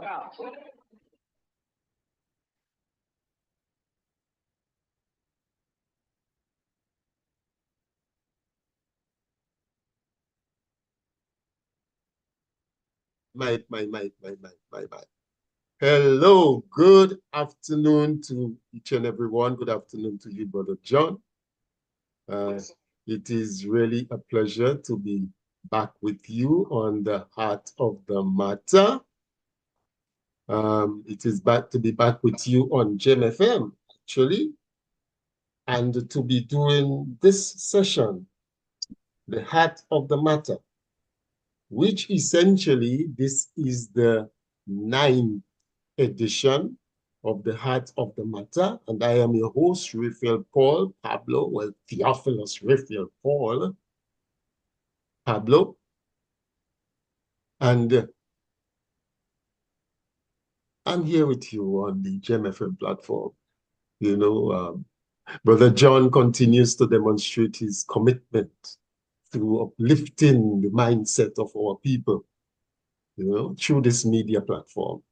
My. Hello, good afternoon to each and everyone. Good afternoon to you, Brother John. Uh, it is really a pleasure to be back with you on the Heart of the Matter. It is back to be back with you on Gem FM, actually, and to be doing this session, the Heart of the Matter, which essentially this is the ninth edition of the Heart of the Matter, and I am your host, Raphael Paul Pablo, well, Theophilus Raphael Paul Pablo, and I'm here with you on the Gem FM platform. You know, Brother John continues to demonstrate his commitment to uplifting the mindset of our people, you know, through this media platform.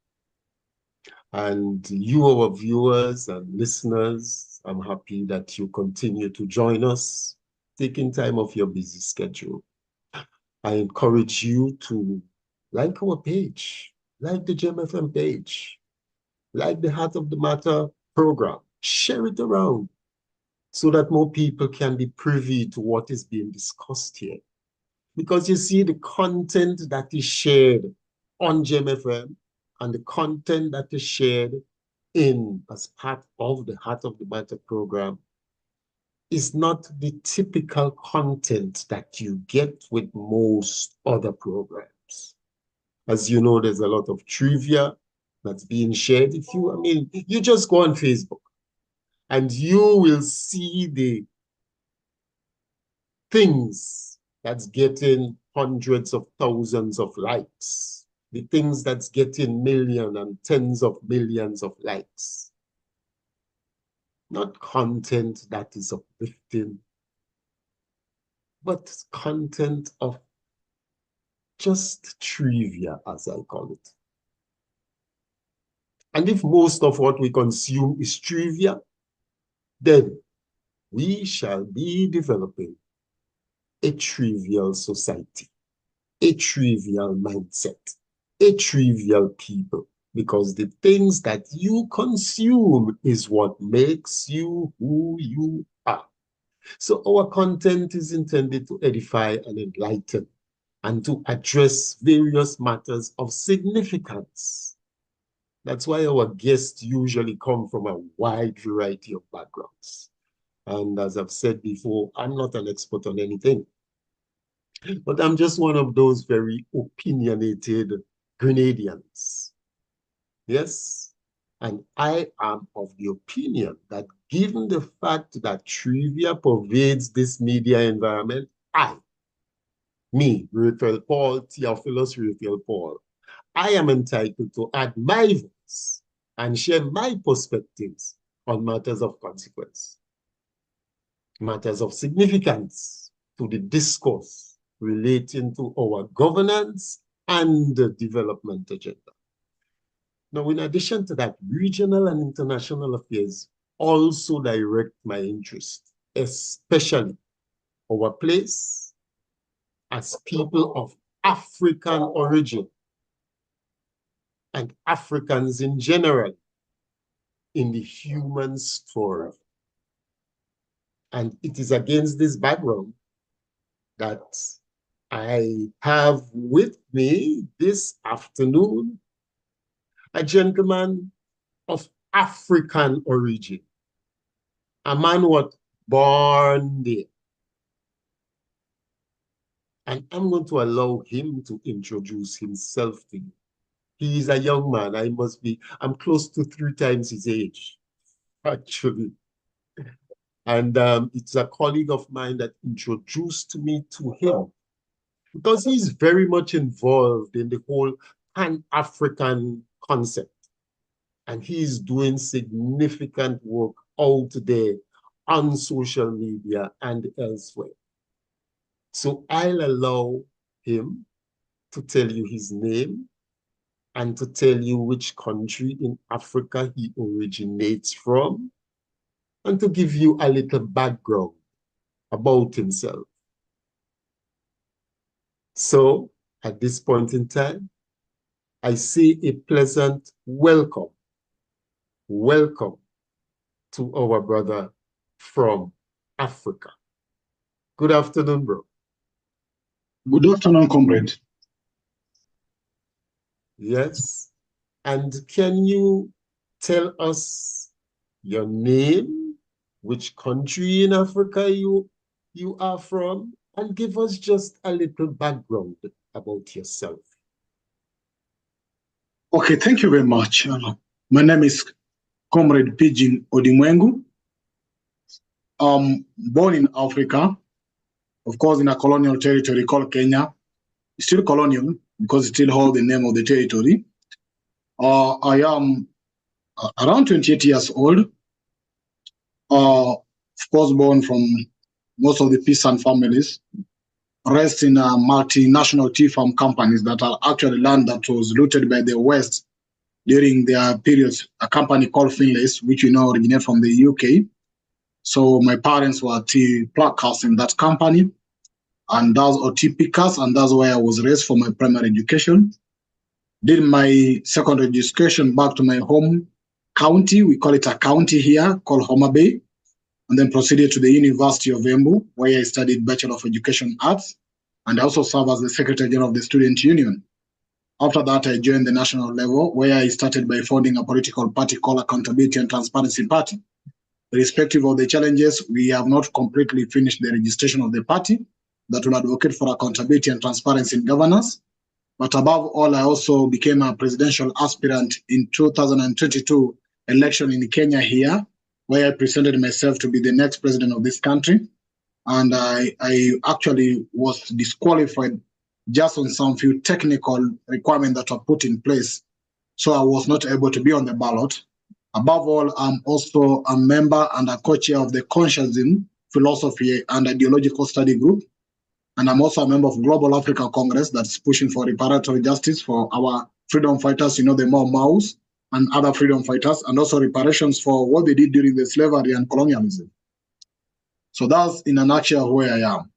And you, our viewers and listeners, I'm happy that you continue to join us, taking time off your busy schedule. I encourage you to like our page, like the Gem FM page, like the Heart of the Matter program. Share it around so that more people can be privy to what is being discussed here. Because you see, the content that is shared on Gem FM and the content that is shared as part of the Heart of the Matter program is not the typical content that you get with most other programs. As you know, there's a lot of trivia that's being shared. You just go on Facebook and you will see the things that's getting hundreds of thousands of likes, the things that's getting millions and tens of millions of likes. Not content that is uplifting, but content of just trivia, as I call it. And if most of what we consume is trivia, then we shall be developing a trivial society, a trivial mindset, a trivial people, because the things that you consume is what makes you who you are. So our content is intended to edify and enlighten and to address various matters of significance. That's why our guests usually come from a wide variety of backgrounds. And as I've said before, I'm not an expert on anything, but I'm just one of those very opinionated Grenadians. Yes. And I am of the opinion that given the fact that trivia pervades this media environment, Raphael Paul, Theophilus Raphael Paul, I am entitled to add my voice and share my perspectives on matters of consequence, matters of significance to the discourse relating to our governance and the development agenda. Now, in addition to that, regional and international affairs also direct my interest, especially our place as people of African origin and Africans in general in the human story. And it is against this background that I have with me this afternoon a gentleman of African origin, a man what born there. And I'm going to allow him to introduce himself to you. He is a young man. I'm close to 3 times his age, actually. And it's a colleague of mine that introduced me to him because he's very much involved in the whole Pan-African concept. And he's doing significant work out there on social media and elsewhere. So I'll allow him to tell you his name and to tell you which country in Africa he originates from, and to give you a little background about himself. So at this point in time, I say a pleasant welcome to our brother from Africa. Good afternoon, bro. Good afternoon, comrade. Yes. And can you tell us your name, which country in Africa you are from, and give us just a little background about yourself? Okay, thank you very much. My name is Comrade Pidgin Odimwengu. Born in Africa, of course, in a colonial territory called Kenya. It's still colonial because it still holds the name of the territory. I am around 28 years old. Of course, born from most of the peasant families, raised in multinational tea farm companies that are actually land that was looted by the West during their periods. A company called Finlays, which we know originate from the UK. So my parents were tea pluckers in that company, and that's or tea pickers, and that's where I was raised for my primary education. Did my secondary education back to my home county. We call it a county here called Homa Bay, and then proceeded to the University of Embu, where I studied Bachelor of Education Arts, and I also served as the Secretary General of the Student Union. After that, I joined the national level, where I started by founding a political party called Accountability and Transparency Party. Irrespective of the challenges, we have not completely finished the registration of the party that will advocate for accountability and transparency in governance. But above all, I also became a presidential aspirant in 2022 election in Kenya here, where I presented myself to be the next president of this country. And I actually was disqualified just on some few technical requirements that were put in place. So I was not able to be on the ballot. Above all, I'm also a member and a co-chair of the Conscientism, Philosophy and Ideological Study Group. And I'm also a member of Global Africa Congress that's pushing for reparatory justice for our freedom fighters, the Mau Maus and other freedom fighters, and also reparations for what they did during the slavery and colonialism. So that's in a nutshell where I am.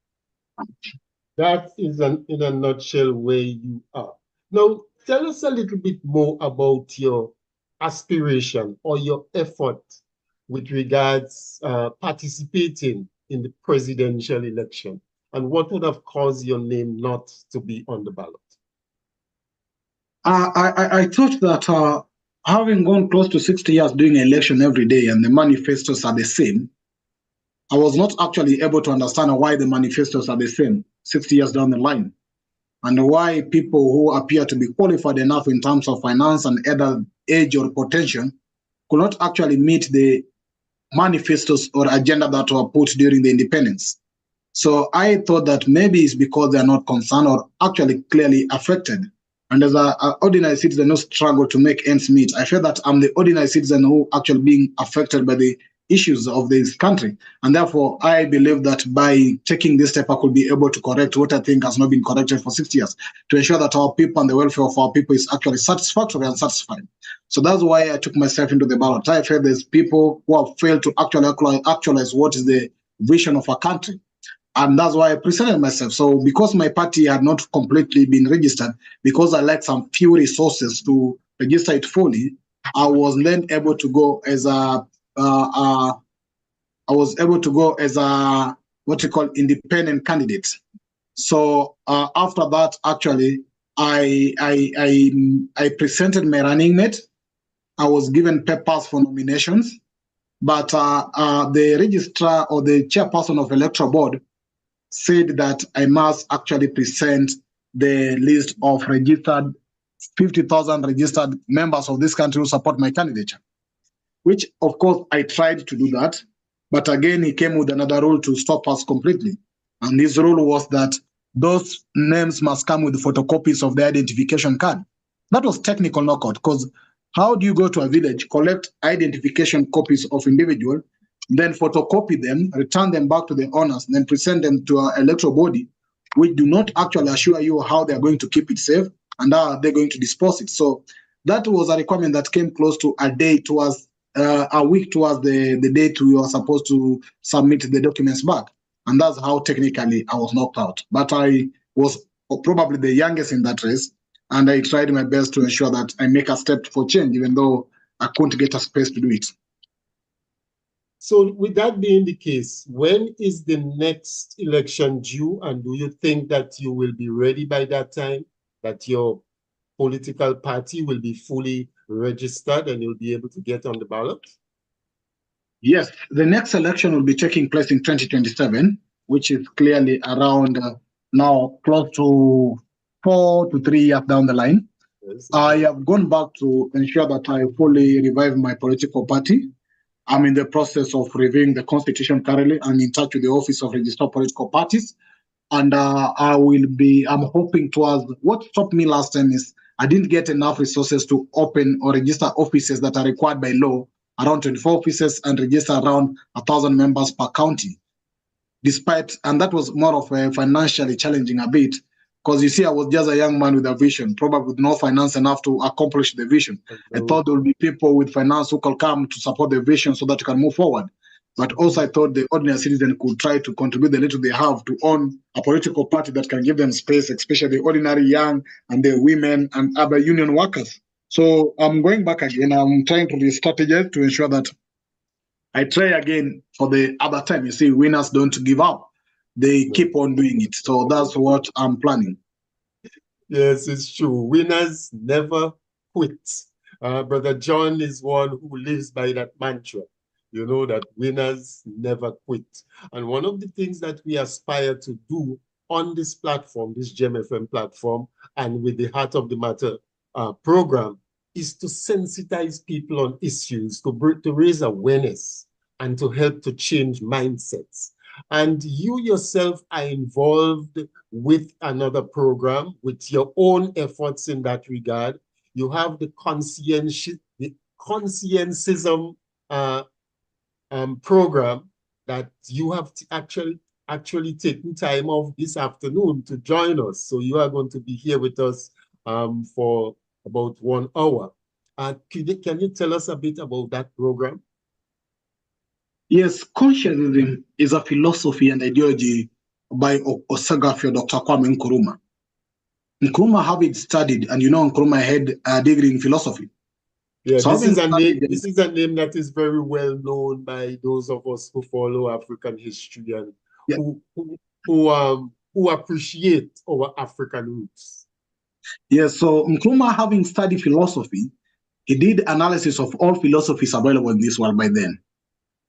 That is in a nutshell where you are. Now, tell us a little bit more about your aspiration or your effort with regards participating in the presidential election, and what would have caused your name not to be on the ballot? I thought that having gone close to 60 years doing an election every day and the manifestos are the same, I was not actually able to understand why the manifestos are the same 60 years down the line, and why people who appear to be qualified enough in terms of finance and either age or potential could not actually meet the manifestos or agenda that were put during the independence. So I thought that maybe it's because they are not concerned or actually clearly affected. And as an ordinary citizen who struggle to make ends meet, I feel that I'm the ordinary citizen who actually being affected by the issues of this country. And therefore, I believe that by taking this step, I could be able to correct what I think has not been corrected for 60 years, to ensure that our people and the welfare of our people is actually satisfactory and satisfied. So that's why I took myself into the ballot. I feel there's people who have failed to actualize what is the vision of our country. And that's why I presented myself. So because my party had not completely been registered, because I lacked some few resources to register it fully, I was then able to go as a what you call independent candidate. So after that, actually, I presented my running mate. I was given papers for nominations, but the registrar or the chairperson of electoral board said that I must actually present the list of registered 50,000 registered members of this country who support my candidature, which of course I tried to do that. But again, he came with another rule to stop us completely. And this rule was that those names must come with photocopies of the identification card. That was technical knockout, because how do you go to a village, collect identification copies of individual, then photocopy them, return them back to the owners, then present them to an electoral body, which do not actually assure you how they're going to keep it safe, and how are they going to dispose it? So that was a requirement that came close to a day towards a week towards the date we were supposed to submit the documents back. And that's how technically I was knocked out. But I was probably the youngest in that race, and I tried my best to ensure that I make a step for change, even though I couldn't get a space to do it. So with that being the case, when is the next election due? And do you think that you will be ready by that time, that your political party will be fully registered and you'll be able to get on the ballot? Yes, the next election will be taking place in 2027, which is clearly around now close to 4 to 3 years down the line. Yes. I have gone back to ensure that I fully revive my political party. I'm in the process of reviewing the constitution currently. I'm in touch with the Office of Registered Political Parties. And I'm hoping towards, what stopped me last time is I didn't get enough resources to open or register offices that are required by law, around 24 offices, and register around 1,000 members per county. And that was more of a financially challenging a bit, because you see, I was just a young man with a vision, probably with no finance enough to accomplish the vision. I thought there would be people with finance who could come to support the vision so that you can move forward. But also I thought the ordinary citizen could try to contribute the little they have to own a political party that can give them space, especially the ordinary young and the women and other union workers. So I'm going back again. I'm trying to re-strategize to ensure that I try again for the other time. You see, winners don't give up. They keep on doing it. So that's what I'm planning. Yes, it's true. Winners never quit. Brother John is one who lives by that mantra. You know, that winners never quit. And one of the things that we aspire to do on this platform, this GEM FM platform, and with the Heart of the Matter program, is to sensitize people on issues, to raise awareness, and to help to change mindsets. And you yourself are involved with another program with your own efforts in that regard. You have the conscientism program that you have actually taken time off this afternoon to join us. So you are going to be here with us for about 1 hour. Can you tell us a bit about that program? Yes, conscientism is a philosophy and ideology by Osagafio Dr. Kwame Nkrumah. Nkrumah have it studied, and you know Nkrumah had a degree in philosophy. Yeah, so this is a name that is very well known by those of us who follow African history and who appreciate our African roots. Yes, so Nkrumah, having studied philosophy, he did analysis of all philosophies available in this world by then.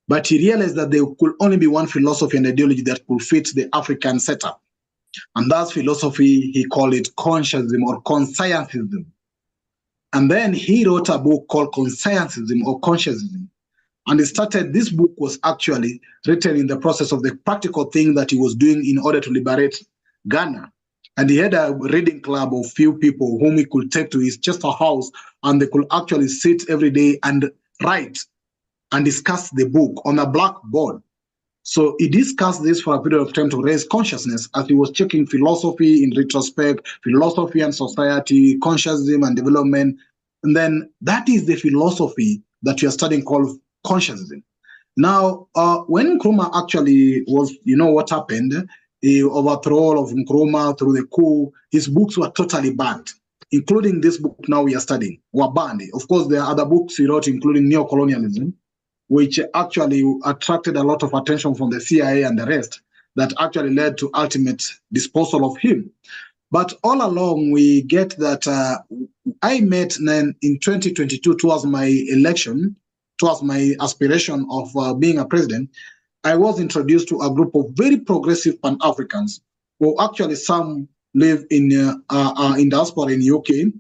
But he realized that there could only be one philosophy and ideology that could fit the African setup. And that philosophy, he called it conscientism or conscientism. And then he wrote a book called Conscientism or Conscientism. And this book was actually written in the process of the practical thing that he was doing in order to liberate Ghana. And he had a reading club of few people whom he could take to his Chester house, and they could actually sit every day and write and discuss the book on a blackboard. So he discussed this for a period of time to raise consciousness as he was checking philosophy in retrospect, philosophy and society, consciousness and development. And then that is the philosophy that we are studying called consciousness. Now, when Nkrumah actually was, you know what happened, the overthrow of Nkrumah through the coup, his books were totally banned, including this book now we are studying, were banned. Of course, there are other books he wrote, including Neocolonialism, which actually attracted a lot of attention from the CIA and the rest, that actually led to ultimate disposal of him. But all along, we get that I met in 2022, towards my election, towards my aspiration of being a president, I was introduced to a group of very progressive Pan-Africans, who actually some live in diaspora in UK.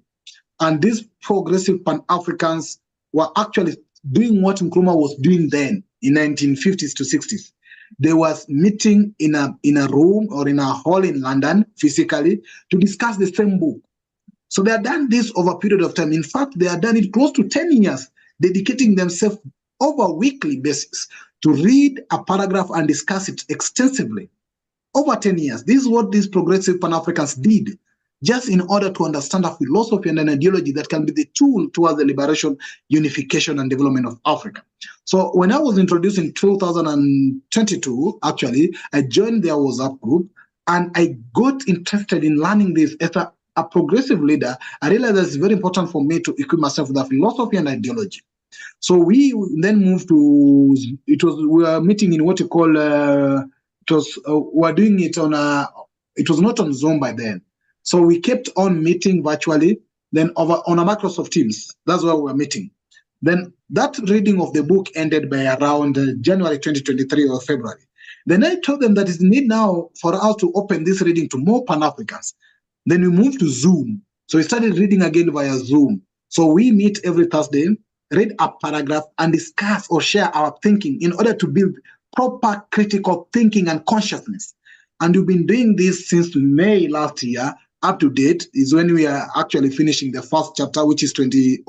And these progressive Pan-Africans were actually doing what Nkrumah was doing then in 1950s to 60s. They was meeting in a room or in a hall in London physically to discuss the same book. So they had done this over a period of time. In fact, they had done it close to 10 years, dedicating themselves over a weekly basis to read a paragraph and discuss it extensively. Over 10 years. This is what these progressive Pan-Africans did. just in order to understand a philosophy and an ideology that can be the tool towards the liberation, unification, and development of Africa. So when I was introduced in 2022, actually, I joined their WhatsApp group, and I got interested in learning this as a progressive leader. I realized that it's very important for me to equip myself with a philosophy and ideology. So we then moved to, we were meeting in what you call, we were doing it on it was not on Zoom by then. So we kept on meeting virtually, then on a Microsoft Teams. That's where we were meeting. Then that reading of the book ended by around January 2023 or February. Then I told them that it's need now for us to open this reading to more Pan-Africans. Then we moved to Zoom. So we started reading again via Zoom. So we meet every Thursday, read a paragraph, and discuss or share our thinking in order to build proper critical thinking and consciousness. And we've been doing this since May last year. Up to date is when we are actually finishing the first chapter, which is 30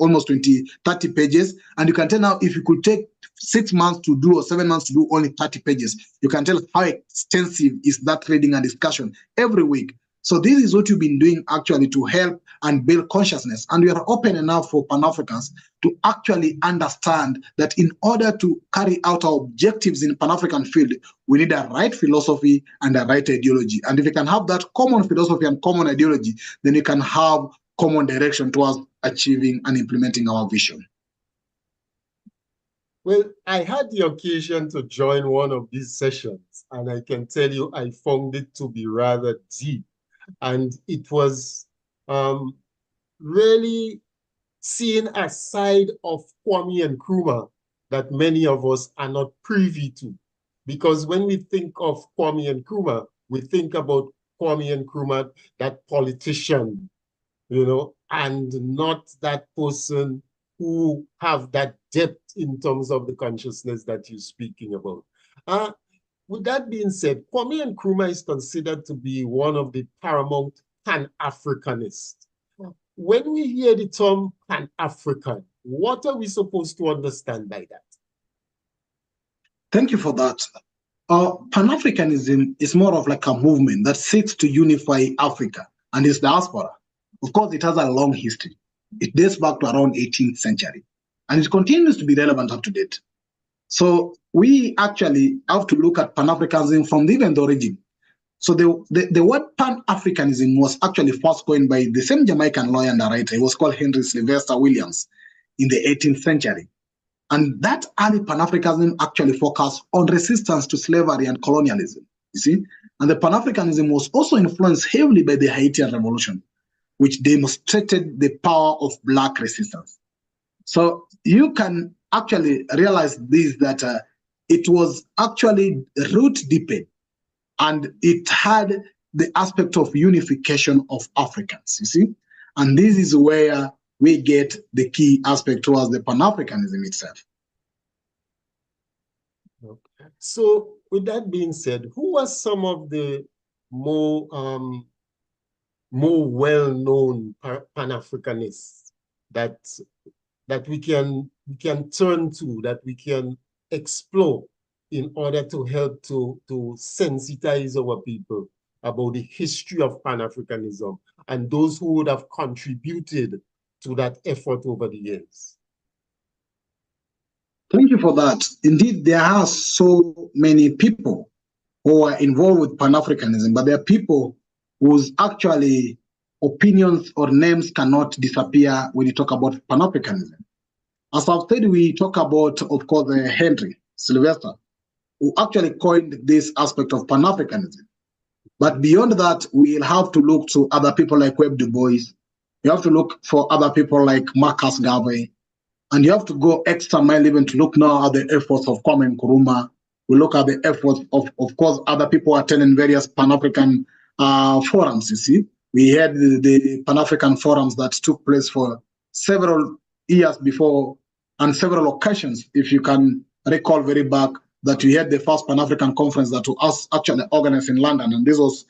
pages. And you can tell now, if you could take 6 months to do or 7 months to do only 30 pages, you can tell how extensive is that reading and discussion every week. So this is what you've been doing actually to help and build consciousness. And we are open enough for Pan-Africans to actually understand that in order to carry out our objectives in Pan-African field, we need a right philosophy and a right ideology. And if you can have that common philosophy and common ideology, then you can have common direction towards achieving and implementing our vision. Well, I had the occasion to join one of these sessions, and I can tell you I found it to be rather deep. And it was really seeing a side of Kwame Nkrumah that many of us are not privy to. Because when we think of Kwame Nkrumah, we think about Kwame Nkrumah, that politician, you know, and not that person who have that depth in terms of the consciousness that you're speaking about. With that being said, Kwame Nkrumah is considered to be one of the paramount Pan-Africanists. When we hear the term Pan-African, what are we supposed to understand by that? Thank you for that. Pan-Africanism is more of like a movement that seeks to unify Africa and its diaspora. Of course, it has a long history. It dates back to around 18th century, and it continues to be relevant up to date. So we actually have to look at Pan-Africanism from even the origin. So the word Pan-Africanism was actually first coined by the same Jamaican lawyer and writer. He was called Henry Sylvester Williams in the 18th century. And that early Pan-Africanism actually focused on resistance to slavery and colonialism, you see? And the Pan-Africanism was also influenced heavily by the Haitian Revolution, which demonstrated the power of Black resistance. So you can actually realize this, that it was actually root deep, and it had the aspect of unification of Africans, you see? And this is where we get the key aspect towards the Pan-Africanism itself. Okay. So with that being said, who are some of the more well-known Pan-Africanists that we can turn to, that we can explore in order to help to sensitize our people about the history of Pan-Africanism and those who would have contributed to that effort over the years? Thank you for that. Indeed, there are so many people who are involved with Pan-Africanism, but there are people whose actually opinions or names cannot disappear when you talk about Pan-Africanism. As I've said, we talk about, of course, Henry Sylvester, who actually coined this aspect of Pan-Africanism. But beyond that, we'll have to look to other people like Webb Du Bois. You have to look for other people like Marcus Garvey. And you have to go extra mile even to look now at the efforts of Kwame Nkrumah. We look at the efforts of course, other people attending various Pan-African forums, you see. We had the Pan-African forums that took place for several years before and several occasions, if you can recall very back, that we had the first Pan-African conference that was actually organized in London, and this was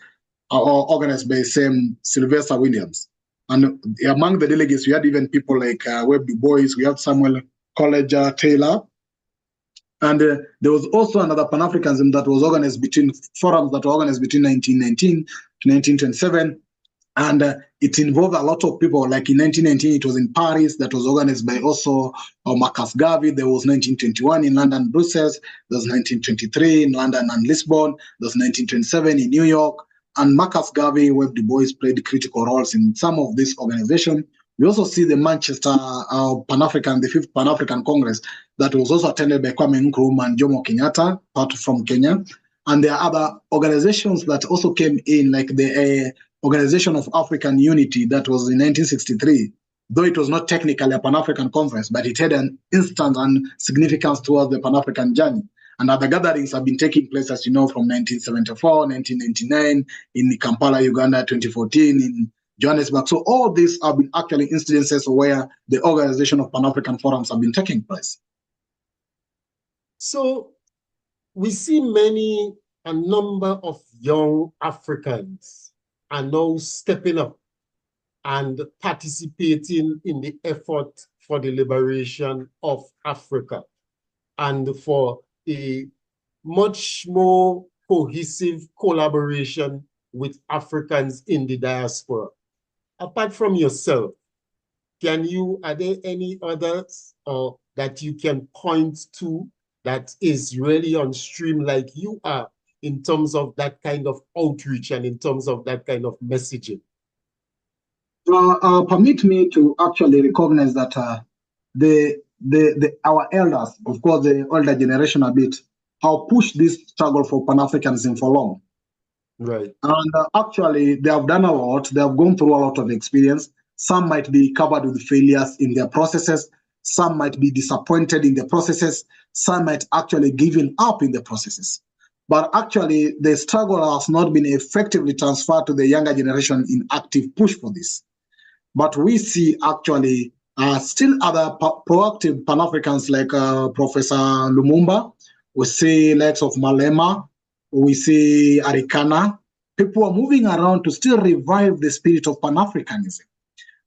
organized by same Sylvester Williams. And among the delegates, we had even people like Webb Du Bois, we had Samuel Coleridge Taylor. And there was also another Pan-Africanism that was organized between forums that were organized between 1919 to 1927. And it involved a lot of people. Like in 1919, it was in Paris, that was organized by also Marcus Garvey. There was 1921 in London, Brussels. There was 1923 in London and Lisbon. There was 1927 in New York. And Marcus Garvey, Webb Du Bois played critical roles in some of these organizations. We also see the Manchester Pan-African, the 5th Pan-African Congress, that was also attended by Kwame Nkrumah and Jomo Kenyatta, part from Kenya. And there are other organizations that also came in, like the Organization of African Unity, that was in 1963. Though it was not technically a Pan-African conference, but it had an instant and significance towards the Pan-African journey. And other gatherings have been taking place, as you know, from 1974, 1999, in Kampala, Uganda, 2014, in Johannesburg. So all these have been actually incidences where the organization of Pan-African forums have been taking place. So we see a number of young Africans are now stepping up and participating in the effort for the liberation of Africa and for a much more cohesive collaboration with Africans in the diaspora. Apart from yourself, are there any others that you can point to that is really on stream like you are in terms of that kind of outreach and in terms of that kind of messaging? Permit me to actually recognize that our elders, of course, the older generation a bit, have pushed this struggle for Pan-Africanism for long. Right. And actually, they have done a lot. They have gone through a lot of experience. Some might be covered with failures in their processes. Some might be disappointed in the processes. Some might actually given up in the processes. But actually, the struggle has not been effectively transferred to the younger generation in active push for this. But we see actually still other proactive Pan-Africans like Professor Lumumba. We see likes of Malema. We see Arikana. People are moving around to still revive the spirit of Pan-Africanism.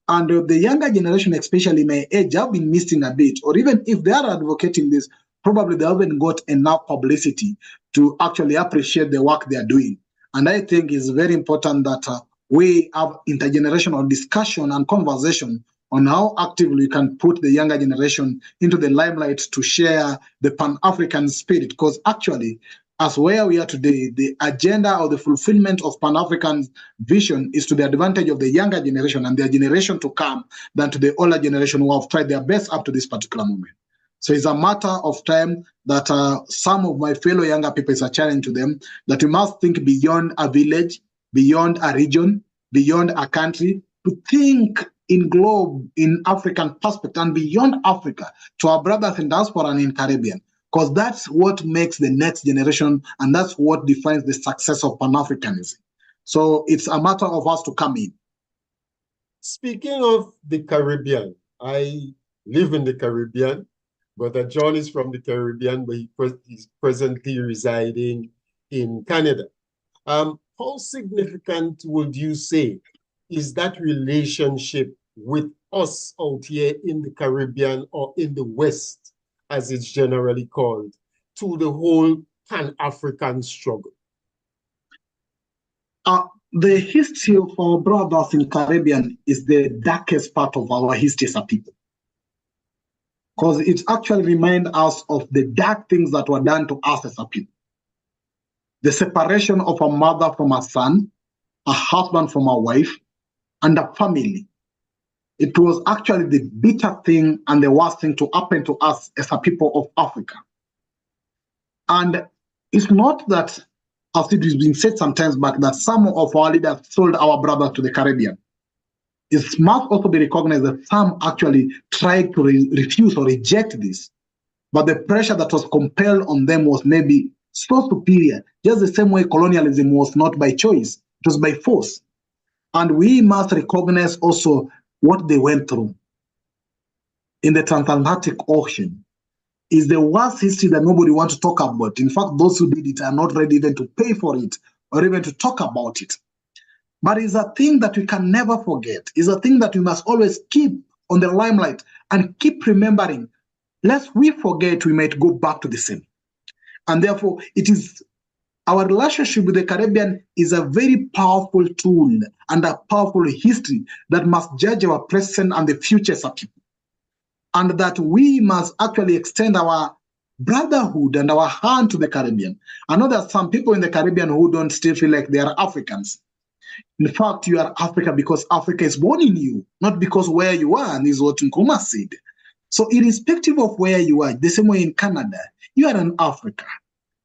And the younger generation, especially my age, have been missing a bit. Or even if they are advocating this, probably they haven't got enough publicity to actually appreciate the work they are doing. And I think it's very important that we have intergenerational discussion and conversation on how actively we can put the younger generation into the limelight to share the Pan-African spirit. Because actually, as where we are today, the agenda or the fulfillment of Pan-African vision is to the advantage of the younger generation and their generation to come than to the older generation who have tried their best up to this particular moment. So it's a matter of time that some of my fellow younger people, is a challenge to them, that we must think beyond a village, beyond a region, beyond a country, to think in globe, in African perspective, and beyond Africa, to our brothers in diaspora and in Caribbean. Because that's what makes the next generation, and that's what defines the success of Pan-Africanism. So it's a matter of us to come in. Speaking of the Caribbean, I live in the Caribbean. Brother John is from the Caribbean, but he's presently residing in Canada. How significant would you say is that relationship with us out here in the Caribbean or in the West, as it's generally called, to the whole Pan-African struggle? The history of our brothers in Caribbean is the darkest part of our history as a people. Because it actually reminds us of the dark things that were done to us as a people. The separation of a mother from a son, a husband from a wife, and a family. It was actually the bitter thing and the worst thing to happen to us as a people of Africa. And it's not that, as it has been said sometimes back, that some of our leaders sold our brothers to the Caribbean. It must also be recognized that some actually tried to refuse or reject this. But the pressure that was compelled on them was maybe so superior, just the same way colonialism was not by choice, it was by force. And we must recognize also what they went through in the transatlantic ocean. Is the worst history that nobody wants to talk about. In fact, those who did it are not ready even to pay for it or even to talk about it. But it's a thing that we can never forget. It's a thing that we must always keep on the limelight and keep remembering. Lest we forget, we might go back to the same. And therefore, it is Our relationship with the Caribbean is a very powerful tool and a powerful history that must judge our present and the future as a people. And that we must actually extend our brotherhood and our hand to the Caribbean. I know that some people in the Caribbean who don't still feel like they are Africans. In fact, you are Africa because Africa is born in you, not because where you are, and this is what Nkrumah said. So irrespective of where you are, the same way in Canada, you are an Africa.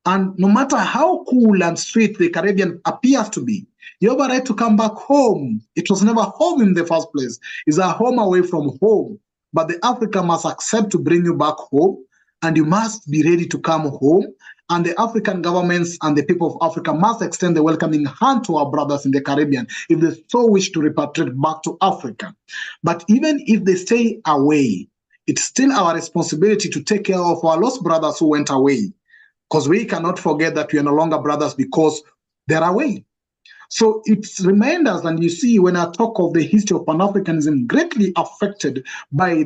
And no matter how cool and sweet the Caribbean appears to be, you have a right to come back home. It was never home in the first place. It's a home away from home. But the Africa must accept to bring you back home, and you must be ready to come home. And the African governments and the people of Africa must extend the welcoming hand to our brothers in the Caribbean if they so wish to repatriate back to Africa. But even if they stay away, it's still our responsibility to take care of our lost brothers who went away, because we cannot forget that we are no longer brothers because they're away. So it's reminders, and you see when I talk of the history of Pan-Africanism greatly affected by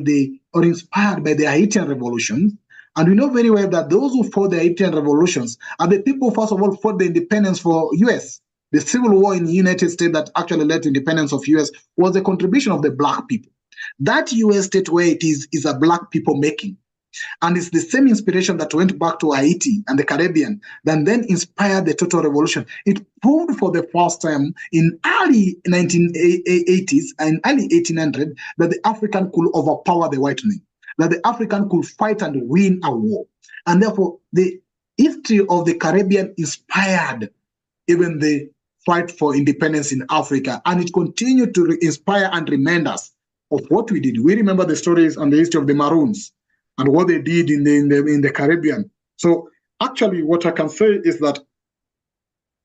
or inspired by the Haitian revolution. And we know very well that those who fought the Haitian revolutions are the people, first of all, fought the independence for US. The civil war in the United States that actually led to independence of US was the contribution of the black people. That US state where it is a black people making. And it's the same inspiration that went back to Haiti and the Caribbean that then inspired the total revolution. It proved for the first time in early 1980s and early 1800 that the African could overpower the white man, that the African could fight and win a war. And therefore, the history of the Caribbean inspired even the fight for independence in Africa. And it continued to inspire and remind us of what we did. We remember the stories and the history of the Maroons and what they did in the Caribbean. So actually what I can say is that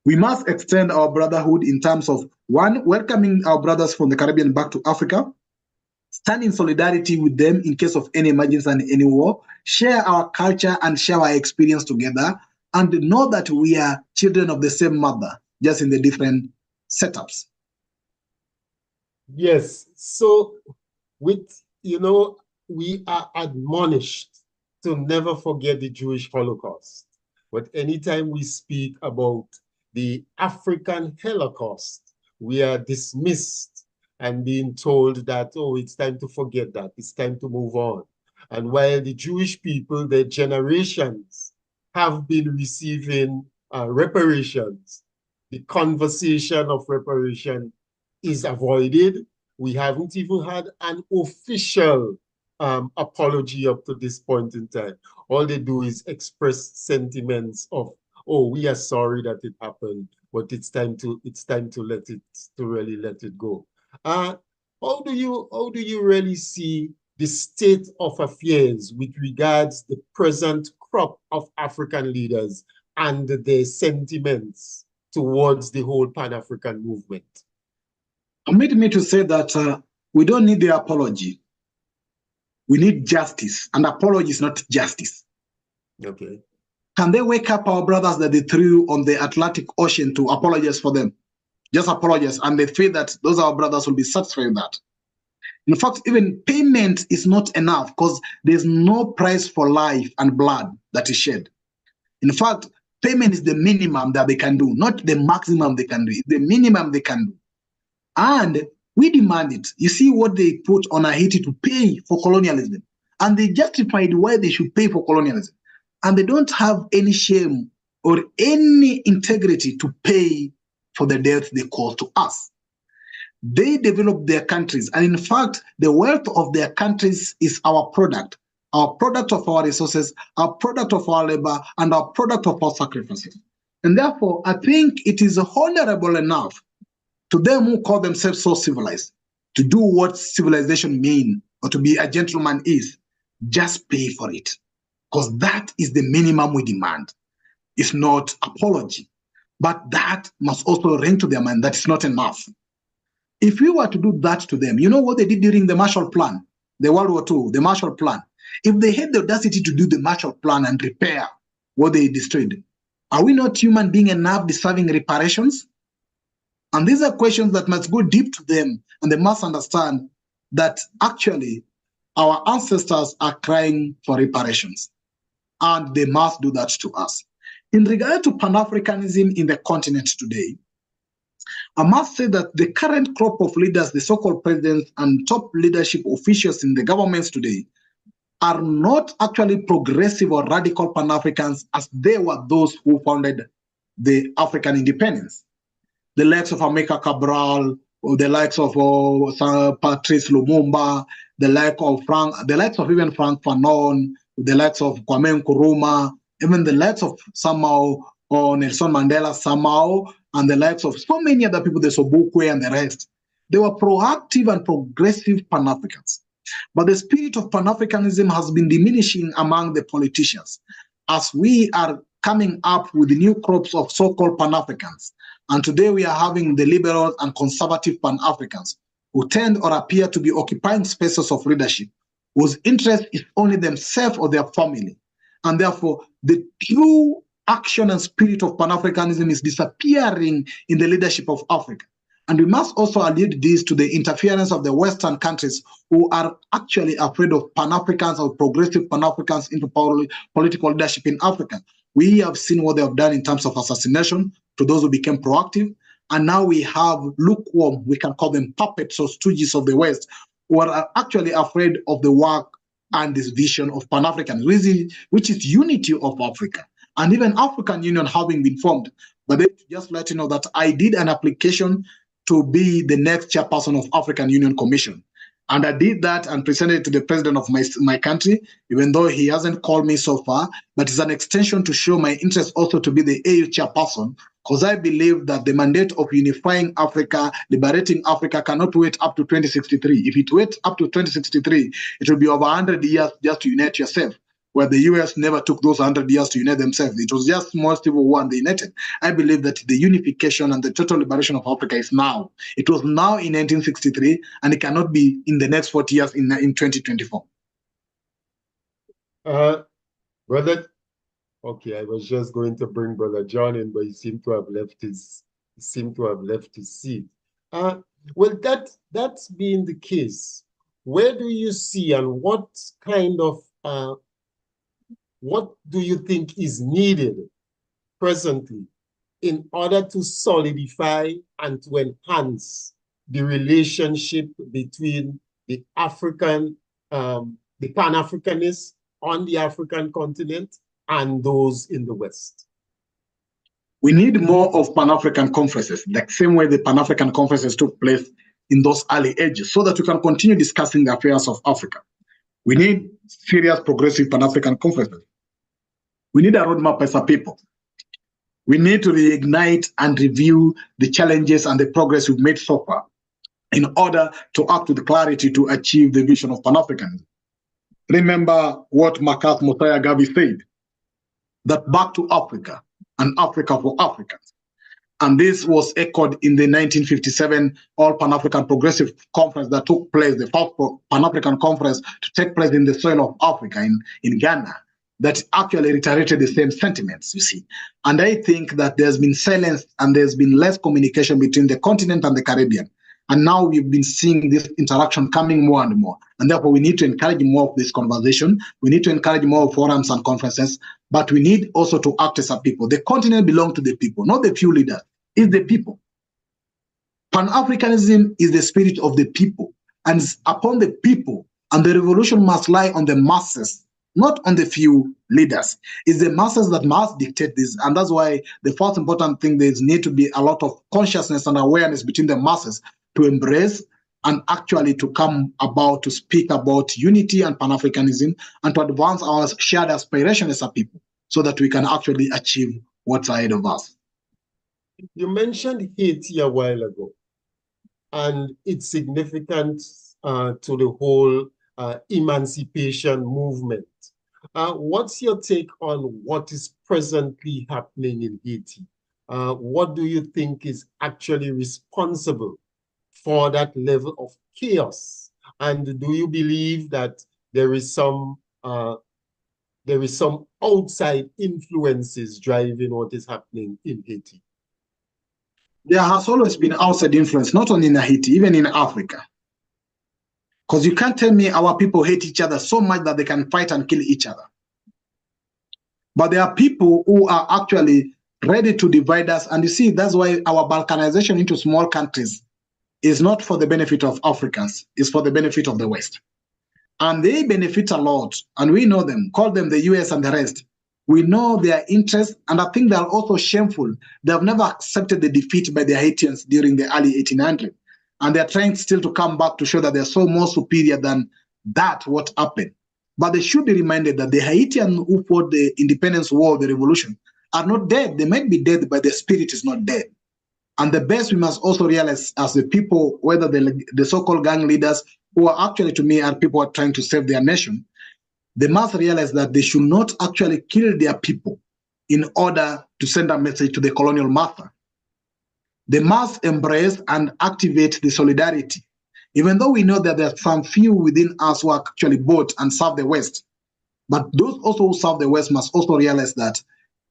we must extend our brotherhood in terms of, one, welcoming our brothers from the Caribbean back to Africa, stand in solidarity with them in case of any emergency and any war, share our culture and share our experience together, and know that we are children of the same mother, just in the different setups. Yes, so we are admonished to never forget the Jewish Holocaust. But anytime we speak about the African Holocaust, we are dismissed and being told that, oh, it's time to forget that, it's time to move on. And while the Jewish people, their generations, have been receiving reparations, the conversation of reparation is avoided. We haven't even had an official apology up to this point in time. All they do is express sentiments of, oh, we are sorry that it happened, but it's time to really let it go. How do you really see the state of affairs with regards the present crop of African leaders and their sentiments towards the whole Pan-African movement? Permit me to say that we don't need the apology. We need justice, and apology is not justice. Okay. Can they wake up our brothers that they threw on the Atlantic Ocean to apologize for them? Just apologize, and they feel that those our brothers will be satisfied with that. In fact, even payment is not enough because there's no price for life and blood that is shed. In fact, payment is the minimum that they can do, not the maximum they can do. It's the minimum they can do. And we demand it. You see what they put on Haiti to pay for colonialism. And they justified why they should pay for colonialism. And they don't have any shame or any integrity to pay for the debt they caused to us. They developed their countries. And in fact, the wealth of their countries is our product of our resources, our product of our labor, and our product of our sacrifices. And therefore, I think it is honorable enough to them who call themselves so civilized to do what civilization means, or to be a gentleman is, just pay for it. Because that is the minimum we demand. It's not apology. But that must also ring to their mind that it's not enough. If we were to do that to them, you know what they did during the Marshall Plan, the World War II, the Marshall Plan? If they had the audacity to do the Marshall Plan and repair what they destroyed, are we not human being enough deserving reparations? And these are questions that must go deep to them, and they must understand that actually our ancestors are crying for reparations, and they must do that to us. In regard to Pan-Africanism in the continent today, I must say that the current crop of leaders, the so-called presidents and top leadership officials in the governments today, are not actually progressive or radical Pan-Africans as they were those who founded the African independence. The likes of Amilcar Cabral, or the likes of Patrice Lumumba, the likes of even Frank Fanon, the likes of Kwame Nkrumah, even the likes of somehow or Nelson Mandela somehow, and the likes of so many other people, the Sobukwe and the rest. They were proactive and progressive Pan-Africans. But the spirit of Pan-Africanism has been diminishing among the politicians as we are coming up with new crops of so-called Pan-Africans. And today we are having the liberal and conservative Pan-Africans who tend or appear to be occupying spaces of leadership, whose interest is only themselves or their family. And therefore, the true action and spirit of Pan-Africanism is disappearing in the leadership of Africa. And we must also allude this to the interference of the Western countries who are actually afraid of Pan-Africans or progressive Pan-Africans into political leadership in Africa. We have seen what they have done in terms of assassination to those who became proactive. And now we have lukewarm, we can call them puppets or stooges of the West, who are actually afraid of the work and this vision of Pan-Africanism, which is unity of Africa. And even African Union having been formed. But they just let you know that I did an application to be the next chairperson of African Union Commission. And I did that and presented it to the president of my country, even though he hasn't called me so far, but it's an extension to show my interest also to be the AU chairperson, because I believe that the mandate of unifying Africa, liberating Africa cannot wait up to 2063. If it waits up to 2063, it will be over 100 years just to unite yourself, where the US never took those 100 years to unite themselves. It was just more civil war and they united. I believe that the unification and the total liberation of Africa is now. It was now in 1963, and it cannot be in the next 40 years in 2024. Brother, okay, I was just going to bring Brother John in, but he seemed to have left his seat. Well, that's being the case. Where do you see and what kind of what do you think is needed presently in order to solidify and to enhance the relationship between the African, the Pan-Africanists on the African continent and those in the West? We need more of Pan-African conferences, the same way the Pan-African conferences took place in those early ages, so that we can continue discussing the affairs of Africa. We need serious progressive Pan-African conferences. We need a roadmap as a people. We need to reignite and review the challenges and the progress we've made so far in order to act with clarity to achieve the vision of Pan-Africanism. Remember what MacArthur Mosiah Garvey said, that back to Africa and Africa for Africans. And this was echoed in the 1957 All Pan-African Progressive Conference that took place, the first Pan-African conference to take place in the soil of Africa in Ghana, that actually reiterated the same sentiments, you see. And I think that there's been silence and there's been less communication between the continent and the Caribbean. And now we've been seeing this interaction coming more and more. And therefore, we need to encourage more of this conversation. We need to encourage more forums and conferences, but we need also to act as a people. The continent belongs to the people, not the few leaders. It's the people. Pan-Africanism is the spirit of the people, and it's upon the people, and the revolution must lie on the masses, not on the few leaders. It's the masses that must dictate this, and that's why the first important thing, there need to be a lot of consciousness and awareness between the masses to embrace and actually to come about to speak about unity and Pan-Africanism and to advance our shared aspiration as a people so that we can actually achieve what's ahead of us. You mentioned Haiti a while ago and its significance to the whole emancipation movement. What's your take on what is presently happening in Haiti? What do you think is actually responsible for that level of chaos? And do you believe that there is some outside influences driving what is happening in Haiti? There has always been outside influence, not only in Haiti, even in Africa. Because you can't tell me our people hate each other so much that they can fight and kill each other. But there are people who are actually ready to divide us. And you see, that's why our balkanization into small countries is not for the benefit of Africans, it's for the benefit of the West. And they benefit a lot, and we know them, call them the US and the rest. We know their interests, and I think they're also shameful. They have never accepted the defeat by the Haitians during the early 1800s. And they're trying still to come back to show that they're so more superior than that, what happened. But they should be reminded that the Haitians who fought the independence war, the revolution, are not dead. They might be dead, but their spirit is not dead. And the best we must also realize as the people, whether the so-called gang leaders, who are actually to me are people who are trying to save their nation, they must realize that they should not actually kill their people in order to send a message to the colonial master. They must embrace and activate the solidarity. Even though we know that there are some few within us who actually vote and serve the West, but those also who serve the West must also realize that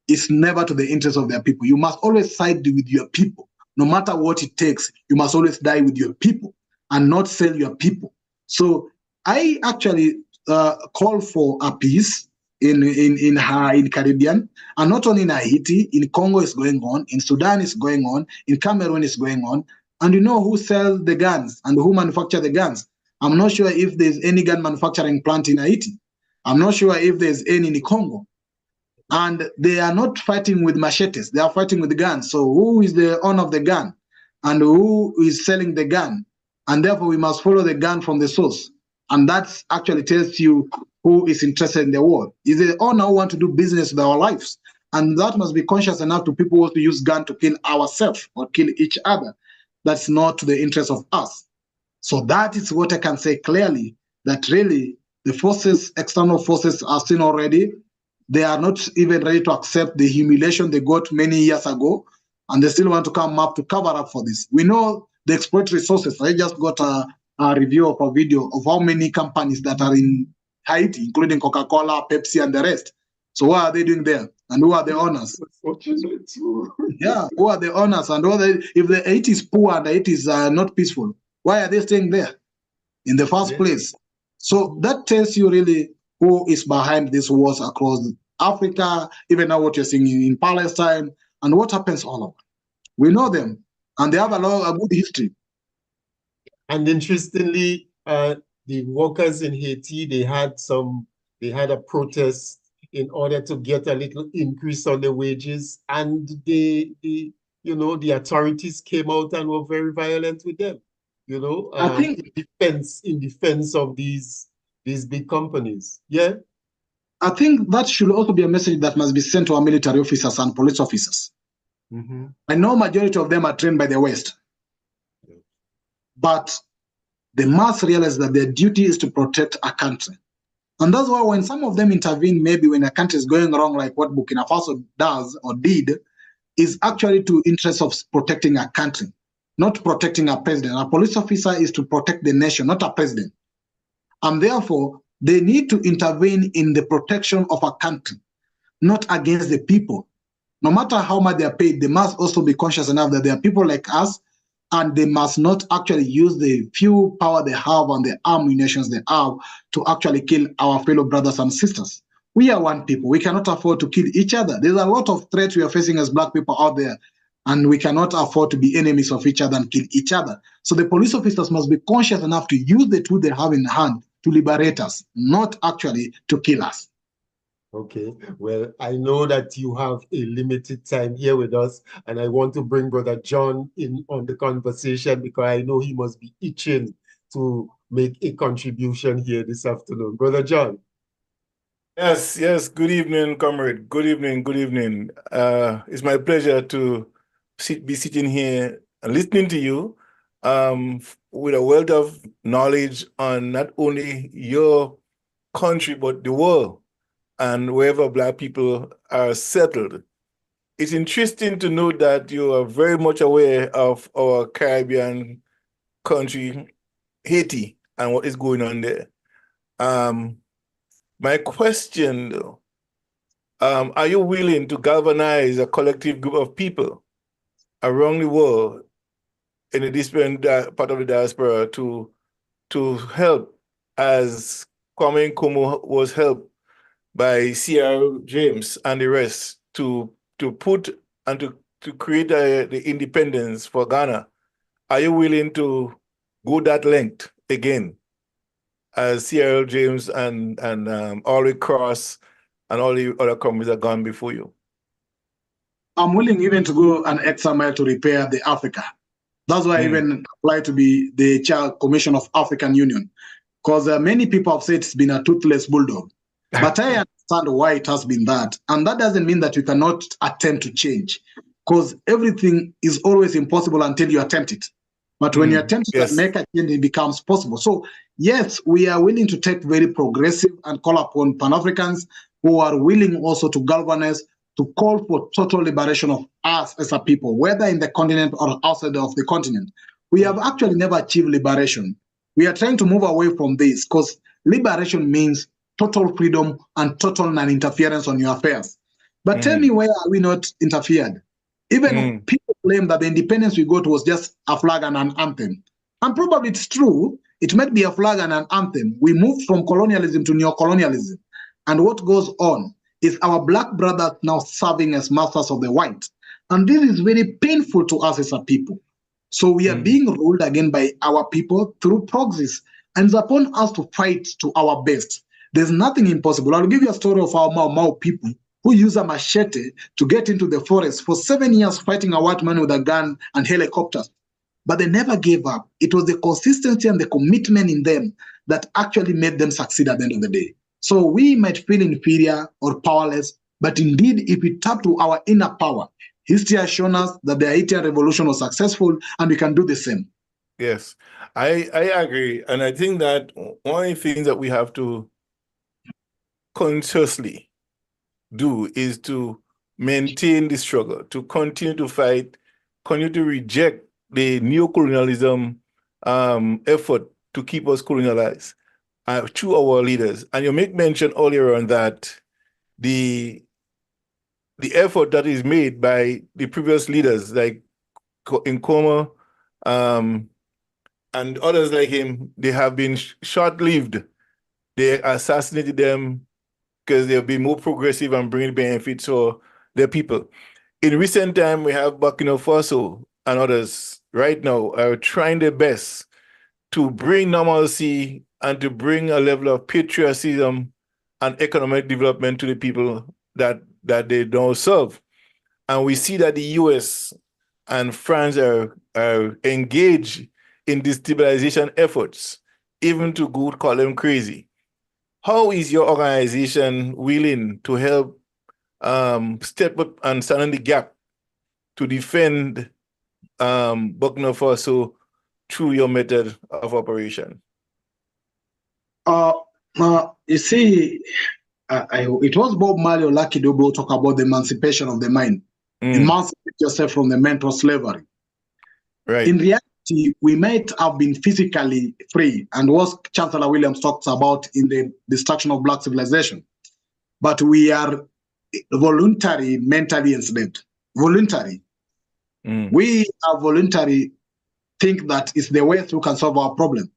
it's never to the interest of their people. You must always side with your people. No matter what it takes, you must always die with your people and not sell your people. So I actually call for a peace in Caribbean, and not only in Haiti, in Congo is going on, in Sudan is going on, in Cameroon is going on. And you know who sells the guns and who manufacture the guns. I'm not sure if there's any gun manufacturing plant in Haiti. I'm not sure if there's any in Congo. And they are not fighting with machetes, they are fighting with guns. So who is the owner of the gun and who is selling the gun? And therefore we must follow the gun from the source. And that actually tells you who is interested in the war. Is the owner who want to do business with our lives? And that must be conscious enough to people who want to use gun to kill ourselves or kill each other. That's not to the interest of us. So that is what I can say clearly, that really the forces, external forces are seen already. They are not even ready to accept the humiliation they got many years ago, and they still want to come up to cover up for this. We know the exploit resources. I just got a review of a video of how many companies that are in Haiti, including Coca-Cola, Pepsi, and the rest. So what are they doing there? And who are the owners? Yeah, who are the owners? And if the Haiti is poor and the Haiti is not peaceful, why are they staying there in the first place? So that tells you really who is behind these wars across Africa, even now what you're seeing in Palestine, and what happens all over. We know them, and they have a good history. And interestingly, the workers in Haiti, they had a protest in order to get a little increase on the wages, and the authorities came out and were very violent with them. I think in defense of these big companies. Yeah. I think that should also be a message that must be sent to our military officers and police officers. Mm-hmm. I know majority of them are trained by the West, but they must realize that their duty is to protect a country. And that's why when some of them intervene, maybe when a country is going wrong, like what Burkina Faso does or did, is actually to interest of protecting a country, not protecting a president. A police officer is to protect the nation, not a president. And therefore, they need to intervene in the protection of a country, not against the people. No matter how much they are paid, they must also be conscious enough that there are people like us, and they must not actually use the few power they have and the ammunition they have to actually kill our fellow brothers and sisters. We are one people. We cannot afford to kill each other. There's a lot of threats we are facing as Black people out there, and we cannot afford to be enemies of each other and kill each other. So the police officers must be conscious enough to use the tool they have in hand to liberate us, not actually to kill us. Okay, well, I know that you have a limited time here with us, and I want to bring Brother John in on the conversation because I know he must be itching to make a contribution here this afternoon. Brother John. Yes. Good evening, comrade. Good evening. It's my pleasure to be sitting here and listening to you with a wealth of knowledge on not only your country, but the world and wherever Black people are settled. It's interesting to know that you are very much aware of our Caribbean country, Haiti, and what is going on there. My question, though, are you willing to galvanize a collective group of people around the world in a different part of the diaspora to help as Kwame Nkrumah was helped by C.R. James and the rest to put and to create the independence for Ghana, are you willing to go that length again, as C.R. James and Ulrich Cross and all the other companies have gone before you? I'm willing even to go an extra mile to repair the Africa. That's why I even applied to be the chair commission of African Union, because many people have said it's been a toothless bulldog. But I understand why it has been that. And that doesn't mean that we cannot attempt to change, because everything is always impossible until you attempt it. But when you attempt to make a change, it becomes possible. So yes, we are willing to take very progressive and call upon Pan-Africans who are willing also to galvanize, to call for total liberation of us as a people, whether in the continent or outside of the continent. We have actually never achieved liberation. We are trying to move away from this, because liberation means total freedom and total non-interference on your affairs. But tell me, why are we not interfered? Even people claim that the independence we got was just a flag and an anthem. And probably it's true. It might be a flag and an anthem. We moved from colonialism to neocolonialism. And what goes on is our black brothers now serving as masters of the white. And this is very painful to us as a people. So we are being ruled again by our people through proxies. And it's upon us to fight to our best. There's nothing impossible. I'll give you a story of our Mau people who use a machete to get into the forest for 7 years fighting a white man with a gun and helicopters. But they never gave up. It was the consistency and the commitment in them that actually made them succeed at the end of the day. So we might feel inferior or powerless, but indeed, if we tap to our inner power, history has shown us that the Haitian Revolution was successful, and we can do the same. Yes, I agree. And I think that one of the things that we have to consciously do is to maintain the struggle, to continue to fight, continue to reject the neocolonialism effort to keep us colonialized through our leaders. And you make mention earlier on that the effort that is made by the previous leaders, like Nkrumah and others like him, they have been short-lived. They assassinated them because they'll be more progressive and bring benefits for their people. In recent time, we have Burkina Faso and others right now are trying their best to bring normalcy and to bring a level of patriotism and economic development to the people that they don't serve. And we see that the US and France are engaged in destabilization efforts, even to go call them crazy. How is your organization willing to help step up and stand in the gap to defend Burkina Faso through your method of operation? You see, it was Bob Marley or Lucky Dube who talk about the emancipation of the mind. Emancipate yourself from the mental slavery. Right. In reality, we might have been physically free, and what Chancellor Williams talks about in the destruction of black civilization. But we are voluntary, mentally enslaved. Voluntary. We are voluntary, think that it's the way through can solve our problem.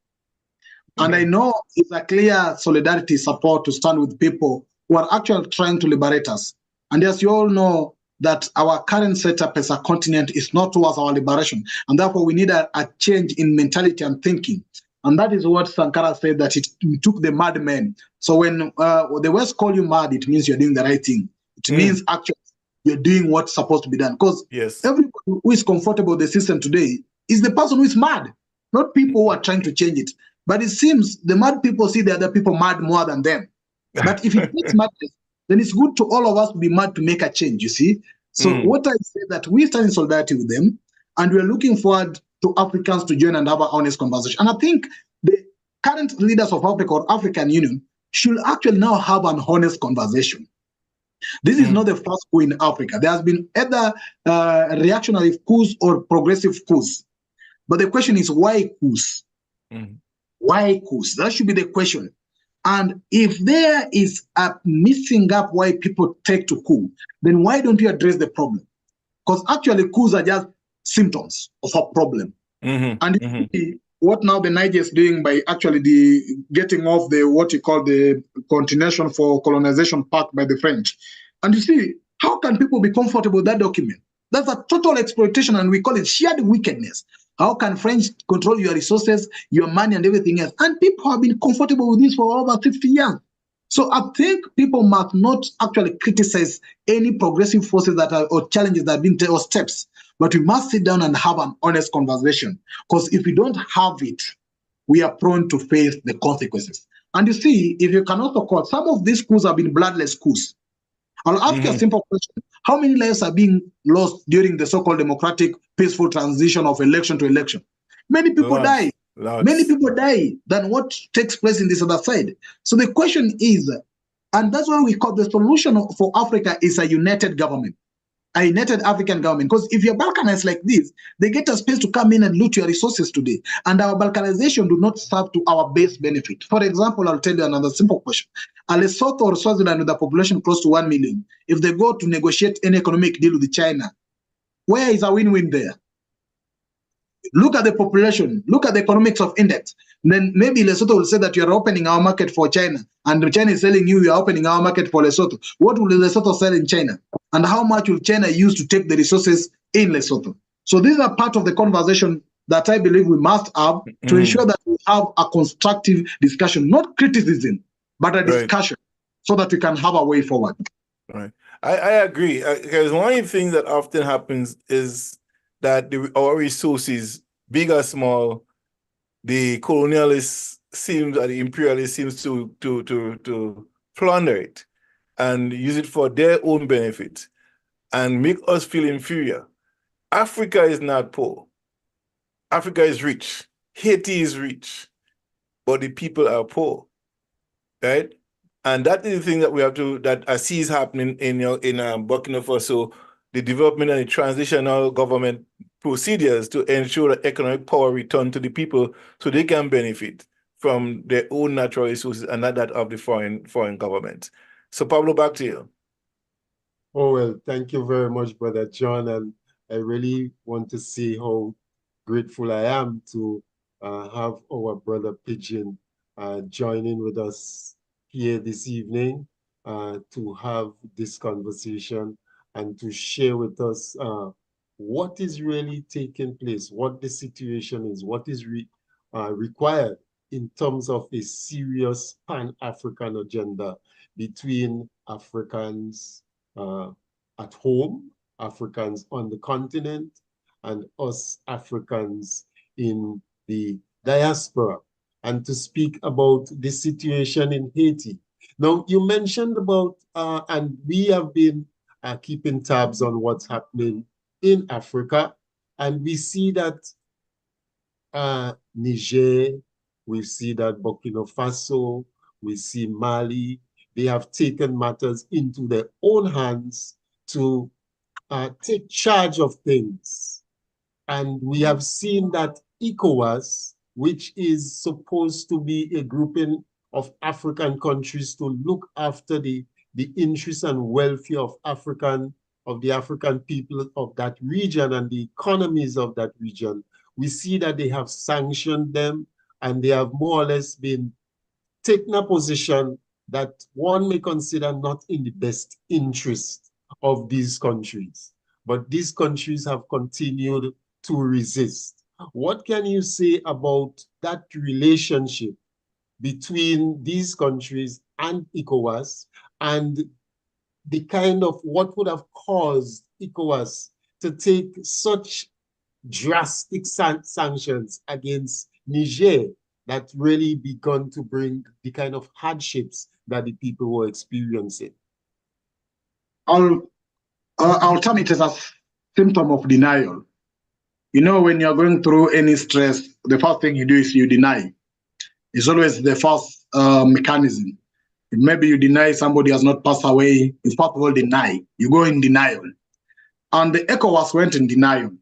And I know it's a clear solidarity support to stand with people who are actually trying to liberate us. And as you all know, that our current setup as a continent is not towards our liberation. And therefore, we need a change in mentality and thinking. And that is what Sankara said, that it took the madmen. So when the West call you mad, it means you're doing the right thing. It means actually you're doing what's supposed to be done. Because everybody who is comfortable with the system today is the person who is mad, not people who are trying to change it. But it seems the mad people see the other people mad more than them. But if it makes madness, then it's good to all of us to be mad to make a change, you see. So what I say that we stand in solidarity with them, and we're looking forward to Africans to join and have an honest conversation. And I think the current leaders of Africa or African Union should actually now have an honest conversation. This is not the first coup in Africa. There has been either reactionary coups or progressive coups. But the question is, why coups? Why coups? That should be the question. And if there is a missing up why people take to coup, then why don't you address the problem? Because actually coups are just symptoms of a problem. And what now the Niger is doing by actually getting off the what you call the continuation for colonization path by the French. And you see, how can people be comfortable with that document? That's a total exploitation, and we call it shared wickedness. How can French control your resources, your money, and everything else? And people have been comfortable with this for over 50 years. So I think people must not actually criticize any progressive forces that are, or challenges that have been taken, or steps, but we must sit down and have an honest conversation. Because if we don't have it, we are prone to face the consequences. And you see, if you can also call, some of these coups have been bloodless coups. I'll ask you a simple question. How many lives are being lost during the so-called democratic, peaceful transition of election to election? Many people die. Many people die than what takes place in this other side. So the question is, and that's why we call the solution for Africa is a united government, a united African government. Because if you're balkanized like this, they get a space to come in and loot your resources today. And our balkanization do not serve to our base benefit. For example, I'll tell you another simple question. A Lesotho or Swaziland with a population close to 1 million, if they go to negotiate any economic deal with China, where is a win-win there? Look at the population, look at the economics of index. Then maybe Lesotho will say that you are opening our market for China, and China is selling you are opening our market for Lesotho. What will Lesotho sell in China? And how much will China use to take the resources in Lesotho? So these are part of the conversation that I believe we must have to ensure that we have a constructive discussion, not criticism, but a discussion, so that we can have a way forward. Right. I agree. Because one of the things that often happens is that our resources, big or small, the colonialists seems, or the imperialists seems to plunder it and use it for their own benefit and make us feel inferior. Africa is not poor. Africa is rich. Haiti is rich, but the people are poor, right? And that is the thing that we have to, that I see is happening in Burkina Faso, the development and the transitional government procedures to ensure that economic power return to the people so they can benefit from their own natural resources and not that of the foreign government. So Pablo, back to you. Oh, well, thank you very much, Brother John. And I really want to say how grateful I am to have our brother Pigeon joining with us here this evening to have this conversation and to share with us what is really taking place, what the situation is, what is required in terms of a serious Pan-African agenda between Africans at home, Africans on the continent, and us Africans in the diaspora, and to speak about the situation in Haiti. Now, you mentioned about, and we have been keeping tabs on what's happening in Africa, and we see that Niger, we see that Burkina Faso, we see Mali, they have taken matters into their own hands to take charge of things. And we have seen that ECOWAS, which is supposed to be a grouping of African countries to look after the interests and welfare of the African people of that region and the economies of that region, we see that they have sanctioned them and they have more or less been taking a position that one may consider not in the best interest of these countries. But these countries have continued to resist. What can you say about that relationship between these countries and ECOWAS, and the kind of what would have caused ECOWAS to take such drastic sanctions against Niger that really begun to bring the kind of hardships that the people were experiencing? I'll term it as a symptom of denial. You know, when you're going through any stress, the first thing you do is you deny. It's always the first mechanism. Maybe you deny somebody has not passed away. You first of all deny. You go in denial. And the ECOWAS went in denial.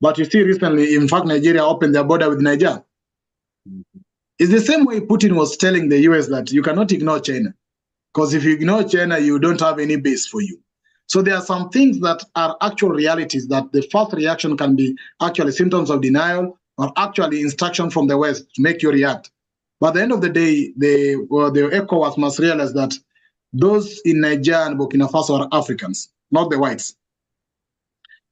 But you see recently, in fact, Nigeria opened their border with Niger. It's the same way Putin was telling the US that you cannot ignore China. Because if you ignore China, you don't have any base for you. So there are some things that are actual realities that the first reaction can be actually symptoms of denial, or actually instruction from the West to make you react. But at the end of the day, the ECOWAS must realize that those in Niger and Burkina Faso are Africans, not the whites.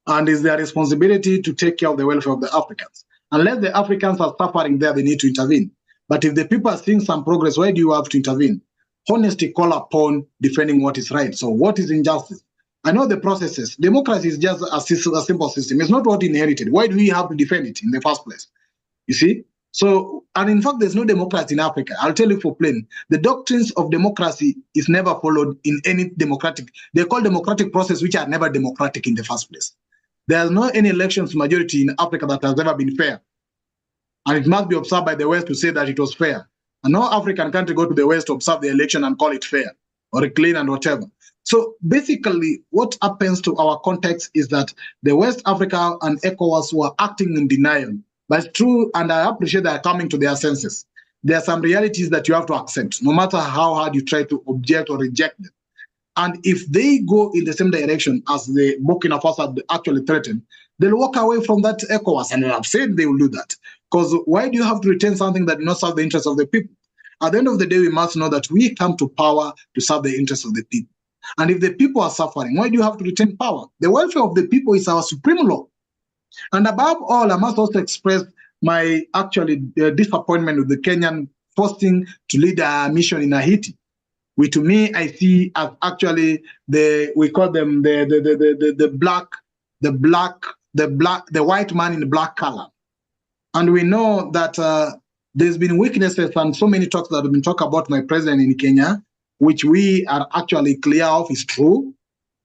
And it's their responsibility to take care of the welfare of the Africans. Unless the Africans are suffering there, they need to intervene. But if the people are seeing some progress, why do you have to intervene? Honesty call upon defending what is right. So what is injustice? I know the processes. Democracy is just a simple system. It's not what inherited. Why do we have to defend it in the first place? You see? So, and in fact, there's no democracy in Africa. I'll tell you for plain. The doctrines of democracy is never followed in any democratic. They call democratic process, which are never democratic in the first place. There's no any elections majority in Africa that has ever been fair. And it must be observed by the West to say that it was fair. And no African country go to the West to observe the election and call it fair or clean and whatever. So basically, what happens to our context is that the West Africa and ECOWAS were acting in denial. But it's true, and I appreciate they are coming to their senses. There are some realities that you have to accept, no matter how hard you try to object or reject them. And if they go in the same direction as the Burkina Faso actually threatened, they'll walk away from that ECOWAS, and I've said they will do that. Because why do you have to retain something that does not serve the interests of the people? At the end of the day, we must know that we come to power to serve the interests of the people. And if the people are suffering, why do you have to retain power? The welfare of the people is our supreme law. And above all, I must also express my disappointment with the Kenyan posting to lead a mission in Haiti, which to me I see as actually we call them the white man in the black color. And we know that there's been weaknesses and so many talks that have been talked about my president in Kenya, which we are actually clear of is true.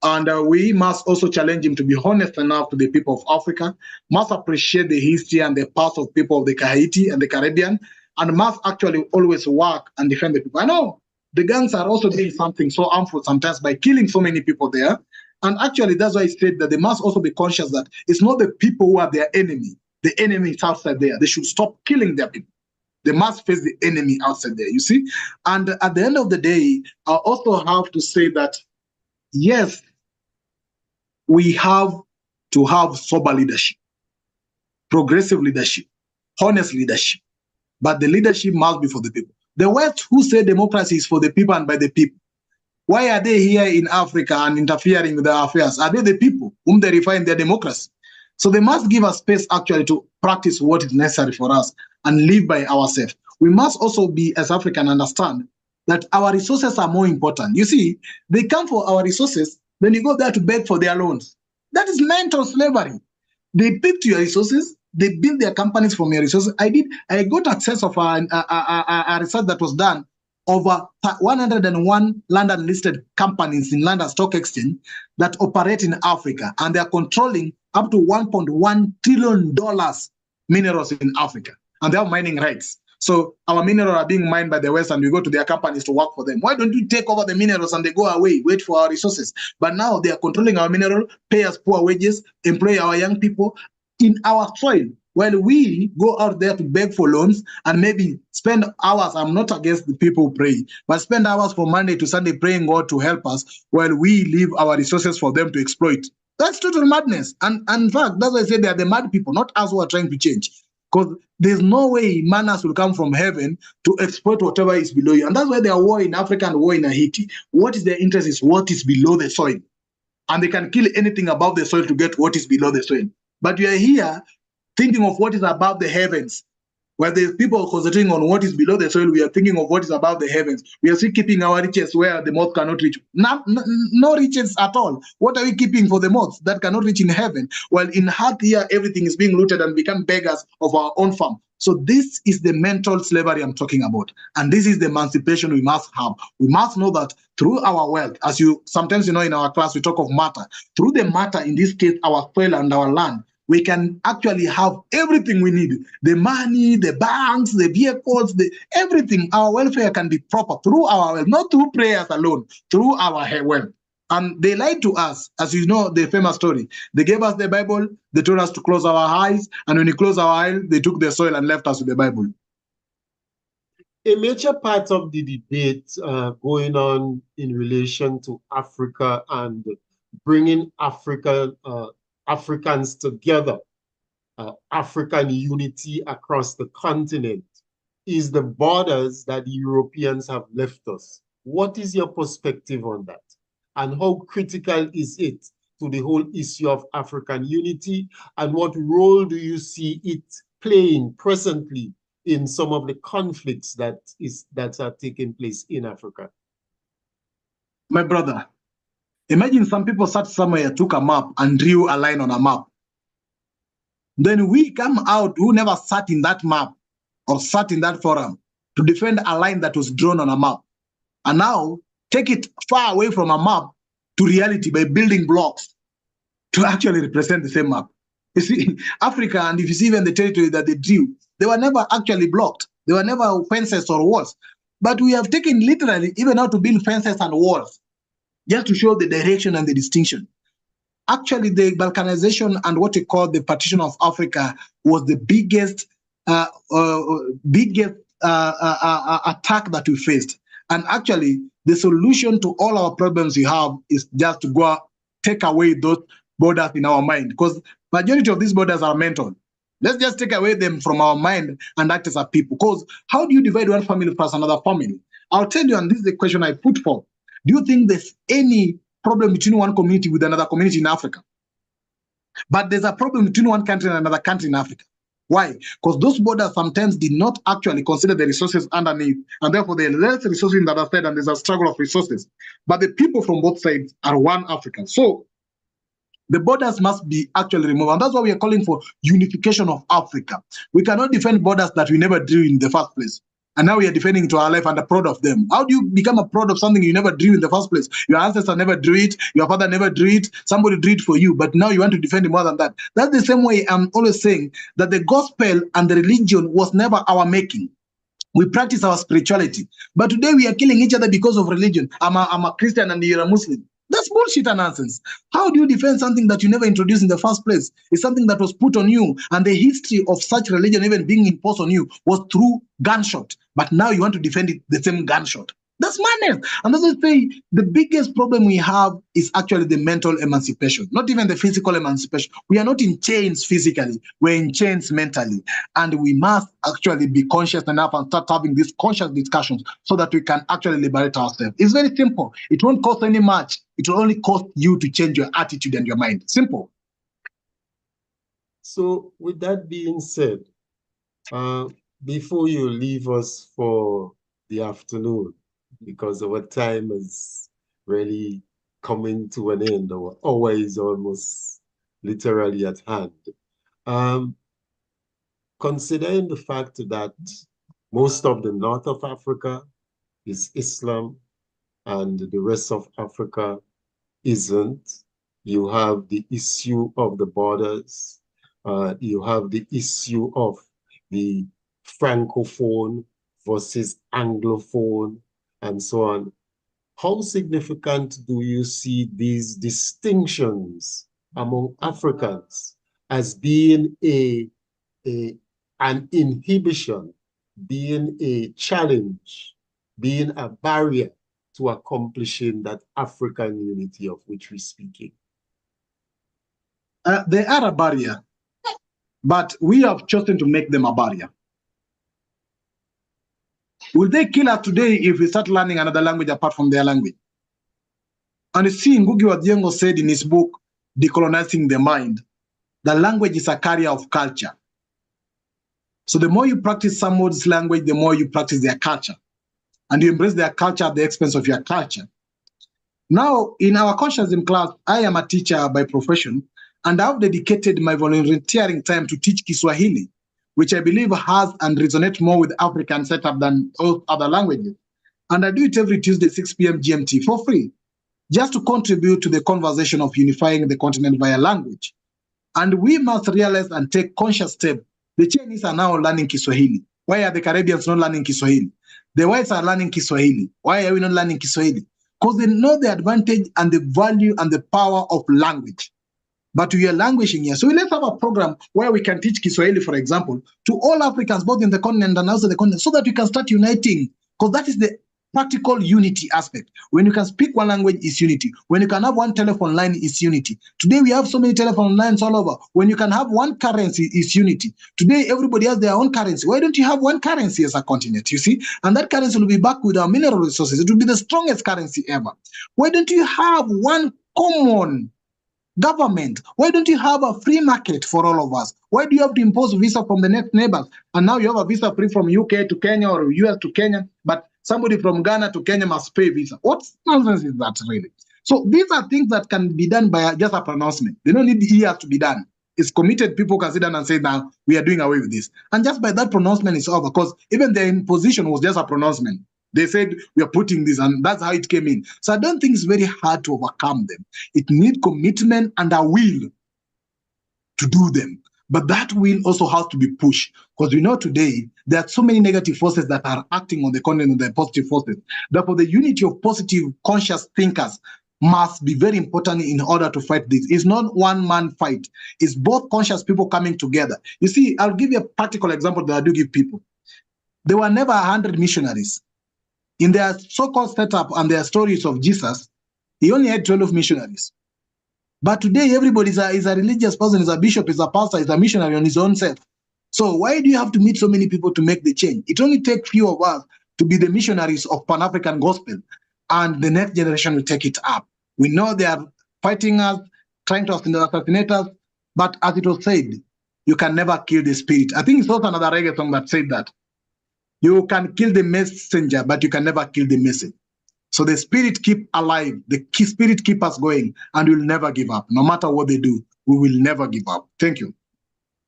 And we must also challenge him to be honest enough to the people of Africa, must appreciate the history and the past of people of the Haiti and the Caribbean, and must actually always work and defend the people. I know the gangs are also doing something so harmful sometimes by killing so many people there. And actually, that's why I said that they must also be conscious that it's not the people who are their enemy. The enemy is outside there. They should stop killing their people. They must face the enemy outside there, you see? And at the end of the day, I also have to say that, yes, we have to have sober leadership, progressive leadership, honest leadership. But the leadership must be for the people. The West who say democracy is for the people and by the people, why are they here in Africa and interfering with their affairs? Are they the people whom they refine their democracy? So they must give us space actually to practice what is necessary for us and live by ourselves. We must also be, as Africans, understand that our resources are more important. You see, they come for our resources, then you go there to beg for their loans. That is mental slavery. They pick to your resources, they build their companies from your resources. I got access of a research that was done over 101 London listed companies in London Stock Exchange that operate in Africa, and they are controlling up to $1.1 trillion minerals in Africa, and they have mining rights. So our minerals are being mined by the West, and we go to their companies to work for them. Why don't you take over the minerals and they go away, wait for our resources? But now they are controlling our mineral, pay us poor wages, employ our young people in our soil, while we go out there to beg for loans and maybe spend hours. I'm not against the people who pray, but spend hours from Monday to Sunday praying God to help us while we leave our resources for them to exploit. That's total madness. And in fact, that's why I say they are the mad people, not us who are trying to change. Because there's no way manners will come from heaven to exploit whatever is below you. And that's why there are war in Africa and war in Haiti. What is their interest is what is below the soil. And they can kill anything above the soil to get what is below the soil. But we are here thinking of what is above the heavens. While the people are concentrating on what is below the soil, we are thinking of what is above the heavens. We are still keeping our riches where the moth cannot reach. No riches at all. What are we keeping for the moths that cannot reach in heaven? While in earth here, everything is being looted and become beggars of our own farm. So this is the mental slavery I'm talking about. And this is the emancipation we must have. We must know that through our wealth, as you sometimes, in our class, we talk of matter. Through the matter, in this case, our soil and our land, we can actually have everything we need. The money, the banks, the vehicles, everything. Our welfare can be proper through our wealth, not through prayers alone, through our wealth. And they lied to us, as you know, the famous story. They gave us the Bible, they told us to close our eyes, and when we closed our eyes, they took the soil and left us with the Bible. A major part of the debate going on in relation to Africa and bringing Africans together African unity across the continent is the borders that the Europeans have left us. What is your perspective on that? And how critical is it to the whole issue of African unity? And what role do you see it playing presently in some of the conflicts that are taking place in Africa? My brother, imagine some people sat somewhere, took a map and drew a line on a map. Then we come out who never sat in that map or sat in that forum to defend a line that was drawn on a map. And now take it far away from a map to reality by building blocks to actually represent the same map. You see, Africa, and if you see even the territory that they drew, they were never actually blocked. They were never fences or walls. But we have taken literally even how to build fences and walls just to show the direction and the distinction. Actually, the Balkanization and what we call the partition of Africa was the biggest attack that we faced. And actually, the solution to all our problems we have is just to go take away those borders in our mind, because majority of these borders are mental. Let's just take away them from our mind and act as a people. Because how do you divide one family plus another family? I'll tell you, and this is the question I put forth. Do you think there's any problem between one community with another community in Africa? But there's a problem between one country and another country in Africa. Why? Because those borders sometimes did not actually consider the resources underneath, and therefore there are less resources in the other side, and there's a struggle of resources. But the people from both sides are one African. So the borders must be actually removed, and that's why we are calling for unification of Africa. We cannot defend borders that we never drew in the first place. And now we are defending to our life and are proud of them. How do you become a proud of something you never drew in the first place? Your ancestor never drew it, your father never drew it, somebody drew it for you, but now you want to defend it more than that. That's the same way I'm always saying that the gospel and the religion was never our making. We practice our spirituality. But today we are killing each other because of religion. I'm a Christian and you're a Muslim. That's bullshit and nonsense. How do you defend something that you never introduced in the first place? It's something that was put on you, and the history of such religion even being imposed on you was through gunshot. But now you want to defend it the same gunshot. That's madness. And that's why the biggest problem we have is actually the mental emancipation, not even the physical emancipation. We are not in chains physically, we're in chains mentally. And we must actually be conscious enough and start having these conscious discussions so that we can actually liberate ourselves. It's very simple. It won't cost any much. It will only cost you to change your attitude and your mind. Simple. So with that being said, before you leave us for the afternoon, because our time is really coming to an end, our hour is almost literally at hand. Considering the fact that most of the north of Africa is Islam and the rest of Africa isn't, you have the issue of the borders, you have the issue of the Francophone versus Anglophone, and so on. How significant do you see these distinctions among Africans as being an inhibition, being a challenge, being a barrier to accomplishing that African unity of which we're speaking? They are a barrier, but we have chosen to make them a barrier. Will they kill us today if we start learning another language apart from their language? And you see, Ngugi wa Thiong'o said in his book, Decolonizing the Mind, the language is a carrier of culture. So the more you practice someone's language, the more you practice their culture. And you embrace their culture at the expense of your culture. Now, in our consciousness class, I am a teacher by profession, and I've dedicated my volunteering time to teach Kiswahili, which I believe has and resonates more with African setup than all other languages. And I do it every Tuesday, 6 p.m. GMT for free, just to contribute to the conversation of unifying the continent via language. And we must realize and take conscious steps. The Chinese are now learning Kiswahili. Why are the Caribbeans not learning Kiswahili? The whites are learning Kiswahili. Why are we not learning Kiswahili? Because they know the advantage and the value and the power of language. But we are languishing here. So let's have a program where we can teach Kiswahili, for example, to all Africans, both in the continent and outside the continent, so that we can start uniting. Because that is the practical unity aspect. When you can speak one language is unity. When you can have one telephone line is unity. Today we have so many telephone lines all over. When you can have one currency is unity. Today everybody has their own currency. Why don't you have one currency as a continent, you see? And that currency will be backed with our mineral resources. It will be the strongest currency ever. Why don't you have one common government? Why don't you have a free market for all of us? Why do you have to impose visa from the next neighbors? And now you have a visa free from UK to Kenya or US to Kenya, but somebody from Ghana to Kenya must pay visa. What nonsense is that, really? So these are things that can be done by just a pronouncement. They don't need years to be done. It's committed people can sit down and say, now we are doing away with this. And just by that pronouncement is over, because even the imposition was just a pronouncement. They said, we are putting this, and that's how it came in. So I don't think it's very hard to overcome them. It needs commitment and a will to do them. But that will also has to be pushed, because we know today there are so many negative forces that are acting on the continent, the positive forces. Therefore, the unity of positive, conscious thinkers must be very important in order to fight this. It's not one-man fight. It's both conscious people coming together. You see, I'll give you a practical example that I do give people. There were never 100 missionaries. In their so-called setup and their stories of Jesus, he only had 12 missionaries. But today, everybody is a religious person, is a bishop, is a pastor, is a missionary on his own self. So why do you have to meet so many people to make the change? It only takes few of us to be the missionaries of Pan-African gospel, and the next generation will take it up. We know they are fighting us, trying to assassinate us, but as it was said, you can never kill the spirit. I think it's also another reggae song that said that. You can kill the messenger, but you can never kill the message. So the spirit keep alive, the spirit keep us going, and we'll never give up. No matter what they do, we will never give up. Thank you.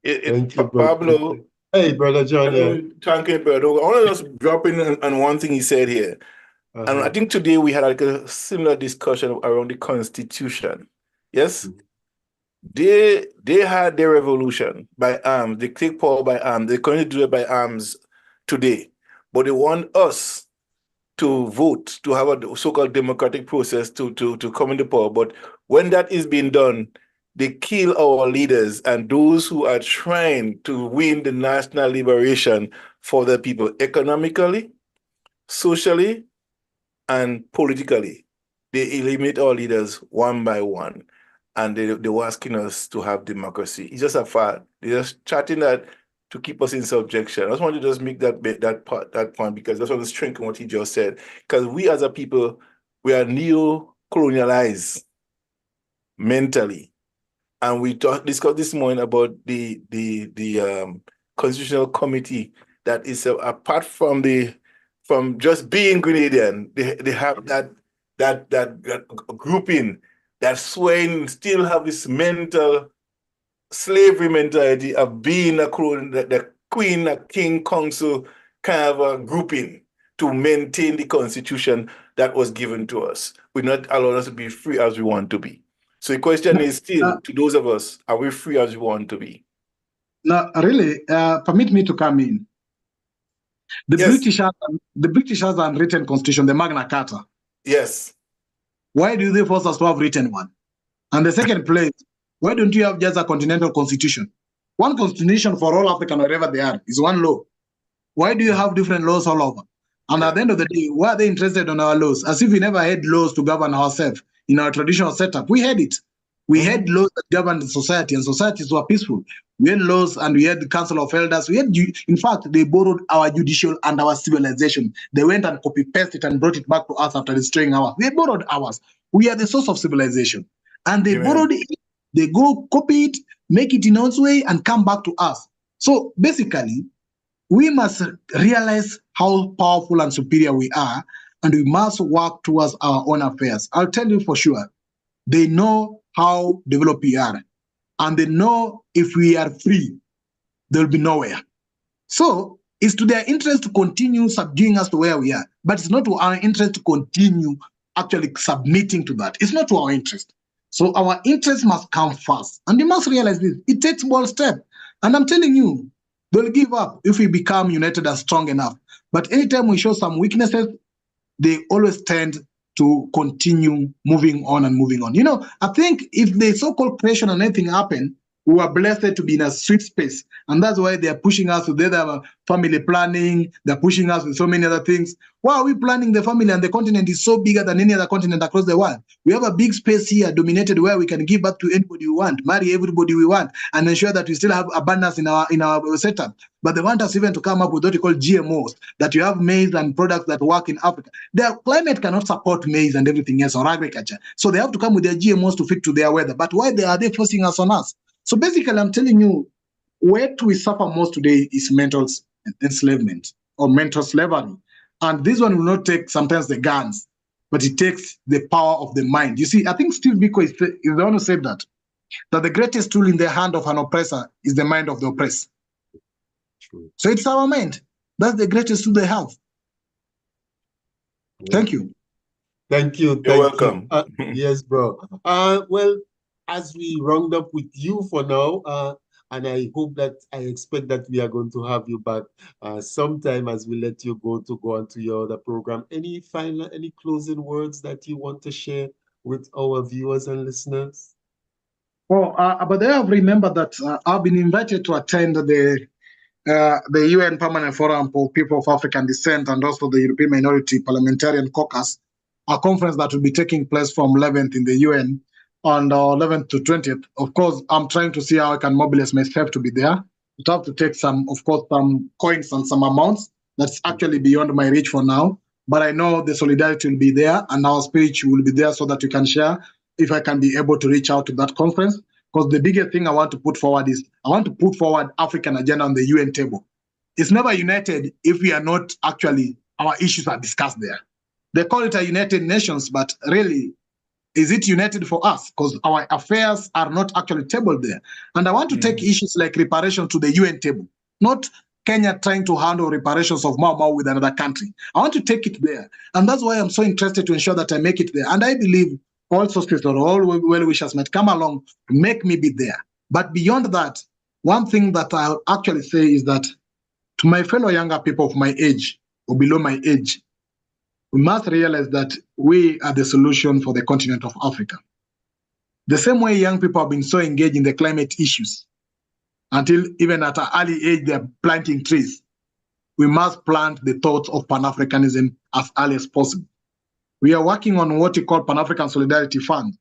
Thank you, Pablo. Hey, Brother John. Thank you, Brother. I want to just drop in on one thing he said here. And I think today we had like a similar discussion around the Constitution. Yes? They had their revolution by arms. They take power by arms. They couldn't do it by arms today. But they want us to vote, to have a so-called democratic process to come into power. But when that is being done, they kill our leaders and those who are trying to win the national liberation for the people economically, socially, and politically. They eliminate our leaders one by one, and they were asking us to have democracy. It's just a fact. They're just chatting that to keep us in subjection. I just want to just make that point, because that's what was strengthening what he just said. Because we as a people, we are neo-colonialized mentally. And we discussed this morning about the Constitutional Committee that is apart from just being Grenadian, they have that grouping, that swaying, still have this mental slavery mentality of being the queen, a king council kind of a grouping to maintain the constitution that was given to us. We're not allowed us to be free as we want to be. So the question is still, to those of us, are we free as we want to be? No, really, permit me to come in. The British has an unwritten constitution, the Magna Carta. Yes. Why do they force us to have written one? And the second place, why don't you have just a continental constitution? One constitution for all African, wherever they are, is one law. Why do you have different laws all over? And at the end of the day, why are they interested in our laws? As if we never had laws to govern ourselves in our traditional setup. We had it. We had laws that governed the society, and societies were peaceful. We had laws, and we had the Council of Elders. We had, in fact, they borrowed our judicial and our civilization. They went and copy-pasted it and brought it back to us after destroying ours. They borrowed ours. We are the source of civilization. And they borrowed it, they go copy it, make it in its way, and come back to us. So basically, we must realize how powerful and superior we are, and we must work towards our own affairs. I'll tell you for sure, they know how developed we are, and they know if we are free, there'll be nowhere. So it's to their interest to continue subduing us to where we are, but it's not to our interest to continue actually submitting to that. It's not to our interest. So our interest must come first, and they must realize this. It takes one step, and I'm telling you, they'll give up if we become united and strong enough. But anytime we show some weaknesses, they always tend to continue moving on and moving on. You know, I think if the so-called creation and anything happen, We are blessed to be in a sweet space. And that's why they are pushing us with their family planning. They're pushing us with so many other things. Why are we planning the family? And the continent is so bigger than any other continent across the world. We have a big space here dominated where we can give back to anybody we want, marry everybody we want, and ensure that we still have abundance in our setup. But they want us even to come up with what you call GMOs, that you have maize and products that work in Africa. Their climate cannot support maize and everything else or agriculture. So they have to come with their GMOs to fit to their weather. But why are they forcing us on us? So basically, I'm telling you, where we suffer most today is mental enslavement or mental slavery. And this one will not take sometimes the guns, but it takes the power of the mind. You see, I think Steve Biko is the one who said that the greatest tool in the hand of an oppressor is the mind of the oppressed. True. So it's our mind. That's the greatest tool they have. Yeah. Thank you. Thank you. You're welcome. Yes, bro. Well, as we round up with you for now, and I expect that we are going to have you back sometime as we let you go on to your other program. Any closing words that you want to share with our viewers and listeners? Oh, but I have remembered that I've been invited to attend the UN Permanent Forum for People of African Descent and also the European Minority Parliamentarian Caucus, a conference that will be taking place from 11th in the UN on 11th to 20th. Of course, I'm trying to see how I can mobilize myself to be there. It have to take some coins and some amounts that's actually beyond my reach for now. But I know the solidarity will be there and our speech will be there so that we can share if I can be able to reach out to that conference. Because the biggest thing I want to put forward is I want to put forward African agenda on the UN table. It's never united if we are not actually, our issues are discussed there. They call it a United Nations, but really, is it united for us? Because our affairs are not actually tabled there. And I want to take issues like reparation to the UN table, not Kenya trying to handle reparations of Mau Mau with another country. I want to take it there. And that's why I'm so interested to ensure that I make it there. And I believe all sources or all well-wishers might come along to make me be there. But beyond that, one thing that I'll actually say is that to my fellow younger people of my age or below my age, we must realize that we are the solution for the continent of Africa. The same way young people have been so engaged in the climate issues, until even at an early age they're planting trees, we must plant the thoughts of Pan-Africanism as early as possible. We are working on what we call Pan-African Solidarity Fund,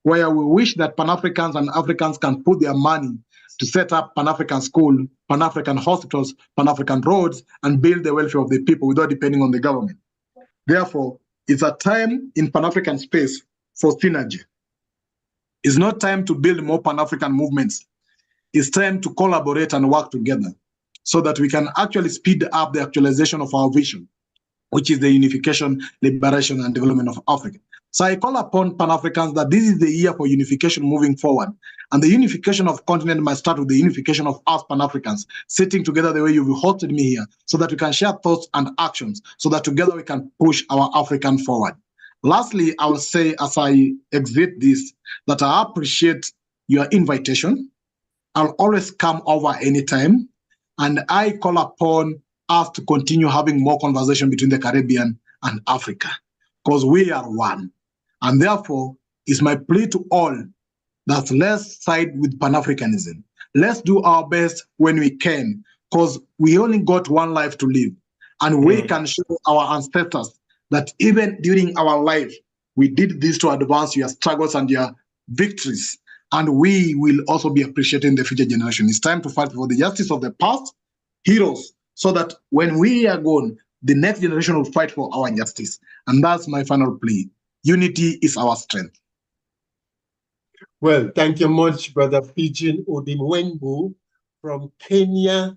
where we wish that Pan-Africans and Africans can put their money to set up Pan-African school, Pan-African hospitals, Pan-African roads, and build the welfare of the people without depending on the government. Therefore, it's a time in Pan-African space for synergy. It's not time to build more Pan-African movements. It's time to collaborate and work together so that we can actually speed up the actualization of our vision, which is the unification, liberation, and development of Africa. So I call upon Pan-Africans that this is the year for unification moving forward. And the unification of continent must start with the unification of us Pan-Africans, sitting together the way you've hosted me here, so that we can share thoughts and actions, so that together we can push our African forward. Lastly, I will say as I exit this, that I appreciate your invitation. I'll always come over anytime. And I call upon us to continue having more conversation between the Caribbean and Africa, because we are one. And therefore, it's my plea to all that let's side with Pan-Africanism. Let's do our best when we can, because we only got one life to live. And we can show our ancestors that even during our life, we did this to advance your struggles and your victories. And we will also be appreciating the future generation. It's time to fight for the justice of the past heroes, so that when we are gone, the next generation will fight for our justice. And that's my final plea. Unity is our strength. Well, thank you much, Brother Pidgin Odimwengu from Kenya,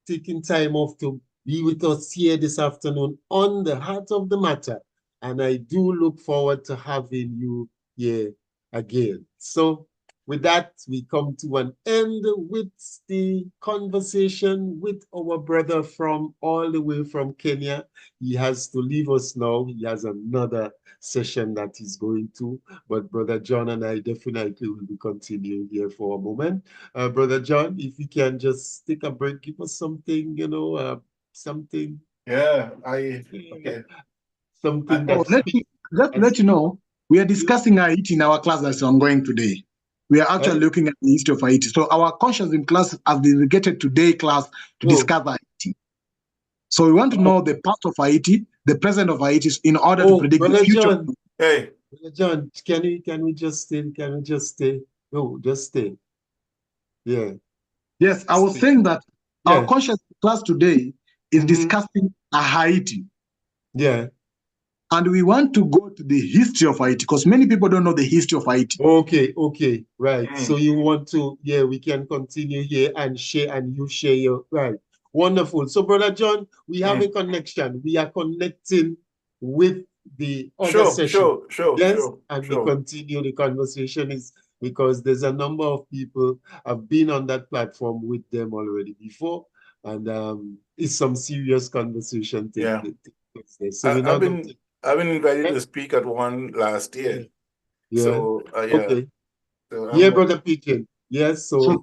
taking time off to be with us here this afternoon on the Heart of the Matter. And I do look forward to having you here again. So with that, we come to an end with the conversation with our brother from all the way from Kenya. He has to leave us now. He has another session that he's going to, but Brother John and I definitely will be continuing here for a moment. Brother John, if you can just take a break, give us something, something. Yeah, okay. Something let you know, we are discussing our IT in our class that's ongoing today. We are actually looking at the history of Haiti. So our consciousness class has been dedicated today class to discuss Haiti. So we want to know the past of Haiti, the present of Haiti, in order to predict the future. John, hey, Brother John, can we just stay? Can we just stay? No, just stay. Yeah. Yes, I was saying that our conscious class today is discussing Haiti. Yeah. And we want to go to the history of Haiti because many people don't know the history of Haiti. Okay, right. So you want to, we can continue here and share, and you share your, right. Wonderful. So, Brother John, we have a connection. We are connecting with the other session. And we continue the conversation is because there's a number of people have been on that platform with them already before, and it's some serious conversation taking place there. So I've been invited to speak at one last year. So okay. So Brother Pekin. Yes. So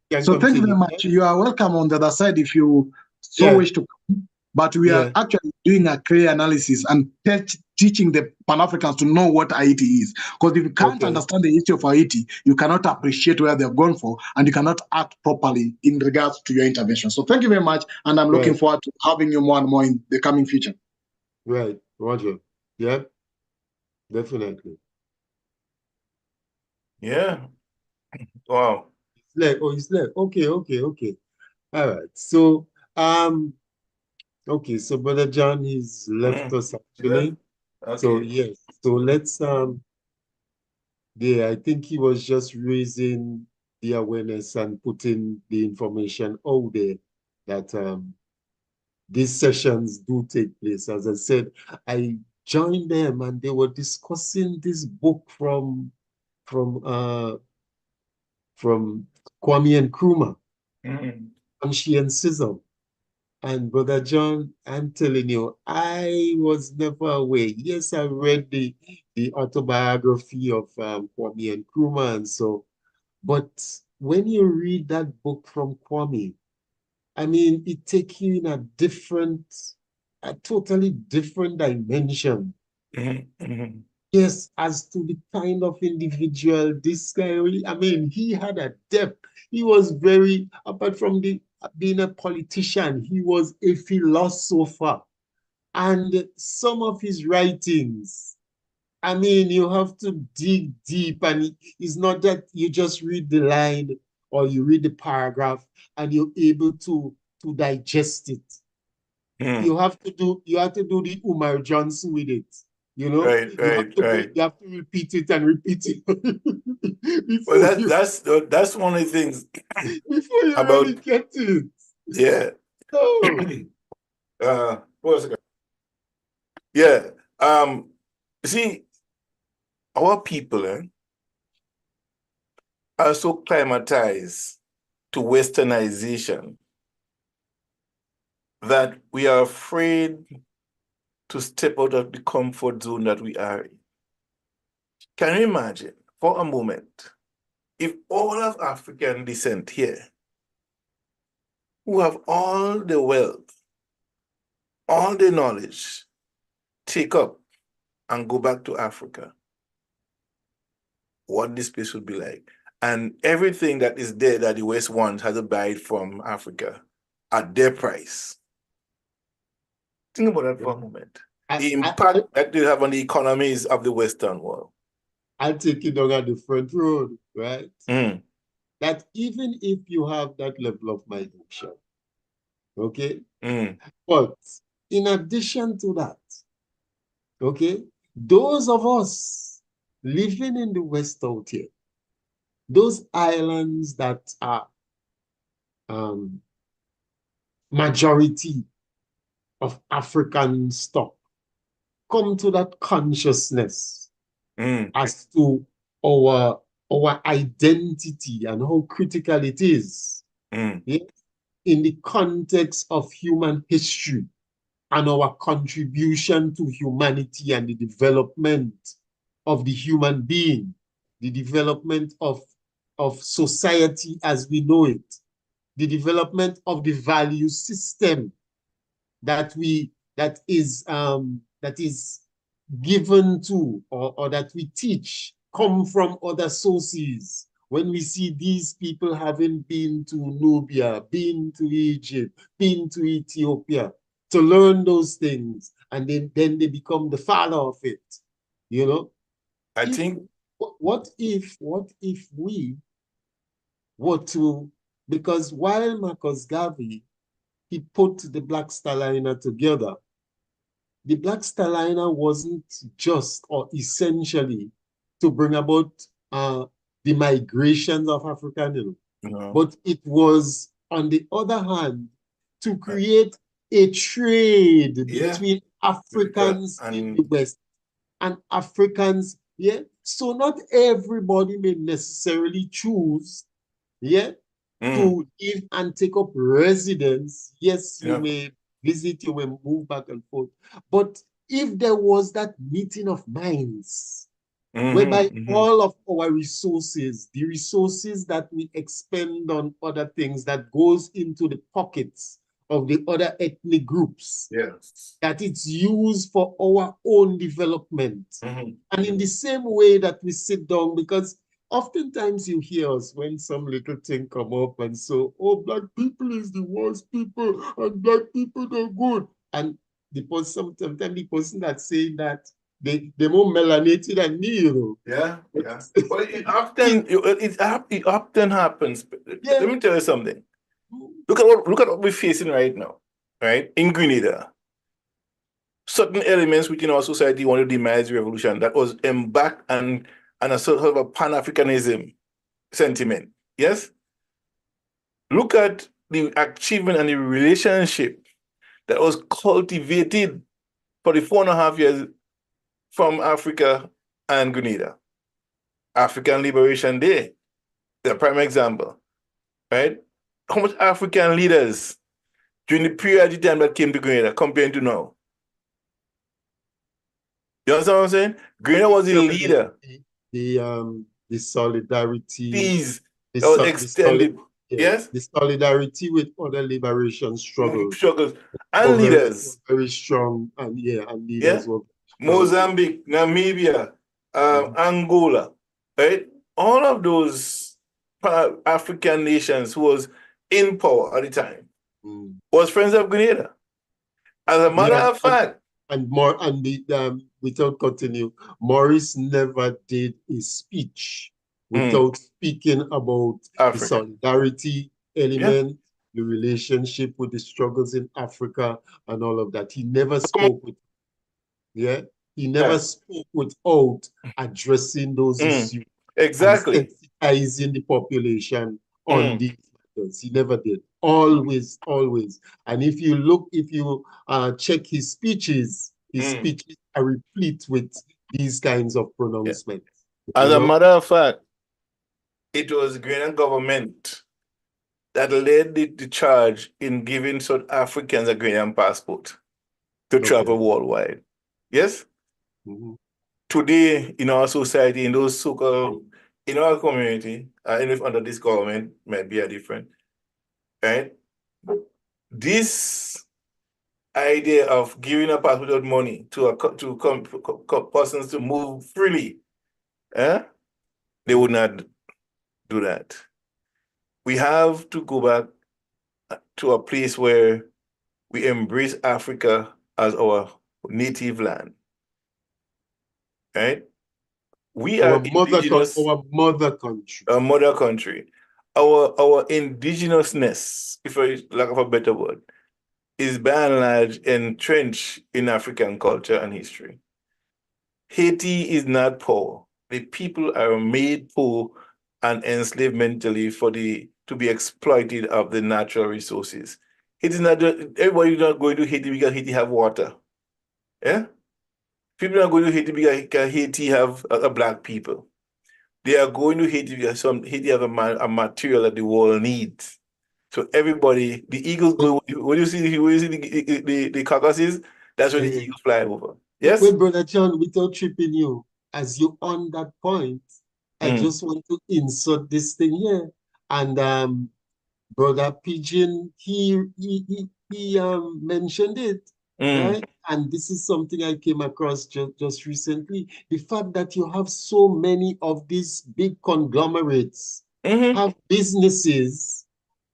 thank you very much. You are welcome on the other side if you wish to come. But we are actually doing a clear analysis and teaching the Pan-Africans to know what Haiti is. Because if you can't understand the history of Haiti, you cannot appreciate where they've gone for, and you cannot act properly in regards to your intervention. So thank you very much, and I'm looking forward to having you more and more in the coming future. Right, Roger. Yeah, definitely. Yeah. Wow. He's left. Okay. All right. So, okay. So, Brother John, he's left us actually. Okay. So yes. So let's I think he was just raising the awareness and putting the information out there that these sessions do take place. As I said, I joined them and they were discussing this book from Kwame Nkrumah, Conscientism. And Brother John, I'm telling you, I was never aware. Yes, I read the autobiography of Kwame Nkrumah and so, but when you read that book from Kwame, I mean, it takes you in a totally different dimension. Yes, as to the kind of individual this guy really, I mean, he had a depth. He was very, apart from being a politician, he was a philosopher. And some of his writings, I mean, you have to dig deep, and it's not that you just read the line or you read the paragraph and you're able to digest it. You have to do the Umar Johnson with it. You know, you have to repeat it and repeat it. Well, that's one of the things before you really get it. Yeah. See, our people are so climatized to westernization that we are afraid to step out of the comfort zone that we are in. Can you imagine for a moment if all of African descent here, who have all the wealth, all the knowledge, take up and go back to Africa, what this place would be like? And everything that is there that the West wants has to buy it from Africa at their price. Think about that for a moment. The impact that they have on the economies of the Western world. I'll take you down a different road, right? That even if you have that level of migration, okay? But in addition to that, okay, those of us living in the West out here, those islands that are majority of African stock, come to that consciousness as to our identity and how critical it is in the context of human history and our contribution to humanity and the development of the human being, the development of society as we know it, the development of the value system that is given to or that we teach come from other sources when we see these people having been to Nubia, been to Egypt, been to Ethiopia, to learn those things, and then they become the father of it, you know? I think, What if we were to, because while Marcus Garvey, he put the Black Starliner together, the Black Starliner wasn't just or essentially to bring about the migrations of African, but it was, on the other hand, to create a trade between Africans in the West and Africans, so not everybody may necessarily choose, to live and take up residence. Yes, you may visit, you may move back and forth. But if there was that meeting of minds, whereby all of our resources, the resources that we expend on other things, that goes into the pockets of the other ethnic groups, that it's used for our own development. And in the same way that we sit down, because oftentimes you hear us when some little thing come up and so, oh, Black people is the worst people and Black people are good. And the person, sometimes the person that's saying that, they're more melanated than me, Yeah. Well, it often happens. Let me tell you something. Look at what we're facing right now, right? In Grenada. Certain elements within our society want to demise revolution that was embarked on a sort of a Pan-Africanism sentiment. Yes? Look at the achievement and the relationship that was cultivated for the 4.5 years from Africa and Grenada. African Liberation Day, the prime example, right? How much African leaders during the period of time that came to Grenada compared to now? You understand what I'm saying? Grenada was the leader. The solidarity. Peace that was extended. Yes? The solidarity with other liberation struggles. And leaders. Very strong, and leaders were Mozambique, Namibia, Angola, right? All of those African nations who was in power at the time was friends of Grenada. As a matter of fact. Without continue, Maurice never did a speech without speaking about the solidarity element, the relationship with the struggles in Africa and all of that. He never spoke without addressing those issues. Exactly. Sensitizing the population on these matters. He never did. Always. And if you check his speeches are replete with these kinds of pronouncements. As a matter of fact, it was Grenadian government that led the charge in giving South Africans a Grenadian passport to travel worldwide. Yes? Today, in our society, in those so-called, in our community, and if under this government might be a different, right? This idea of giving a passport without money to persons to move freely, they would not do that. We have to go back to a place where we embrace Africa as our native land, right? We are indigenous. Our mother country. Our mother country. Our indigenousness, if for lack of a better word, is by and large entrenched in African culture and history. Haiti is not poor. The people are made poor and enslaved mentally to be exploited of the natural resources. It is not everybody not going to Haiti because Haiti have water. Yeah? People are going to Haiti because Haiti have a black people. They are going to Haiti because Haiti have a material that the world needs. So everybody, the eagles go. When you see the carcasses, that's where the eagles fly over. Yes. Well, Brother John, without tripping you, as you on that point, I just want to insert this thing here. And Brother Pigeon, he mentioned it. right? And this is something I came across just recently. The fact that you have so many of these big conglomerates have businesses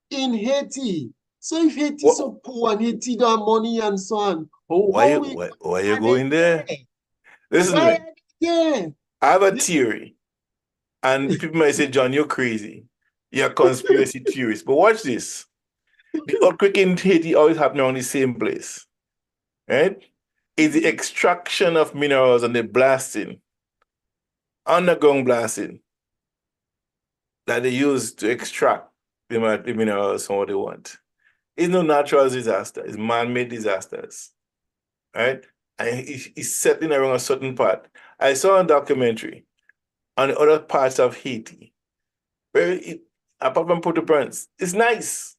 in Haiti. So if Haiti is so poor and Haiti don't have money and so on, why you going there? Listen to me. I have a theory, and people might say, John, you're crazy. You're a conspiracy theorist. But watch this. The earthquake in Haiti always happening on the same place, right? It's the extraction of minerals and the blasting, underground blasting, that they use to extract the minerals from what they want. It's no natural disaster. It's man-made disasters, right? And it's settling around a certain part. I saw a documentary on the other parts of Haiti, where apart from Port-au-Prince, it's nice.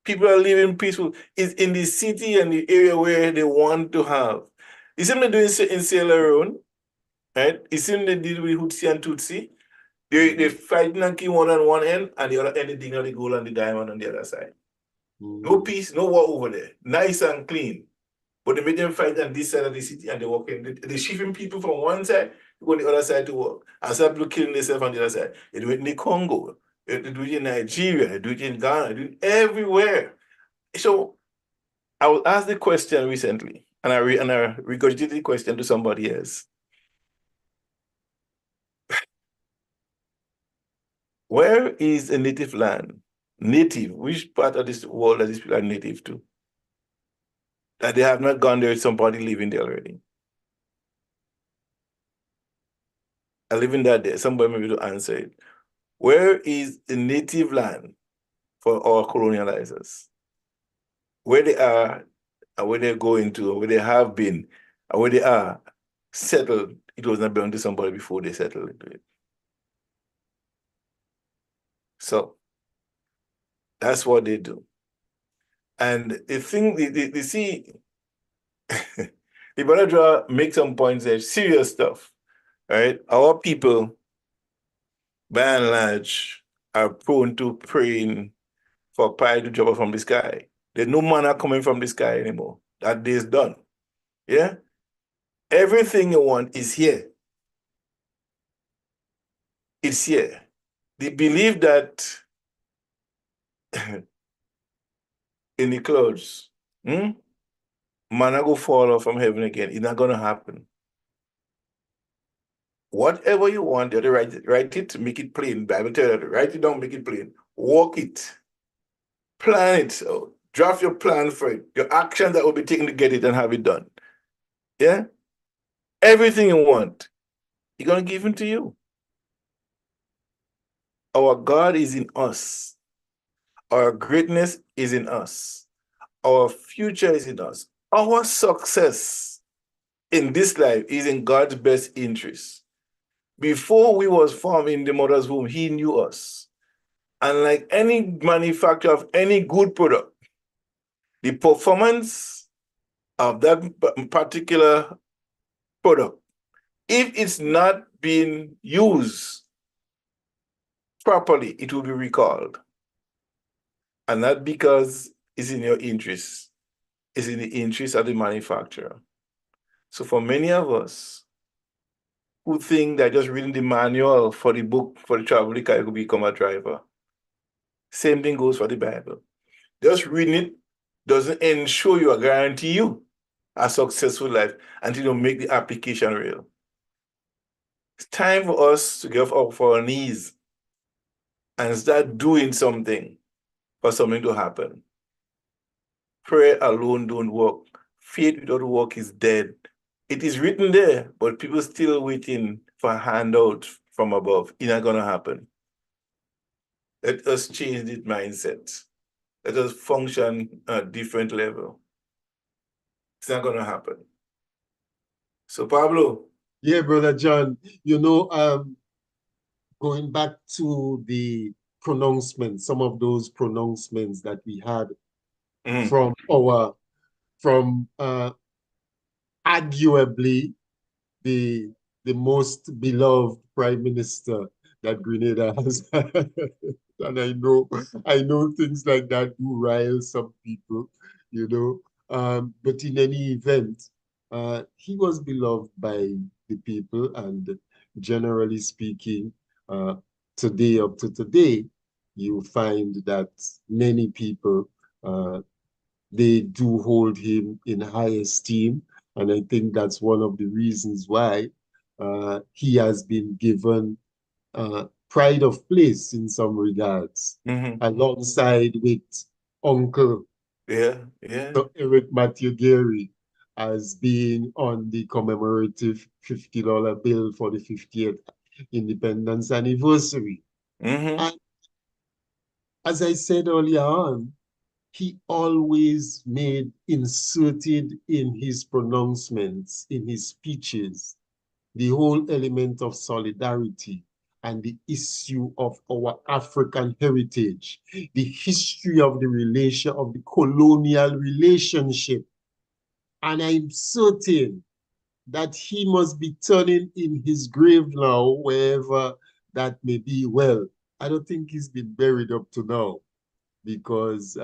People are living peaceful. It's in the city and the area where they want to have. You see them doing in Sierra Leone, right? You see them deal with Hutsi and Tutsi. They're fighting and killing one on one end, and the other end, they dig out the gold and the diamond on the other side. No peace, no war over there. Nice and clean. But they make them fight on this side of the city and they walk in. They're shifting people from one side to go on the other side to work. And some people killing themselves on the other side. They do it in the Congo. They do it in Nigeria. They do it in Ghana. They do it everywhere. So I was asked the question recently, and I regurgitated the question to somebody else. Where is a native land? Native, which part of this world that these people are native to? That they have not gone there with somebody living there already. I live in that there. Somebody maybe to answer it. Where is the native land for our colonializers? Where they are, and where they're going to, where they have been, and where they are settled. It was not belong to somebody before they settled into it. So that's what they do. And the thing, they see, the Bonadra make some points there, serious stuff, right? Our people, by and large, are prone to praying for pie to drop from the sky. There's no manna coming from the sky anymore. That day is done. Yeah? Everything you want is here. It's here. They believe that in the clouds, manna go fall off from heaven again. It's not going to happen. Whatever you want, you have to write it, make it plain. Bible tells you to write it down, make it plain. Walk it. Plan it. So draft your plan for it. Your actions that will be taken to get it and have it done. Yeah? Everything you want, He's going to give it to you. Our God is in us. Our greatness is in us. Our future is in us. Our success in this life is in God's best interest. Before we was formed in the mother's womb, He knew us. And like any manufacturer of any good product, the performance of that particular product, if it's not being used properly, it will be recalled. And not because it's in your interest, it's in the interest of the manufacturer. So for many of us who think that just reading the manual for the book for the travel car, you could become a driver. Same thing goes for the Bible. Just reading it doesn't ensure you or guarantee you a successful life until you make the application real. It's time for us to get off our knees and start doing something for something to happen. Prayer alone don't work. Faith without work is dead. It is written there, but people still waiting for a handout from above. It's not going to happen. Let us change this mindset. Let us function at a different level. It's not going to happen. So, Pablo. Yeah, Brother John, going back to the pronouncements, some of those pronouncements that we had from arguably the most beloved prime minister that Grenada has had. And I know things like that do rile some people, But in any event, he was beloved by the people, and generally speaking, today up to today, you find that many people they do hold him in high esteem, and I think that's one of the reasons why he has been given pride of place in some regards, alongside with Uncle Yeah. Eric Matthew Gary as being on the commemorative $50 bill for the 50th independence anniversary. And as I said earlier on, he always inserted in his pronouncements, in his speeches, the whole element of solidarity and the issue of our African heritage, the history of the colonial relationship. And I'm certain that he must be turning in his grave now, wherever that may be. Well, I don't think he's been buried up to now, because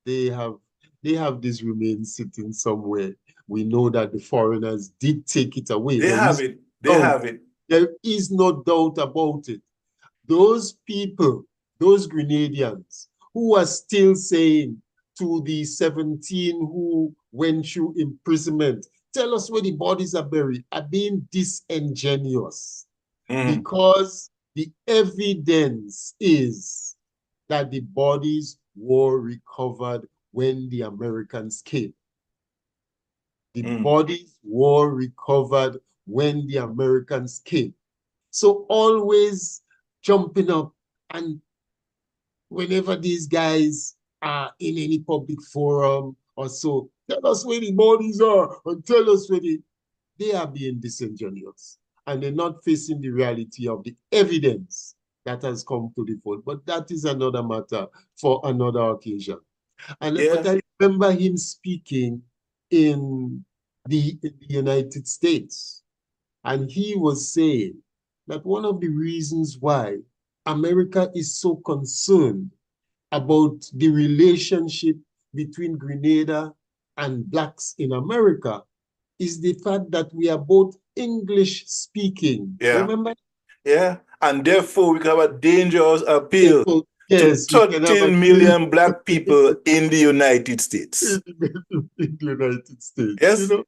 they have these remains sitting somewhere. We know that the foreigners did take it away. They have it. There is no doubt about it. Those people, those Grenadians, who are still saying to the 17 who went through imprisonment, tell us where the bodies are buried, are being disingenuous, because the evidence is that the bodies were recovered when the Americans came. The bodies were recovered when the Americans came. So always jumping up, and whenever these guys are in any public forum or so, tell us where the bodies are and tell us where they are being disingenuous. And they're not facing the reality of the evidence that has come to the fore. But that is another matter for another occasion. But I remember him speaking in the United States, and he was saying that one of the reasons why America is so concerned about the relationship between Grenada and Blacks in America is the fact that we are both English speaking. Yeah. Remember? Yeah. And therefore we can have a dangerous appeal to 13 million Black people in the United States. In the United States. Yes. You know?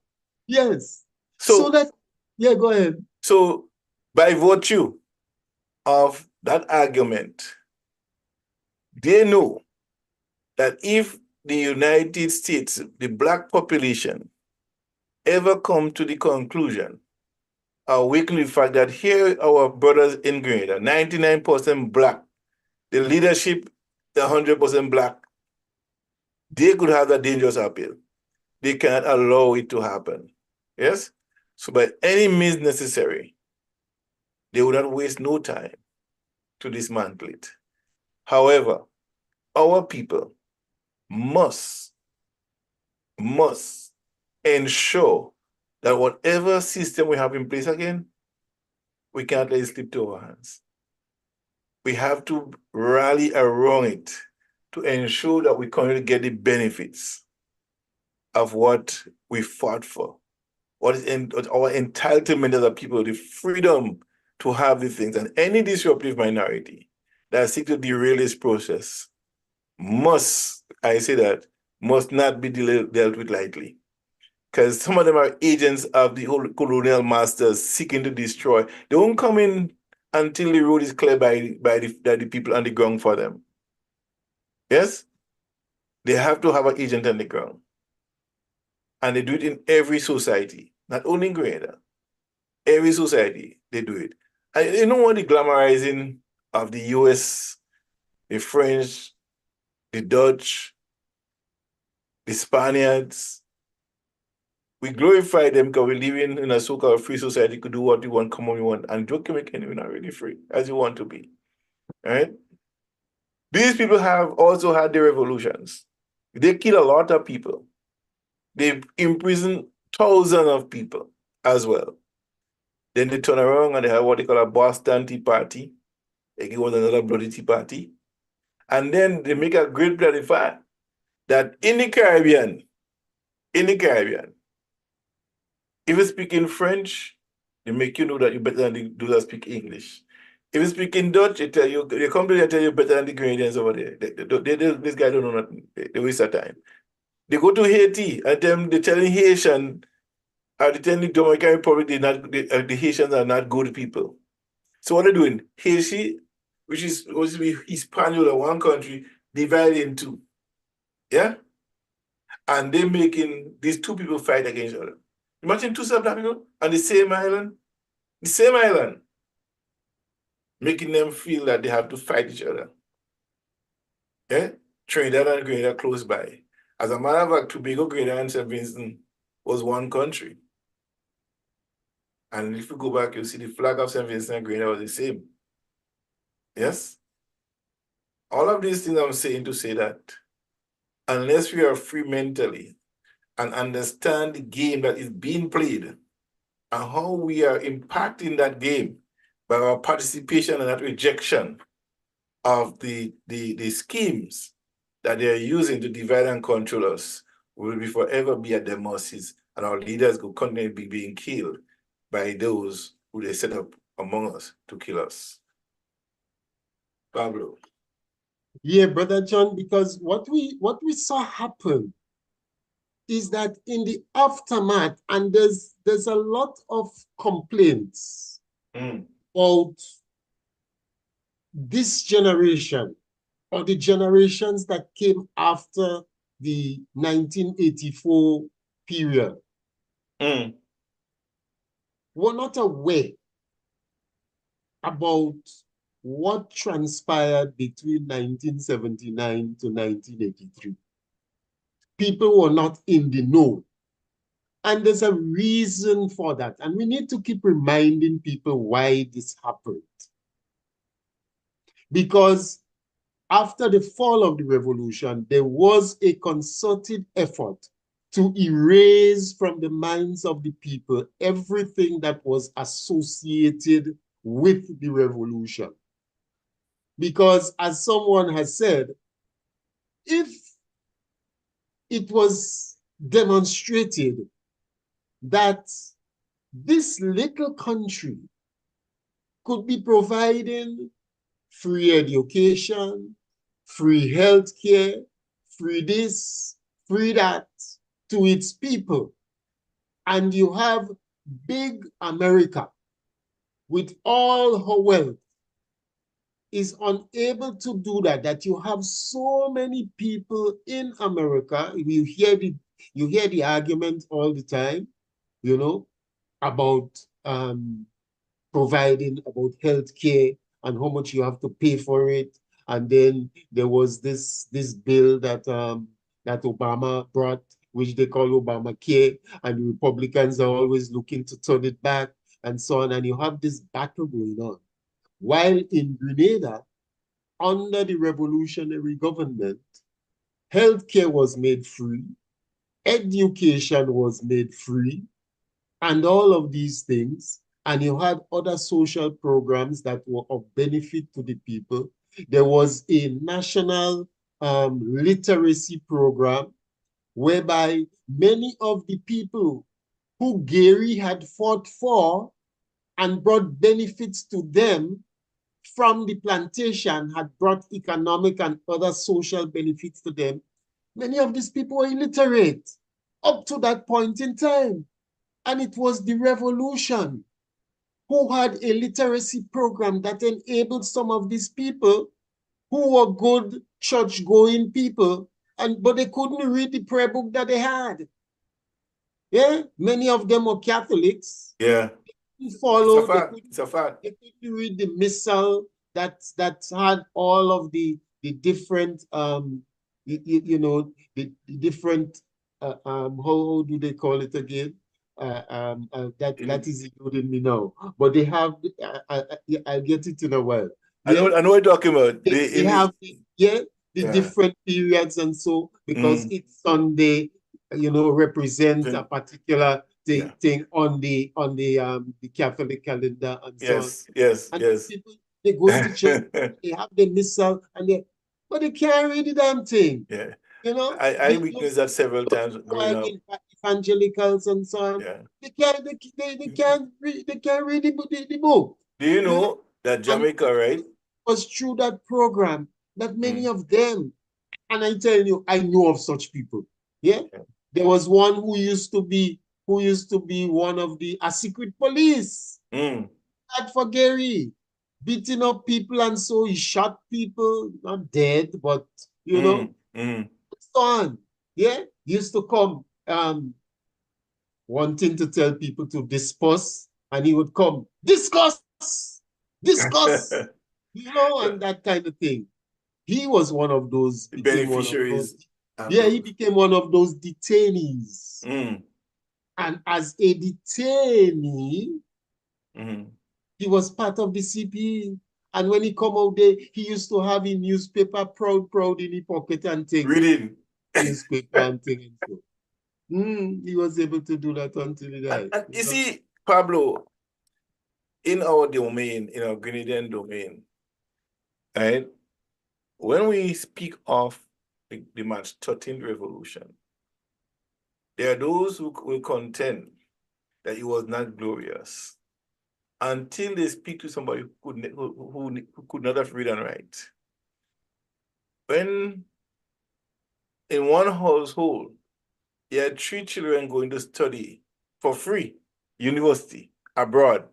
Yes. So that, yeah, go ahead. So by virtue of that argument, they know that if the United States, the Black population, ever come to the conclusion, awakening the fact that here our brothers in Grenada, 99% Black, the leadership, 100% Black, they could have that dangerous appeal. They cannot allow it to happen. Yes? So by any means necessary, they would not waste no time to dismantle it. However, our people must ensure that whatever system we have in place again, we can't let it slip to our hands. We have to rally around it to ensure that we continue to get the benefits of what we fought for, what is our entitlement as a people, the freedom to have the things. And any disruptive minority that seeks to derail this process must not be dealt with lightly. Because some of them are agents of the whole colonial masters seeking to destroy. They won't come in until the road is clear by the people on the ground for them. Yes? They have to have an agent on the ground. And they do it in every society, not only in Grenada. Every society, they do it. And you don't want the glamorizing of the US, the French, the Dutch, the Spaniards. We glorify them because we're living in a so-called free society, could do what you want, come when you want, and don't make anyone not really free, as you want to be. All right? These people have also had their revolutions. They kill a lot of people. They imprison thousands of people as well. Then they turn around and they have what they call a Boston Tea Party. It was another bloody Tea Party. And then they make a great bloody fact that in the Caribbean, in the Caribbean. If you speak in French, they make you know that you're better than those that speak English. If you speak in Dutch, they come to you and tell you better than the Grenadians over there. This guy don't know nothing. They waste their time. They go to Haiti and they're telling Haitian, or they telling the Dominican Republic the Haitians are not good people. So what they're doing, Haiti, which is supposed to be Hispaniola, one country, divided in two. Yeah? And they're making these two people fight against each other. Imagine two South Africans on the same island, making them feel that they have to fight each other. Yeah? Trinidad and Grenada close by. As a matter of fact, Tobago, Grenada, and St. Vincent was one country. And if you go back, you'll see the flag of St. Vincent and Grenada was the same. Yes? All of these things I'm saying to say that unless we are free mentally and understand the game that is being played and how we are impacting that game by our participation and that rejection of the schemes that they are using to divide and control us, we will forever be at their mercies, and our leaders will continue to be being killed by those who they set up among us to kill us. Pablo. Yeah, Brother John, because what we saw happen is that in the aftermath, and there's a lot of complaints about this generation or the generations that came after the 1984 period were not aware about what transpired between 1979 to 1983. People were not in the know. And there's a reason for that. And we need to keep reminding people why this happened. Because after the fall of the revolution, there was a concerted effort to erase from the minds of the people everything that was associated with the revolution. Because as someone has said, if it was demonstrated that this little country could be providing free education, free healthcare, free this, free that to its people, and you have big America with all her wealth is unable to do that, that you have so many people in America, you hear the argument all the time, you know, about providing, about healthcare and how much you have to pay for it. And then there was this bill that that Obama brought, which they call Obamacare, and the Republicans are always looking to turn it back and so on. And you have this battle going on. While in Grenada, under the revolutionary government, healthcare was made free, education was made free, and all of these things. And you had other social programs that were of benefit to the people. There was a national literacy program whereby many of the people who Gary had fought for and brought benefits to them from the plantation had brought economic and other social benefits to them. Many of these people were illiterate up to that point in time. And it was the revolution who had a literacy program that enabled some of these people who were good church-going people, but they couldn't read the prayer book that they had. Yeah, many of them were Catholics. Yeah. Follow, it's a fact. They couldn't read the missal that had all of the different the different how do they call it again? That is including me now. But they have I'll get it in a while. I know what you're talking about. They have different periods, and so because each Sunday, represents a particular thing on the Catholic calendar and so on. Yes. People, they go to church, they have the missal, but they can't read the damn thing. Yeah. You know, I witnessed that several times growing up. Evangelicals and so on. Yeah. They can't read the book. Do you know that Jamaica, right? It was through that program that many Mm. of them, and I tell you, I know of such people. Yeah. There was one who used to be one of a secret police. Mm. Bad for Gary, beating up people, and so he shot people, not dead, but you know, so on. Yeah, he used to come wanting to tell people to discuss, and he would come, discuss, you know, and that kind of thing. He was one of those, The beneficiaries. He became one of those detainees. Mm. And as a detainee, Mm-hmm. he was part of the CPE. And when he come out there, he used to have a newspaper proud in his pocket and thing. Reading. Newspaper and thing. And so. He was able to do that until he died. And you see, Pablo, in our domain, in our Grenadian domain, right? When we speak of the March 13th revolution, there are those who will contend that it was not glorious until they speak to somebody who could not have read and write. When in one household, you had 3 children going to study for free, university, abroad,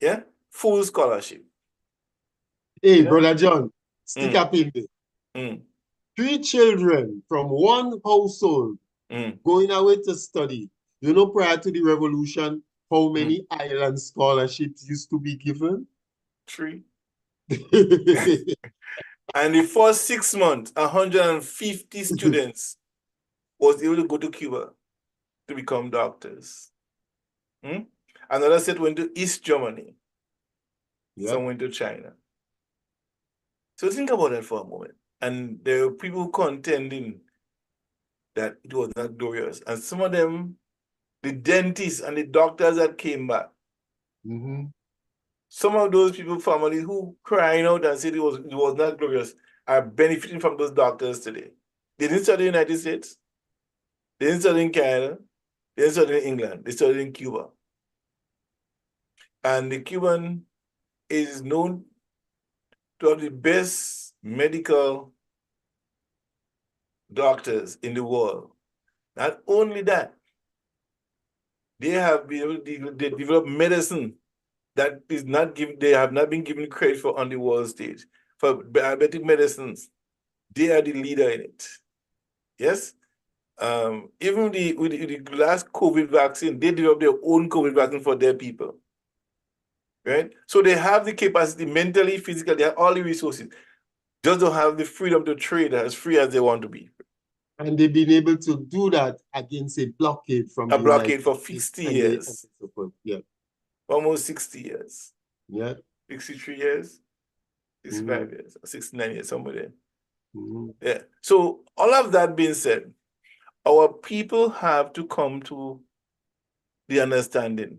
yeah, full scholarship. Hey, Brother John, stick up in there. 3 children from one household going away to study. You know, prior to the revolution, how many island scholarships used to be given? 3. And the first 6 months, 150 students was able to go to Cuba to become doctors. Another set went to East Germany. Some went to China. So think about that for a moment. And there were people contending that it was not glorious. And some of them, the dentists and the doctors that came back, some of those people, families who crying out and said it was not glorious, are benefiting from those doctors today. They didn't study in the United States. They didn't study in Canada. They didn't study in England. They studied in Cuba. And the Cuban is known to have the best medical doctors in the world. Not only that, they have been able to develop medicine that is not given, they have not been given credit for on the world stage. For diabetic medicines, they are the leader in it. Yes? Even with the last COVID vaccine, they developed their own COVID vaccine for their people. Right? So they have the capacity mentally, physically, they have all the resources. Just don't have the freedom to trade as free as they want to be. And they've been able to do that against a blockade from a blockade for 60 years. Yeah. Almost 60 years. Yeah. 63 years, 65 years, 69 years, somewhere there. Yeah. So all of that being said, our people have to come to the understanding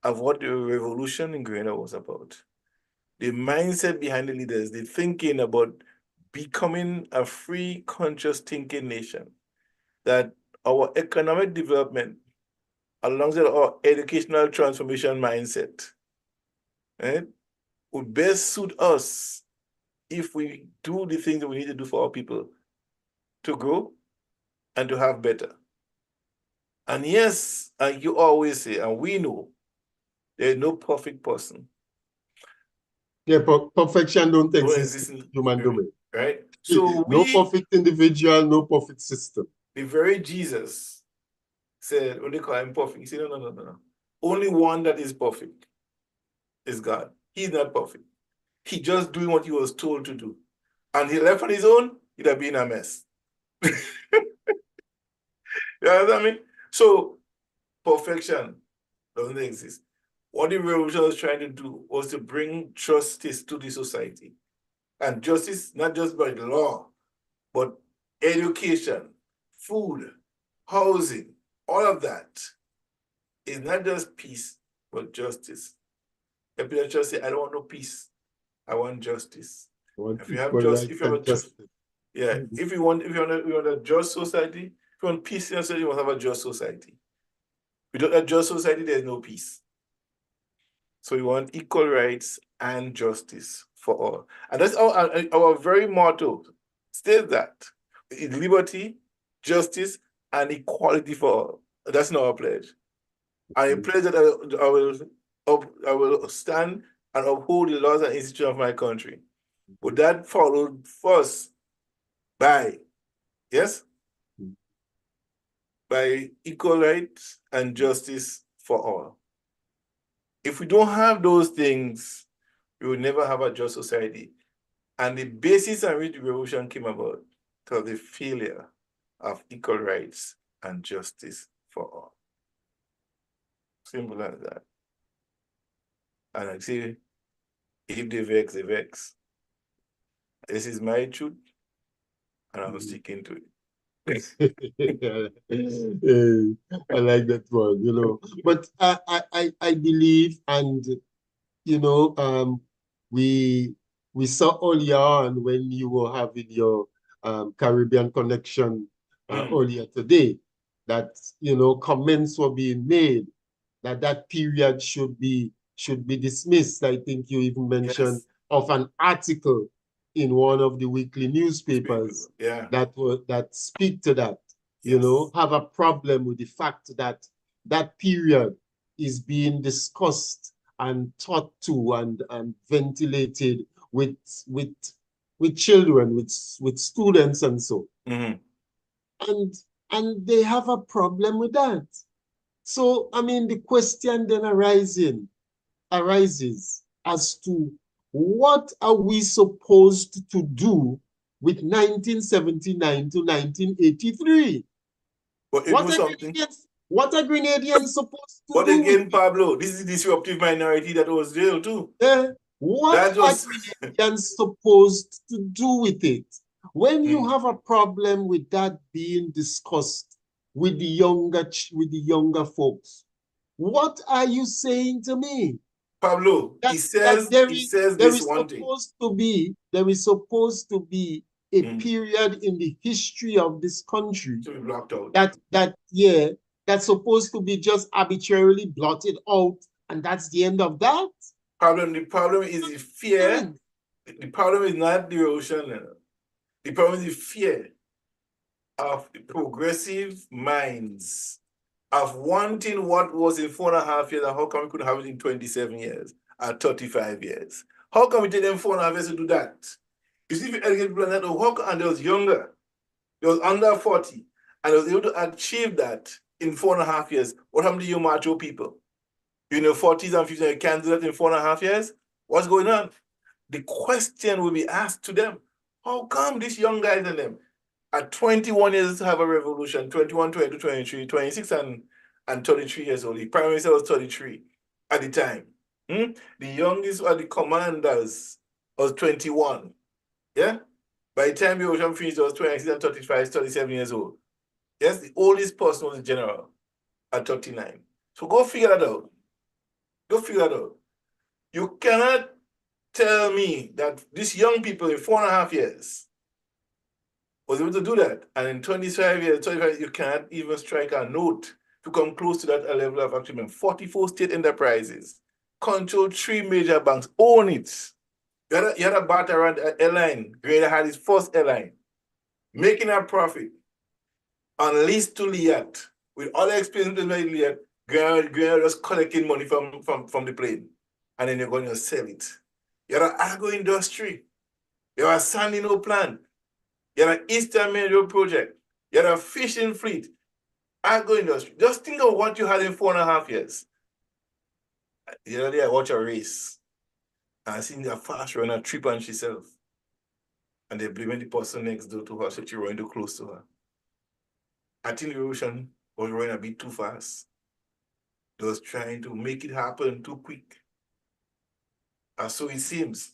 of what the revolution in Grenada was about. The mindset behind the leaders, the thinking about becoming a free, conscious thinking nation, that our economic development, alongside our educational transformation mindset, right, would best suit us if we do the things that we need to do for our people to grow and to have better. And yes, and you always say, and we know, there's no perfect person. Yeah, perfection don't exist in human domain. Right? So no perfect individual, no perfect system. The very Jesus said, when they call him perfect, he said, no. Only one that is perfect is God. He's not perfect. He just doing what he was told to do. And he left on his own, he'd have been a mess. You know what I mean? So perfection doesn't exist. What the revolution was trying to do was to bring justice to the society. And justice, not just by the law, but education, food, housing, all of that is not just peace, but justice. If people just say, I don't want no peace, I want justice. If you have justice, Yeah. If you want a just society, if you want peace in society, you must have a just society. Without a just society, there's no peace. So we want equal rights and justice for all. And that's our very motto. States that liberty, justice, and equality for all. That's not our pledge. And a pledge that I will stand and uphold the laws and institutions of my country. But that followed first by, yes, by equal rights and justice for all. If we don't have those things, we will never have a just society. And the basis on which the revolution came about was the failure of equal rights and justice for all. Simple as that. And I say, if they vex, they vex. This is my truth, and I'm sticking to it. I like that one, you know. But I believe, and we saw earlier on when you were having your Caribbean connection earlier today, that comments were being made that period should be dismissed. I think you even mentioned of an article in one of the weekly newspapers that speak to that. Have a problem with the fact that that period is being discussed and taught to and ventilated with children, with students and so. And they have a problem with that. So, I mean, the question then arises as to what are we supposed to do with 1979 to 1983? But what are Grenadians supposed to do? But again, Pablo, this is the disruptive minority that was there too. What are Grenadians supposed to do with it? When you have a problem with that being discussed with the younger folks, what are you saying to me? Pablo, he says there is supposed to be a period in the history of this country to be blocked out. That's supposed to be just arbitrarily blotted out, and that's the end of that. The problem is the fear. The problem is not the erosion. The problem is the fear of the progressive minds of wanting what was in 4.5 years, and how come we couldn't have it in 27 years or 35 years? How come we take them 4.5 years to do that? You see, if you educate people like that, and they was younger, they was under 40, and they was able to achieve that in 4.5 years, what happened to you macho people? You're in your 40s and 50s, you can't do that in 4.5 years? What's going on? The question will be asked to them, how come these young guys and them at 21 years have a revolution, 21, 22, 23, 26 and 33 years old? The Prime Minister was 33 at the time. The youngest of the commanders was 21. Yeah? By the time the revolution finished, it was 26 and 35, 37 years old. Yes, the oldest person was a general at 39. So go figure that out. Go figure that out. You cannot tell me that these young people in 4.5 years was able to do that. And in 25 years, you cannot even strike a note to come close to that level of achievement. 44 state enterprises, control 3 major banks, own it. You had a bat around an airline. Grenada had its first airline, making a profit on lease to Liat. With all the experience with Liat, Grenada just collecting money from the plane. And then you're going to sell it. You had an agro industry. You had a Sandino plant. You had an Eastern Main Road project. You had a fishing fleet. Agro industry. Just think of what you had in 4.5 years. The other day I watched a race. And I seen a fast runner trip on herself. And they blaming the person next door to her, so she running too close to her. I think the revolution was running a bit too fast. They was trying to make it happen too quick. And so it seems.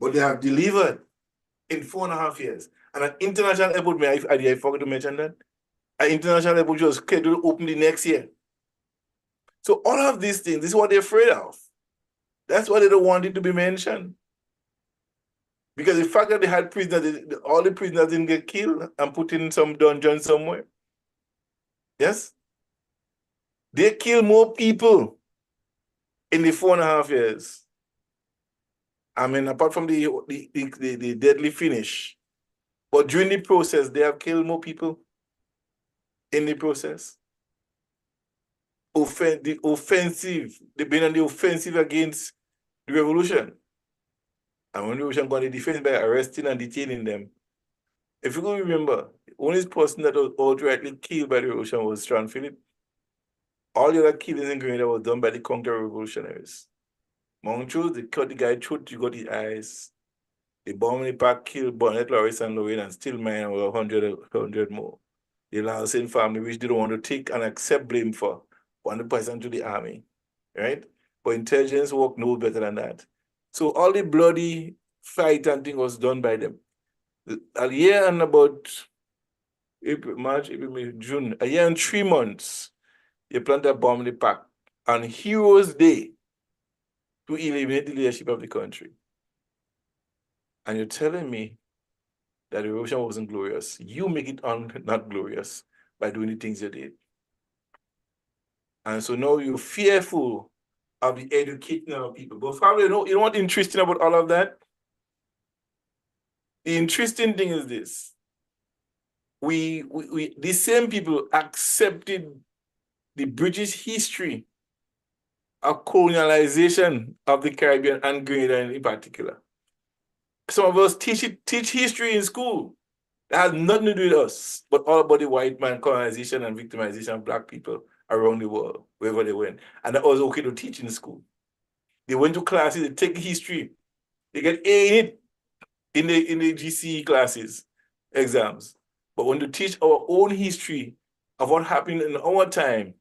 But they have delivered in 4.5 years. And an international airport, I forgot to mention that. An international airport was scheduled to open the next year. So all of these things, this is what they're afraid of. That's why they don't want it to be mentioned. Because the fact that they had prisoners, all the prisoners didn't get killed and put in some dungeon somewhere. Yes? They killed more people in the 4.5 years. I mean, apart from the deadly finish. But during the process, they have killed more people in the process. The offensive, they've been on the offensive against the revolution. And when the revolution got the defense by arresting and detaining them. If you can remember, the only person that was outrightly killed by the revolution was Strand Phillip. All the other killings in Grenada were done by the counter-revolutionaries. Montrose, they cut the guy throat, you got his eyes. The bomb in the park killed Bonnet, Lawrence, and Lorraine, and still mine were 100 more. The Lansing family, which they don't want to take and accept blame for, want to pass on to the army, right? But intelligence work no better than that. So all the bloody fight and thing was done by them. A year and about April, March, April, May, June, a year and 3 months, you plant a bomb in the park on Heroes Day to eliminate the leadership of the country. And you're telling me that the revolution wasn't glorious. You make it not glorious by doing the things you did. And so now you're fearful of the educating of people. But family, you know what's interesting about all of that? The interesting thing is this. These same people accepted the British history of colonialization of the Caribbean and Grenada in particular. Some of us teach history in school. That has nothing to do with us, but all about the white man colonization and victimization of Black people around the world, wherever they went. And that was okay to teach in school. They went to classes, they take history, they get A in it in the GCE classes, exams. But when they teach our own history of what happened in our time,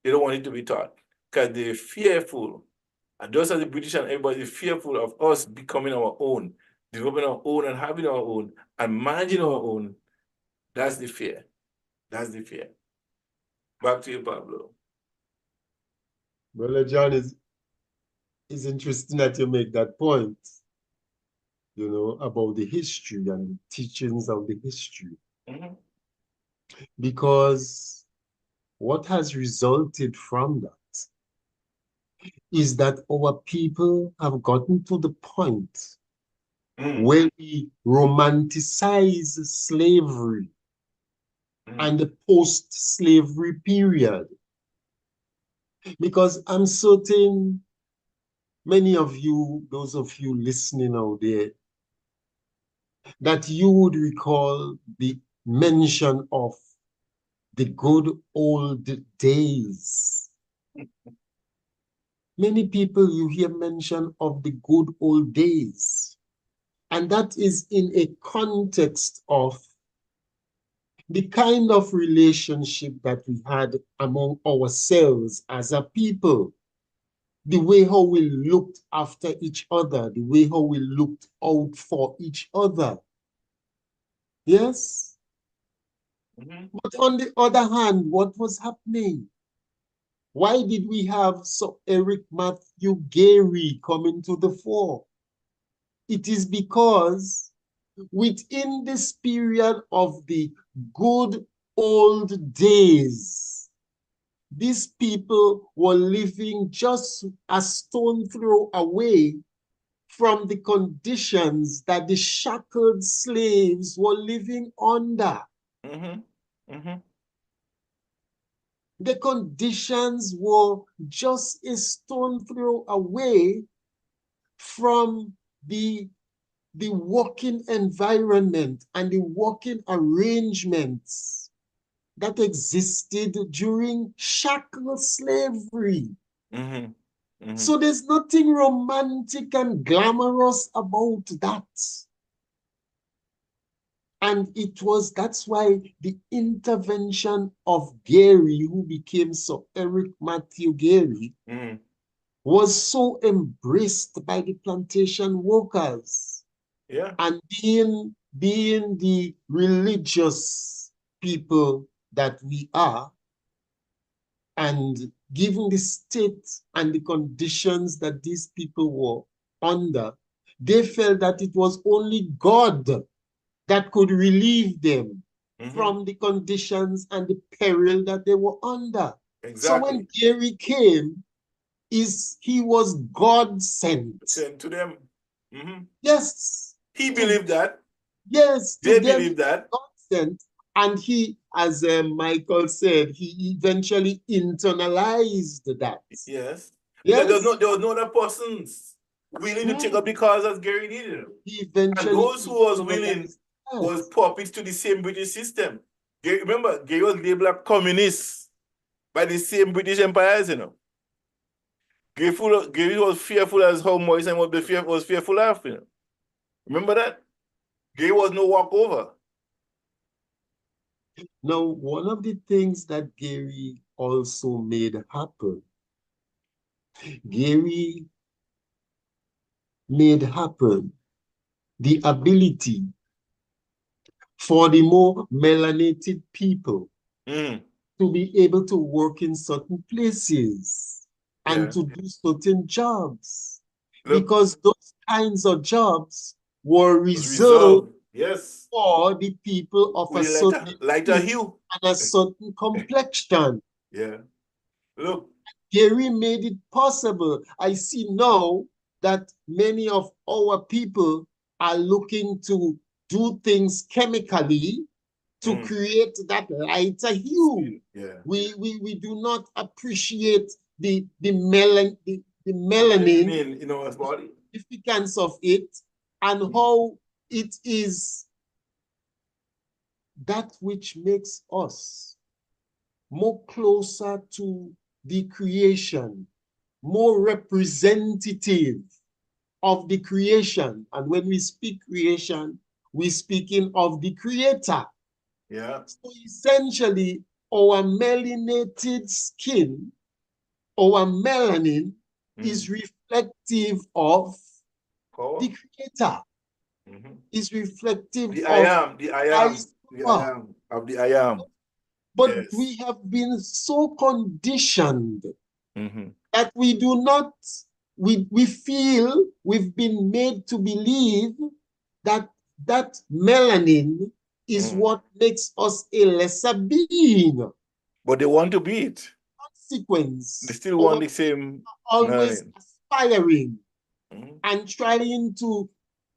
they don't want it to be taught because they're fearful. And just as the British and everybody is fearful of us becoming our own, developing our own and having our own and managing our own. That's the fear. That's the fear. Back to you, Pablo. Brother John, it's interesting that you make that point, you know, about the history and teachings of the history. Mm-hmm. Because what has resulted from that is that our people have gotten to the point where we romanticize slavery and the post-slavery period. Because I'm certain many of you, those of you listening out there, that you would recall the mention of the good old days. Many people you hear mention of the good old days. And that is in a context of the kind of relationship that we had among ourselves as a people, the way how we looked after each other, the way how we looked out for each other. Yes? But on the other hand, what was happening? Why did we have Sir Eric Matthew Gairy coming to the fore? It is because within this period of the good old days, these people were living just a stone throw away from the conditions that the shackled slaves were living under. The conditions were just a stone throw away from the working environment and the working arrangements that existed during shackle slavery. So there's nothing romantic and glamorous about that. And that's why the intervention of Gairy, who became Sir Eric Matthew Gairy, was so embraced by the plantation workers. Yeah. And being the religious people that we are, and given the state and the conditions that these people were under, they felt that it was only God that could relieve them from the conditions and the peril that they were under. Exactly. So when Gary came, he was God sent. Sent to them. Yes. He believed that. Yes. They believed that. God sent. And he, as Michael said, he eventually internalized that. Yes. Yes. There was no other persons willing to take up the cause as Gary did. He eventually, and those who was willing was puppets to the same British system. Remember, Gary was labeled a communist by the same British empires, you know. Gary was fearful as how Morrison was fearful of, you know. Remember that? Gary was no walkover. Now, one of the things that Gary also made happen, Gary made happen the ability for the more melanated people to be able to work in certain places and to do certain jobs. Because those kinds of jobs were reserved yes, for the people of a certain lighter hue and a certain complexion. Yeah. Look. Gary made it possible. I see now that many of our people are looking to do things chemically to create that lighter hue. Yeah. We do not appreciate the melanin in our body, the significance of it, and how it is that which makes us more closer to the creation, more representative of the creation. And when we speak creation, we're speaking of the creator. Yeah. So essentially, our melanated skin, our melanin, is reflective of the creator. Is reflective the of I am. But we have been so conditioned that we do not, we feel we've been made to believe that that melanin is what makes us a lesser being. But they want to be it. Consequence. They still want the same. Always aspiring and trying to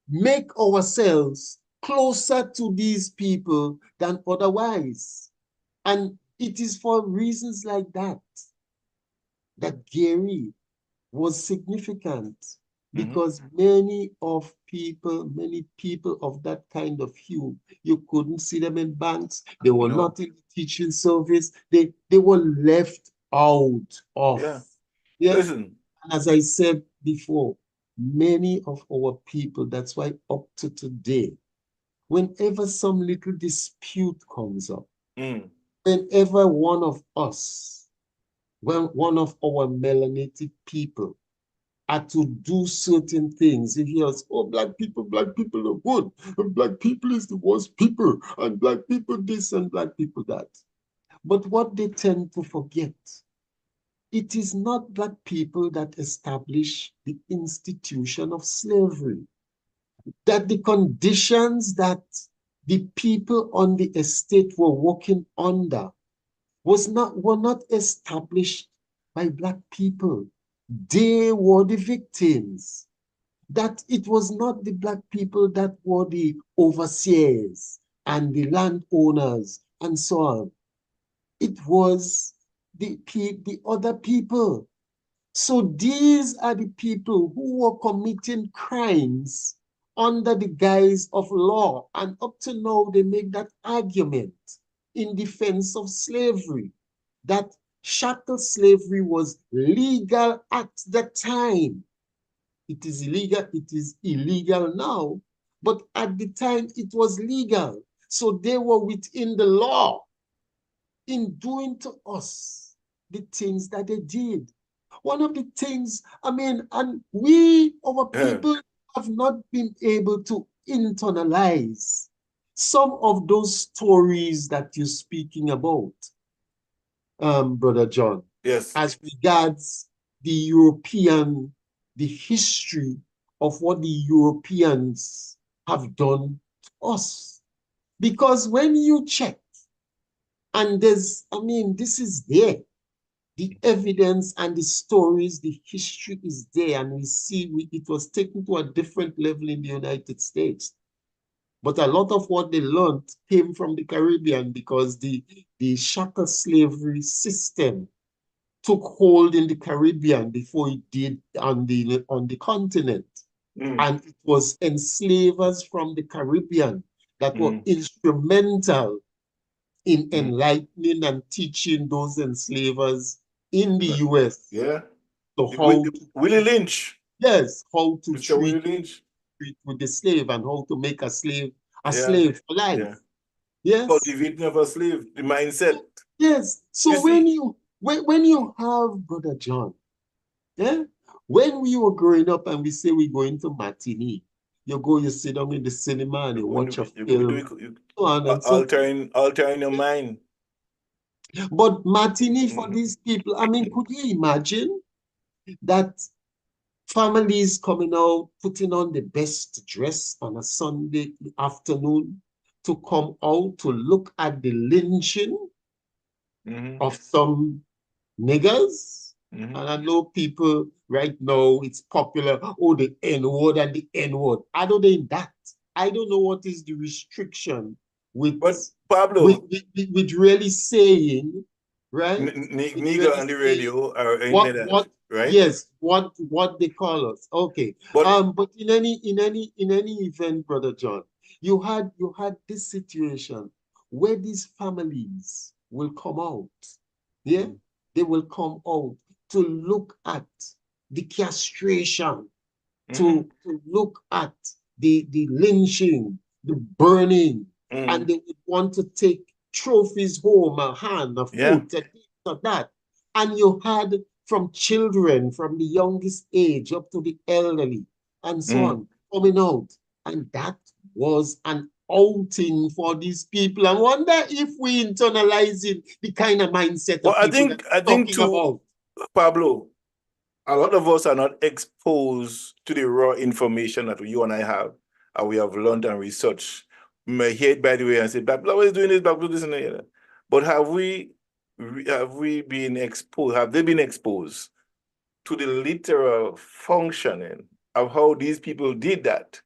make ourselves closer to these people than otherwise. And it is for reasons like that that Gary was significant, because many people of that kind of hue, you couldn't see them in banks. They were not in the teaching service. They were left out of. Yeah. Listen. As I said before, many of our people, that's why up to today, whenever some little dispute comes up, whenever one of us, when one of our melanated people are to do certain things, if you ask, oh, black people are good, and black people is the worst people, and black people this and black people that. But what they tend to forget, it is not black people that establish the institution of slavery. That the conditions that the people on the estate were working under were not established by black people. They were the victims. That it was not the black people that were the overseers and the landowners and so on. It was the other people. So these are the people who were committing crimes under the guise of law. And up to now, they make that argument in defense of slavery, that chattel slavery was legal at the time. It is illegal now, but at the time it was legal. So they were within the law in doing to us the things that they did. One of the things, and our people have not been able to internalize some of those stories that you're speaking about, Brother John. Yes. As regards the history of what the Europeans have done to us. Because when you check, and there's, I mean, this is there. The evidence and the stories, the history is there, and we see it was taken to a different level in the United States. But a lot of what they learned came from the Caribbean because the chattel slavery system took hold in the Caribbean before it did on the continent. And it was enslavers from the Caribbean that were instrumental in enlightening and teaching those enslavers in the US. Yeah. So how Willie Lynch. Yes, how to Mr. Willie Lynch. treat with the slave and how to make a slave Yeah. for life. Yeah. Yes. Cultivating of a slave, the mindset. Yes. So when you have Brother John, yeah, when we were growing up and we say we go into matinee, you sit down in the cinema and you watch a film. Altering your mind. But matinee for these people, I mean, could you imagine that families coming out, putting on the best dress on a Sunday afternoon to come out to look at the lynching of some niggers? And I know people right now, it's popular, oh, the N-word and the N-word. Other than that, I don't know what is the restriction with, but Pablo, with really saying, right? Nigger on the radio or what right? Yes, what they call us. Okay. But in any event, Brother John, you had this situation where these families will come out. Yeah, they will come out to look at the castration, to look at the lynching, the burning, and they would want to take trophies home, a hand, a foot, a this or that. And you had from children, from the youngest age up to the elderly, and so on, coming out. And that was an outing for these people. I wonder if we internalize the kind of mindset of people I think too, Pablo, a lot of us are not exposed to the raw information that you and I have, and we have learned and researched. We may hear it, by the way, and say, Black Blue is doing this, Black Blue this and that. But have we been exposed? Have they been exposed to the literal functioning of how these people did that,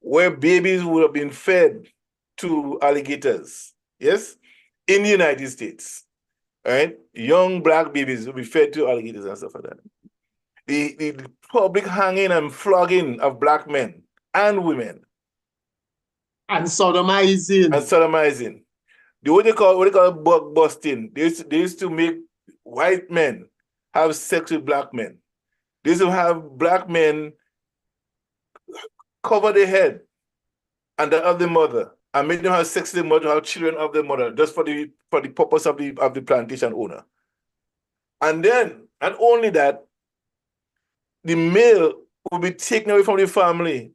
where babies would have been fed to alligators? Yes, in the United States, right? Young Black babies will be fed to alligators and stuff like that. The public hanging and flogging of Black men and women, and sodomizing. What they call bug busting. They used to make white men have sex with Black men. They used to have Black men cover their head and that of the mother and make them have sex with the mother, have children of the mother, just for the purpose of the plantation owner. And then, not only that, the male will be taken away from the family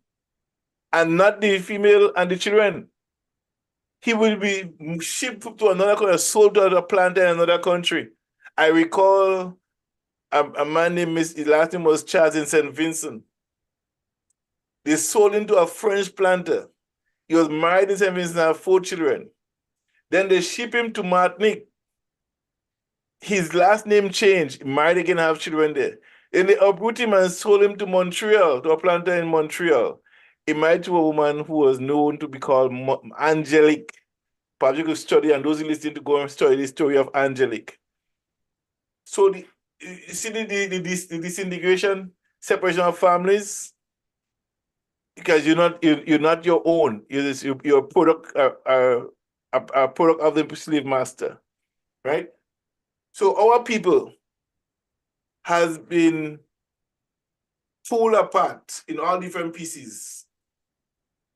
and not the female and the children. He will be shipped to another country, sold to a planter in another country. I recall a man named, his last name was Charles in St. Vincent. They sold him to a French planter. He was married in St. Vincent and had 4 children. Then they ship him to Martinique. His last name changed, married again, have children there. Then they uproot him and sold him to Montreal, to a planter in Montreal. He married to a woman who was known to be called Angelique. Perhaps you could study, and those who listen to go and study the story of Angelique. So you see the disintegration, separation of families, because you're not your own. You're a product, a product of the slave master, right? So our people has been pulled apart in all different pieces,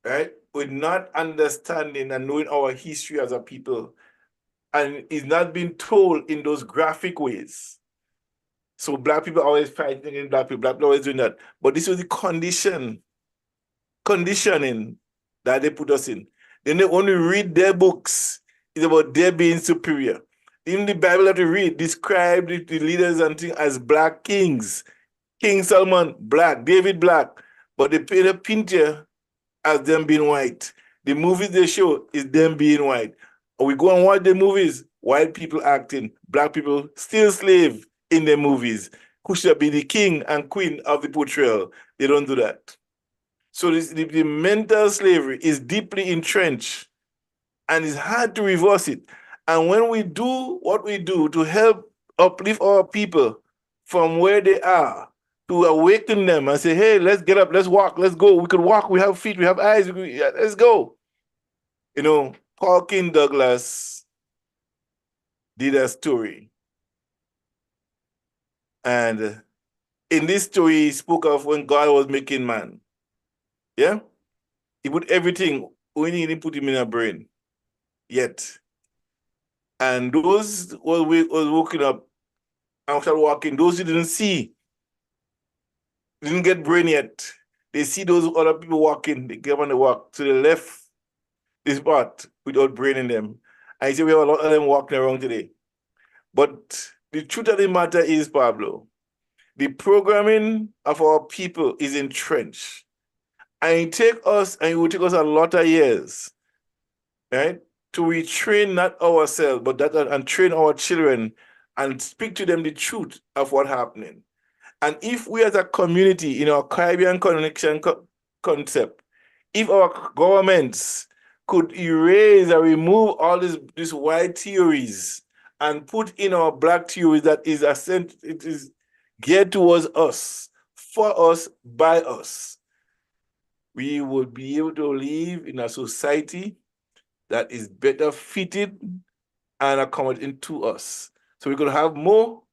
right? With not understanding and knowing our history as a people, and it's not being told in those graphic ways. So Black people always fighting against Black people always doing that. But this was the conditioning that they put us in. Then they only read their books. It's about their being superior. In the Bible that we read, describe the leaders and things as Black kings. King Solomon, Black. David, Black. but they paint a picture as them being white. The movies they show is them being white. We go and watch the movies, white people acting, black people still slave in the movies, who should be the king and queen of the portrayal. They don't do that. So the mental slavery is deeply entrenched and it's hard to reverse it. And when we do what we do to help uplift our people from where they are, to awaken them and say, hey, let's get up, let's walk, let's go. We could walk, we have feet, we have eyes, let's go. You know, Paul King Douglas did a story. And in this story, he spoke of when God was making man. Yeah? He put everything, only he didn't put him in a brain yet. And those was waking up and started walking, those who didn't see, didn't get brain yet. They see those other people walking, they get on the walk to the left, this part without brain in them. And he said, we have a lot of them walking around today. But the truth of the matter is, Pablo, the programming of our people is entrenched. And it will take us a lot of years, right? To retrain not ourselves, but and train our children and speak to them the truth of what's happening. And if we as a community in our Caribbean connection concept, if our governments could erase or remove all these white theories and put in our black theories that it is geared towards us, for us, by us, we would be able to live in a society that is better fitted and accommodating to us. So we could have more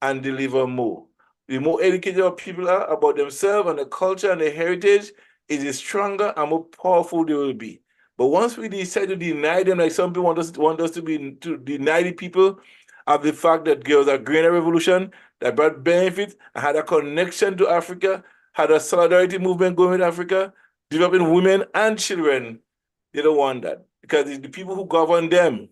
and deliver more. The more educated our people are about themselves and the culture and the heritage, it is stronger and more powerful they will be. But once we decide to deny them, like some people want us to deny the people of the fact that there was a greener revolution that brought benefit and had a connection to Africa, had a solidarity movement going with Africa, developing women and children, they don't want that. Because it's the people who govern them,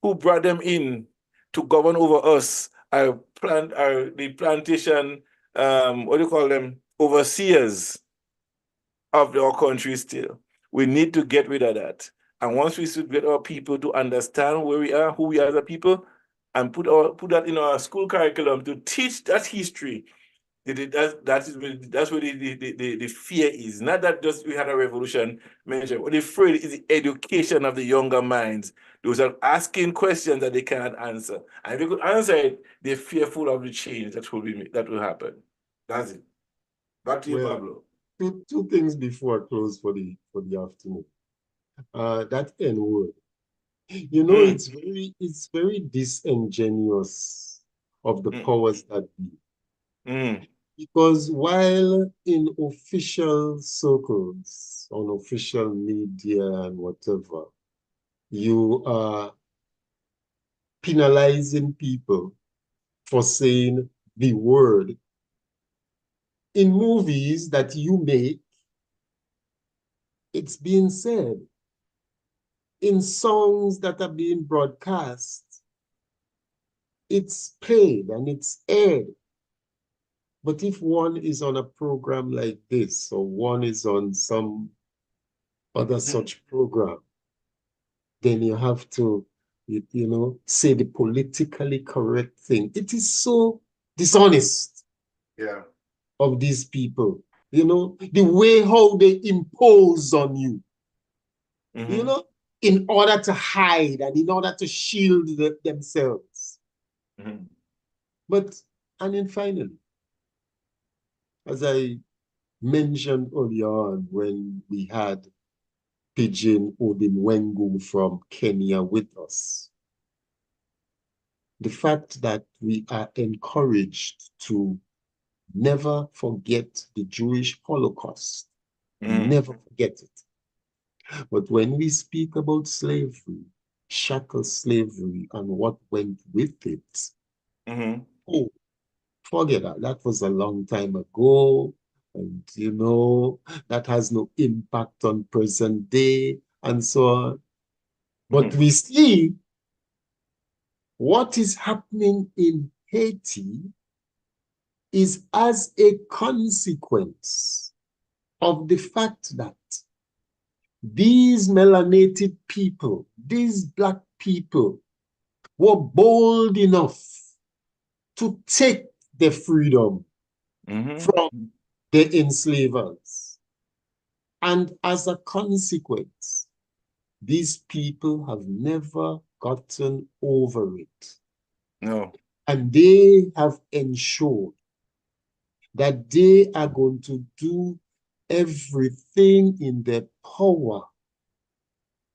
who brought them in to govern over us, are the plantation, what do you call them, overseers of our country still. We need to get rid of that. And once we should get our people to understand where we are, who we are as a people, and put that in our school curriculum to teach that history, that's where the fear is. Not that just we had a revolution mentioned. What the fear is the education of the younger minds. Those are asking questions that they cannot answer. And if they could answer it, they're fearful of the change that will happen. That's it. Back to you, Well, Pablo. Two things before I close for the afternoon. That N word. You know, it's very disingenuous of the powers that be. Because while in official circles, on official media and whatever, you are penalizing people for saying the word, in movies that you make, it's being said. In songs that are being broadcast, it's played and it's aired. But if one is on a program like this, or one is on some other such program, then you have to, say the politically correct thing. It is so dishonest of these people, the way how they impose on you, in order to hide and in order to shield themselves. And then finally, as I mentioned earlier on when we had Pigeon Odinwengu from Kenya with us, the fact that we are encouraged to never forget the Jewish Holocaust, never forget it. But when we speak about slavery, chattel slavery, and what went with it, oh, forget that. That was a long time ago. And, that has no impact on present day and so on. But we see what is happening in Haiti is as a consequence of the fact that these melanated people, these black people, were bold enough to take the freedom from the enslavers. And as a consequence, these people have never gotten over it. No. And they have ensured that they are going to do everything in their power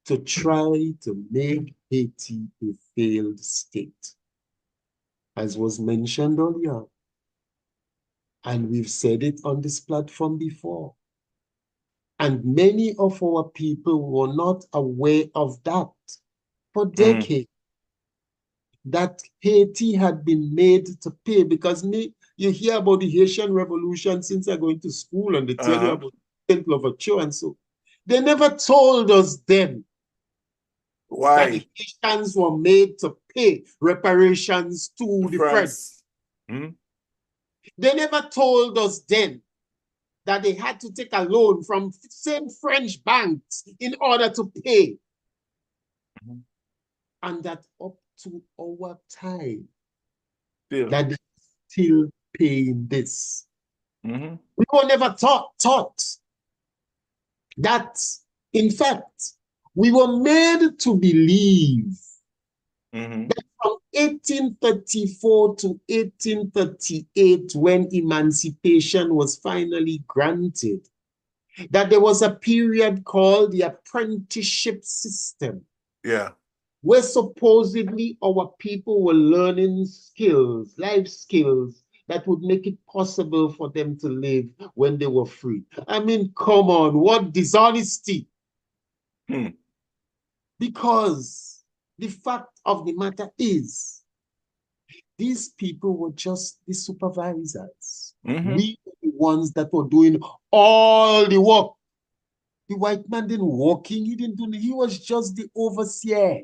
to try to make Haiti a failed state. As was mentioned earlier, and we've said it on this platform before, and many of our people were not aware of that for decades, that Haiti had been made to pay, because you hear about the Haitian Revolution since I'm going to school, and they tell you about Saint Louverture and so. They never told us then that the Haitians were made to pay reparations to the French. They never told us then that they had to take a loan from same French banks in order to pay. And that up to our time, that they're still paying this. We were never taught that, in fact, we were made to believe that from 1834 to 1838, when emancipation was finally granted, that there was a period called the apprenticeship system. Yeah. Where supposedly our people were learning skills, life skills, that would make it possible for them to live when they were free. I mean, come on, what dishonesty. Because the fact of the matter is, these people were just the supervisors. We were the ones that were doing all the work. The white man didn't work in, he didn't do it. He was just the overseer.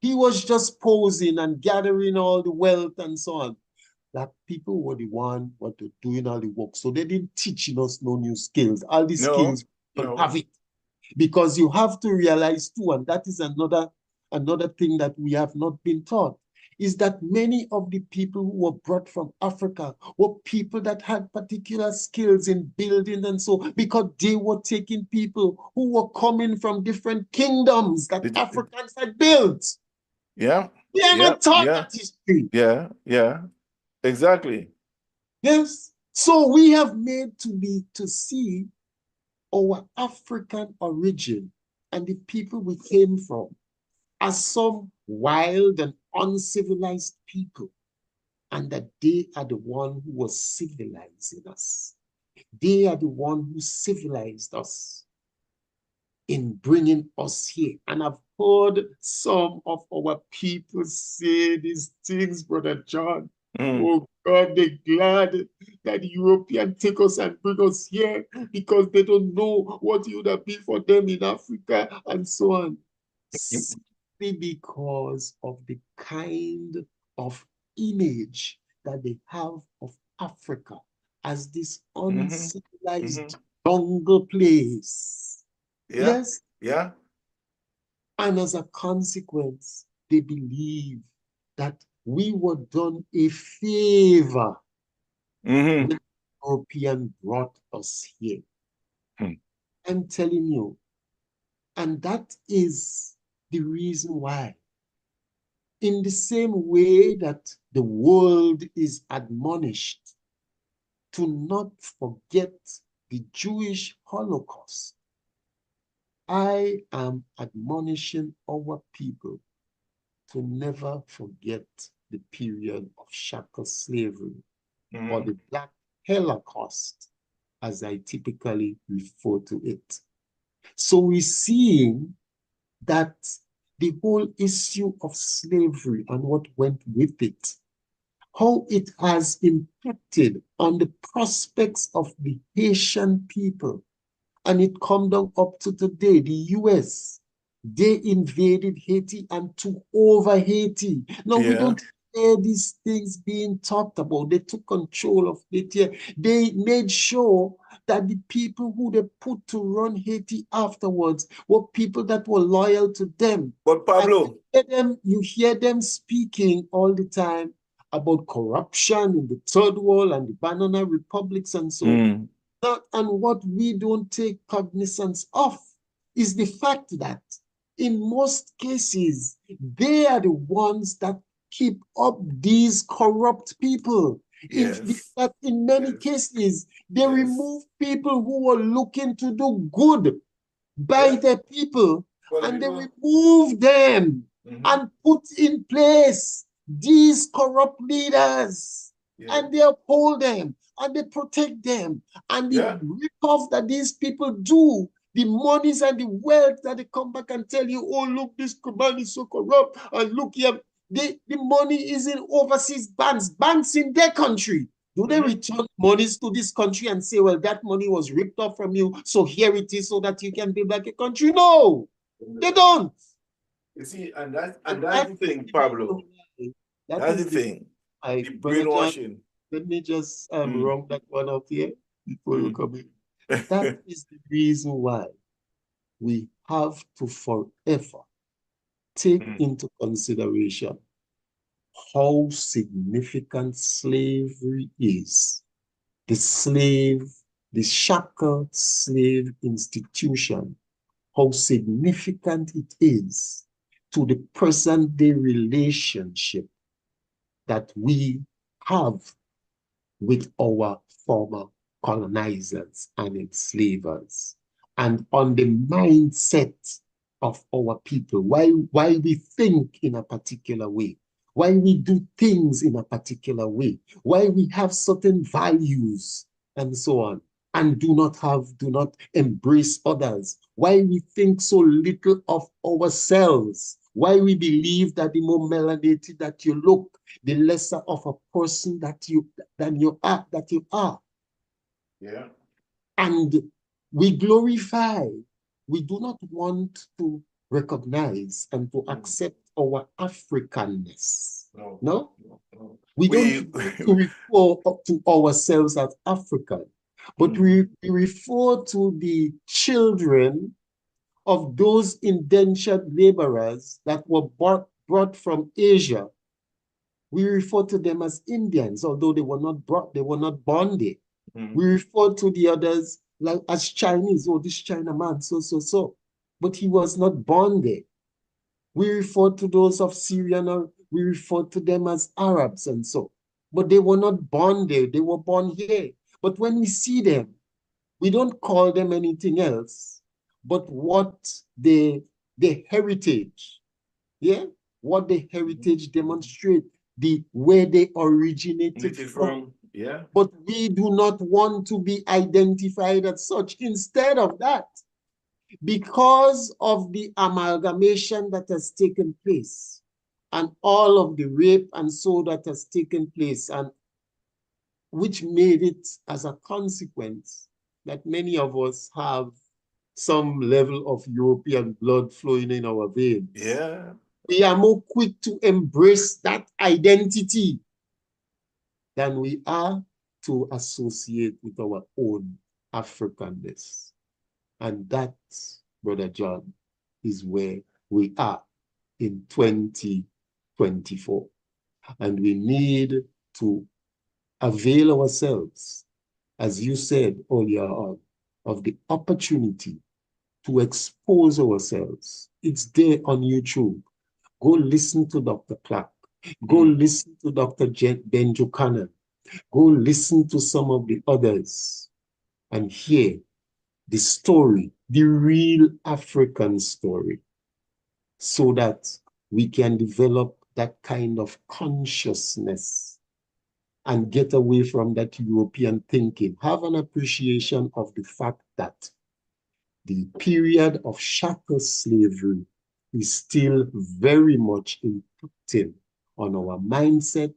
He was just posing and gathering all the wealth and so on. That people were the one what were doing all the work. So they didn't teach us no new skills. All the skills, we don't have it. Because you have to realize too, and that is another thing that we have not been taught, is that many of the people who were brought from Africa were people that had particular skills in building and so, because they were taking people who were coming from different kingdoms that Africans had built. Yeah. We are not taught that history. Yeah, yeah, exactly. Yes. So we have made to see our African origin and the people we came from as some wild and uncivilized people, and that they are the one who was civilizing us. They are the one who civilized us in bringing us here. And I've heard some of our people say these things, Brother John. Oh God, they're glad that the European take us and bring us here because they don't know what it would have been for them in Africa and so on. Simply because of the kind of image that they have of Africa as this uncivilized jungle place. Yes. Yeah. And as a consequence, they believe that we were done a favor when the European brought us here. I'm telling you. And that is the reason why, in the same way that the world is admonished to not forget the Jewish Holocaust, I am admonishing our people to never forget the period of chattel slavery, or the Black Holocaust, as I typically refer to it. So we're seeing that the whole issue of slavery and what went with it, how it has impacted on the prospects of the Haitian people. And it come down up to today. The US, they invaded Haiti and took over Haiti. Now we don't hear these things being talked about. They took control of Haiti. They made sure that the people who they put to run Haiti afterwards were people that were loyal to them. But Pablo, You hear them speaking all the time about corruption in the third world and the banana republics and so on. And what we don't take cognizance of is the fact that in most cases, they are the ones that keep up these corrupt people. yes. In many cases, they remove people who are looking to do good by the people, and they remove them and put in place these corrupt leaders, and they uphold them and they protect them, and the rip-off that these people do, the monies and the wealth that they come back and tell you, oh, look, this man is so corrupt, and look here, the money is in overseas banks in their country. Do they return monies to this country and say, well, that money was ripped off from you, so here it is so that you can build back a country? No, they don't. You see, and that's the thing, Pablo. That's the thing. The brainwashing. Let me just round that one up here before you come in. That is the reason why we have to forever take into consideration how significant slavery is. The shackled slave institution, how significant it is to the present day relationship that we have with our former colonizers and enslavers, and on the mindset of our people, why we think in a particular way, why we do things in a particular way, why we have certain values and so on, and do not embrace others, why we think so little of ourselves, why we believe that the more melanated that you look, the lesser of a person that you are. Yeah. And we glorify, we do not want to recognize and to accept our Africanness. No? We don't to refer to ourselves as African, but we refer to the children of those indentured laborers that were brought from Asia. We refer to them as Indians, although they were not born there. We refer to the others like as Chinese, oh, this Chinaman, so. But he was not born there. We refer to those of Syrian, or we refer to them as Arabs and so. But they were not born there, they were born here. But when we see them, we don't call them anything else but what the heritage, what the heritage demonstrate, where they originated from. Yeah. But we do not want to be identified as such. Instead of that, because of the amalgamation that has taken place and all of the rape and so that has taken place, and which made it as a consequence that many of us have some level of European blood flowing in our veins. Yeah. We are more quick to embrace that identity than we are to associate with our own Africanness. And that, Brother John, is where we are in 2024. And we need to avail ourselves, as you said earlier on, of the opportunity to expose ourselves. It's there on YouTube. Go listen to Dr. Clark. Go listen to Dr. Ben Buchanan. Go listen to some of the others and hear the story, the real African story, so that we can develop that kind of consciousness and get away from that European thinking. Have an appreciation of the fact that the period of chattel slavery is still very much impacting on our mindset,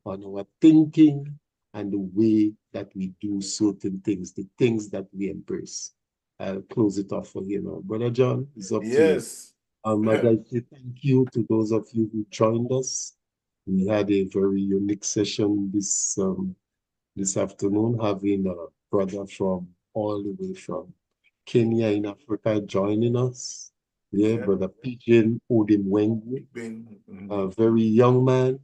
on our thinking, and the way that we do certain things, the things that we embrace. I'll close it off for you now. Brother John, it's up to you. Yes. I'd like to thank you to those of you who joined us. We had a very unique session this afternoon, having a brother from all the way from Kenya in Africa joining us. Yeah, Yeah. Brother Pigeon Odimwengu, Mhm. a very young man,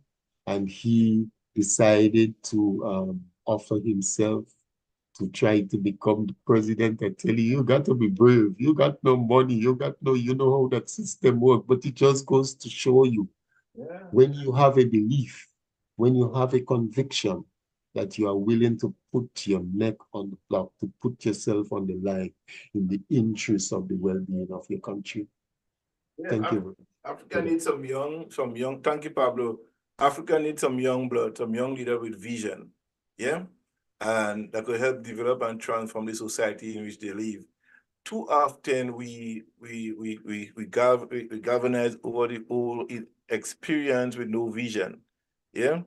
and he decided to offer himself to try to become the president. I tell you, you got to be brave. You got no money. You know how that system works. But it just goes to show you, Yeah. when you have a belief, when you have a conviction that you are willing to put your neck on the block, to put yourself on the line in the interest of the well-being of your country. Yeah, Thank you. Africa needs some young, thank you, Pablo. Africa needs some young blood, some young leader with vision. Yeah. And that could help develop and transform the society in which they live. Too often we galvanize over the whole experience with no vision. Yeah.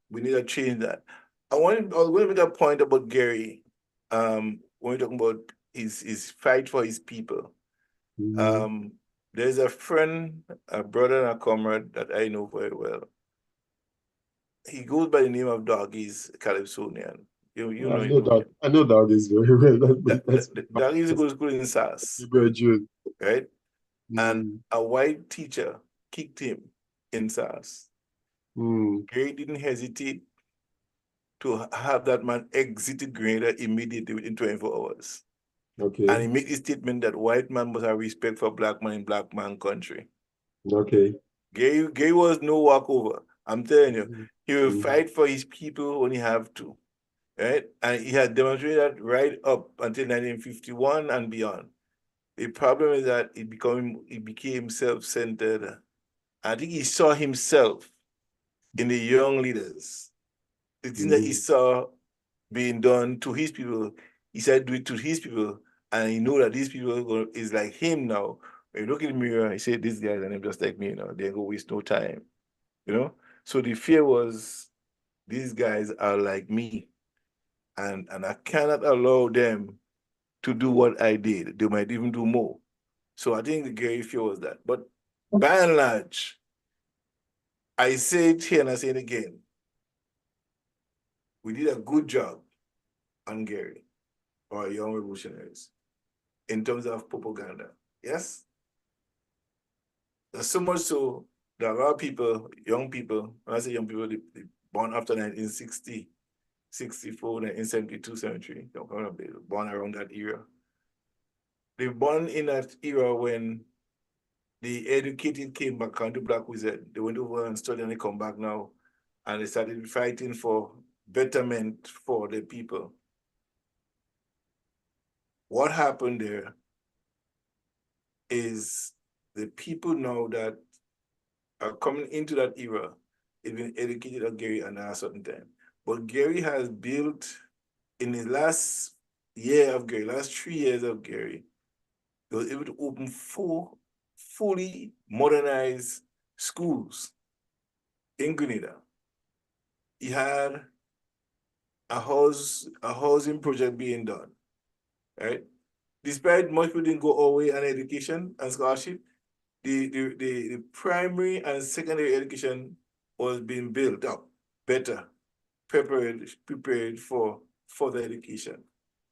We need to change that. I was going to make a point about Gary. When we're talking about his fight for his people. There's a friend, a brother, and a comrade that I know very well. He goes by the name of Doggies Calypsonian. You know him. I know Doggies very well. Doggies goes to school in SAS, graduate. right? And a white teacher kicked him in SAS. Gary didn't hesitate to have that man exited Grenada immediately within 24 hours. Okay. And he made the statement that white man must have respect for black man in black man country. Okay. Gary was no walkover. I'm telling you, he will fight for his people when he have to, right? And he had demonstrated that right up until 1951 and beyond. The problem is that he became self-centered. I think he saw himself in the young leaders. The thing that he saw being done to his people, he said do it to his people, and he knew that these people is like him now. When you look in the mirror, he said, these guys are just like me, you know, they ain't gonna waste no time. You know? So the fear was, these guys are like me, and I cannot allow them to do what I did. They might even do more. So I think the Gary fear was that. But by and large, I say it here and I say it again, we did a good job on Gary, or young revolutionaries, in terms of propaganda. Yes? There's so much so that a lot of people, young people, when I say young people, they born after 1960, 64, 1972, 73, born around that era. They were born in that era when the educated came back onto Black Wizard. They went over and studied and they come back now. And they started fighting for betterment for the people. What happened there is the people now that are coming into that era, they've been educated at Gary and at a certain time. But Gary has built, in his last year of Gary, last 3 years of Gary, he was able to open 4 fully modernized schools in Grenada. He had a housing project being done, right? Despite most people didn't go all the way on education and scholarship, the primary and secondary education was being built up better, prepared for further education.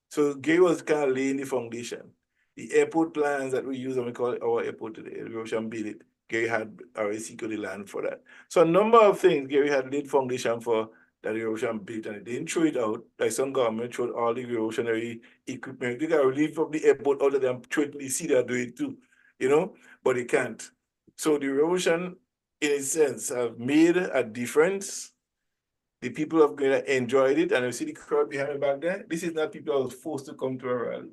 So Gary was kind of laying the foundation. The airport plans that we use, and we call it our airport today, the Ocean Build it, Gary had already secured the land for that. So a number of things Gary had laid foundation for that the Ocean built, and they didn't throw it out. Like some government threw all the erosionary equipment. They got to leave from the airport out of them, throw it to the sea, they're doing it too, you know, but they can't. So the erosion, in a sense, have made a difference. The people of Grenada enjoyed it, and you see the crowd behind me back there. This is not people who was forced to come to a rally.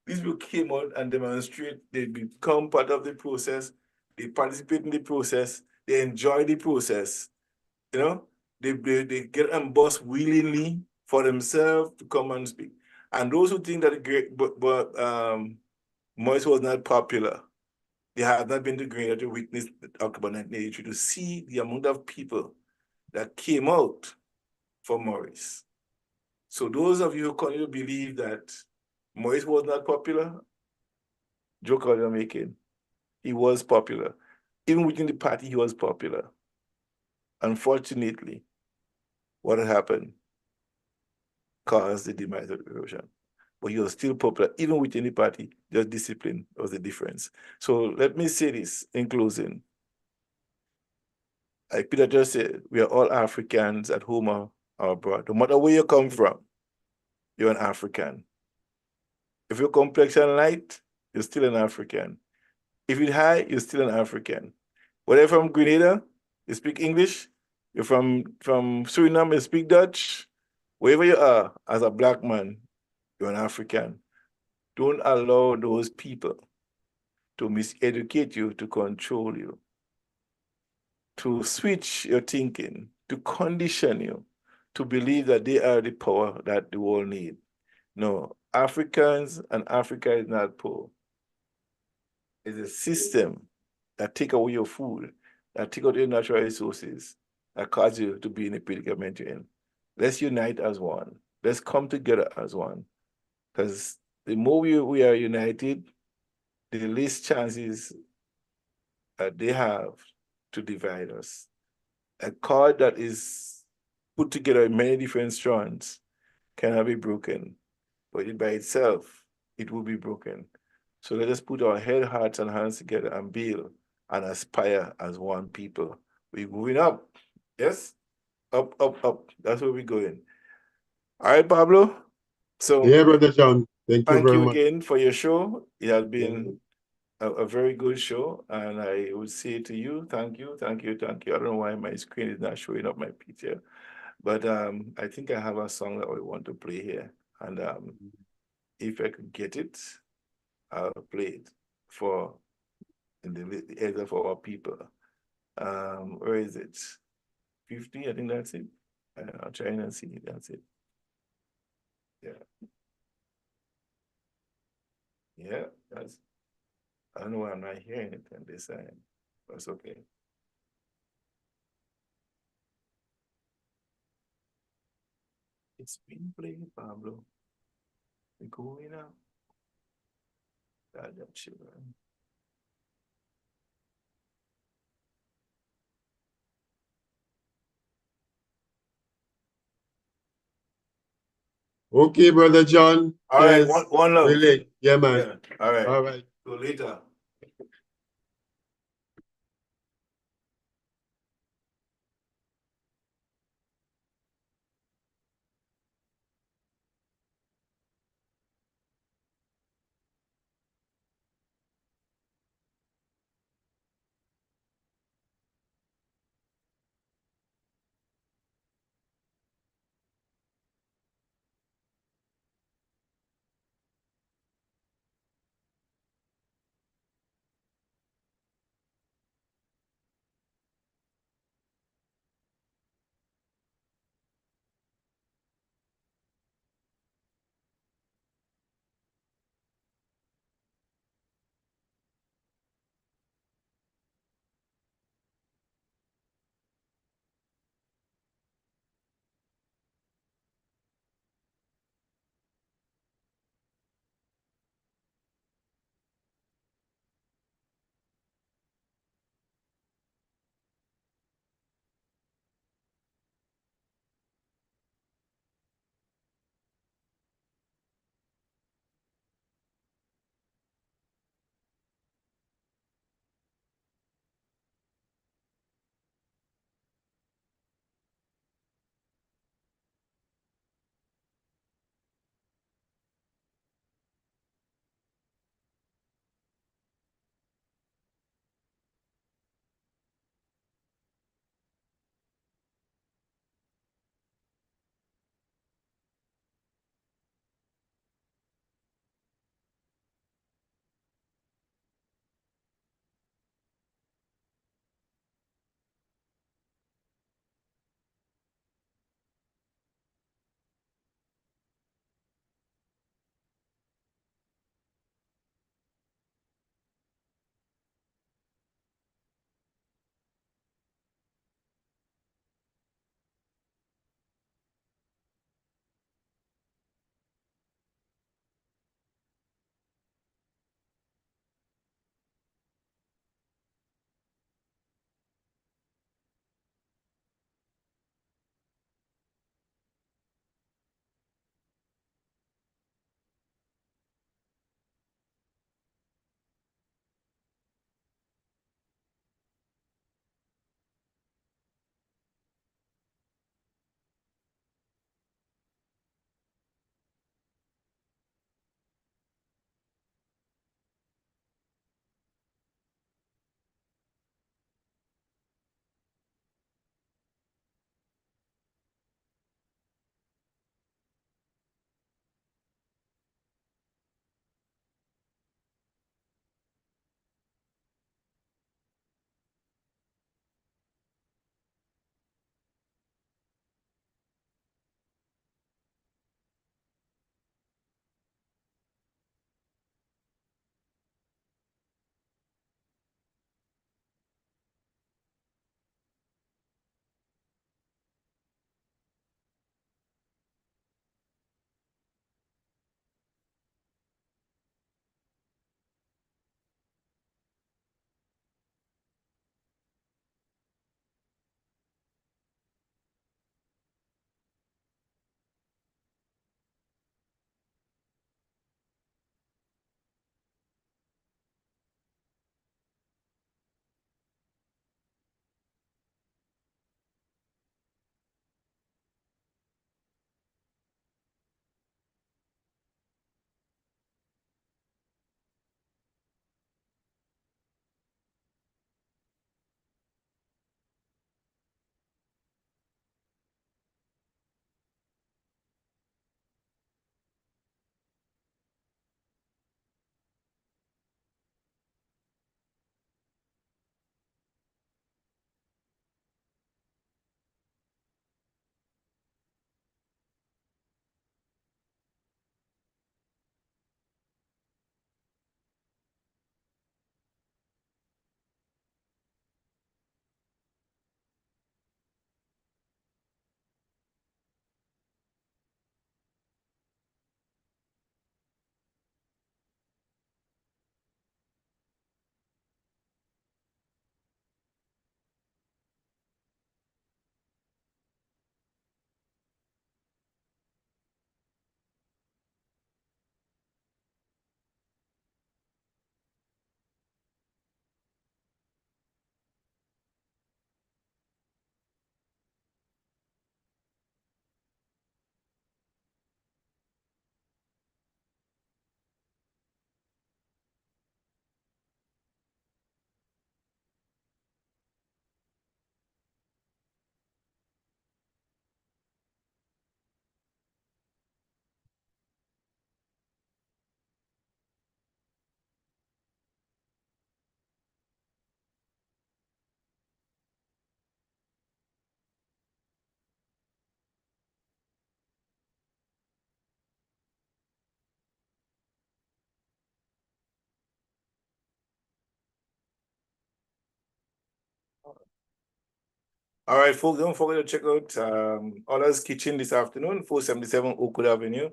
These people came out and demonstrate. They become part of the process. They participate in the process. They enjoy the process. You know, they get embossed willingly for themselves to come and speak. And those who think that Moise was not popular, they have not been to Grenada to witness October 1983, to see the amount of people that came out for Maurice. So those of you who continue to believe that Maurice was not popular, joke you're making. He was popular. Even within the party, he was popular. Unfortunately, what happened caused the demise of the revolution. but you're still popular, even within the party. Just discipline was the difference. So let me say this in closing. Like Peter just said, we are all Africans at home or abroad. No matter where you come from, you're an African. If your complexion light, you're still an African. If it's high, you're still an African. Whether you're from Grenada, you speak English. You're from Suriname, you speak Dutch. Wherever you are, as a Black man, you're an African. Don't allow those people to miseducate you, to control you, to switch your thinking, to condition you, to believe that they are the power that the world needs. No, Africans and Africa is not poor. It's a system that take away your food, that take out your natural resources, that cause you to be in a predicament you're in. Let's unite as one. Let's come together as one. Because the more we are united, the least chances that they have to divide us. A cord that is put together in many different strands cannot be broken, but it by itself, it will be broken. So let us put our head, hearts, and hands together and build and aspire as one people. We're moving up. Yes? Up, up, up. That's where we're going. All right, Pablo. So Yeah, Brother John. Thank you thank very you much. again for your show. It has been Yeah. a very good show. And I would say to you, thank you, thank you, thank you. I don't know why my screen is not showing up my picture, but I think I have a song that we want to play here. And if I could get it, I'll play it for in the ears of our people. Where is it? 50, I think that's it. I'll try and see, that's it. Yeah. Yeah, that's, I don't know why I'm not hearing it on this side. That's okay. It's been playing, Pablo. We're going out. God, that children. Okay, Brother John. All right, Cheers. one love. Really? Yeah, man. Yeah, all right. All right. So later. All right, folks, don't forget to check out Ola's Kitchen this afternoon, 477 Oakwood Avenue.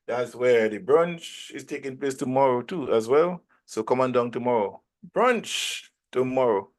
That's where the brunch is taking place tomorrow too, as well. So come on down tomorrow. Brunch tomorrow.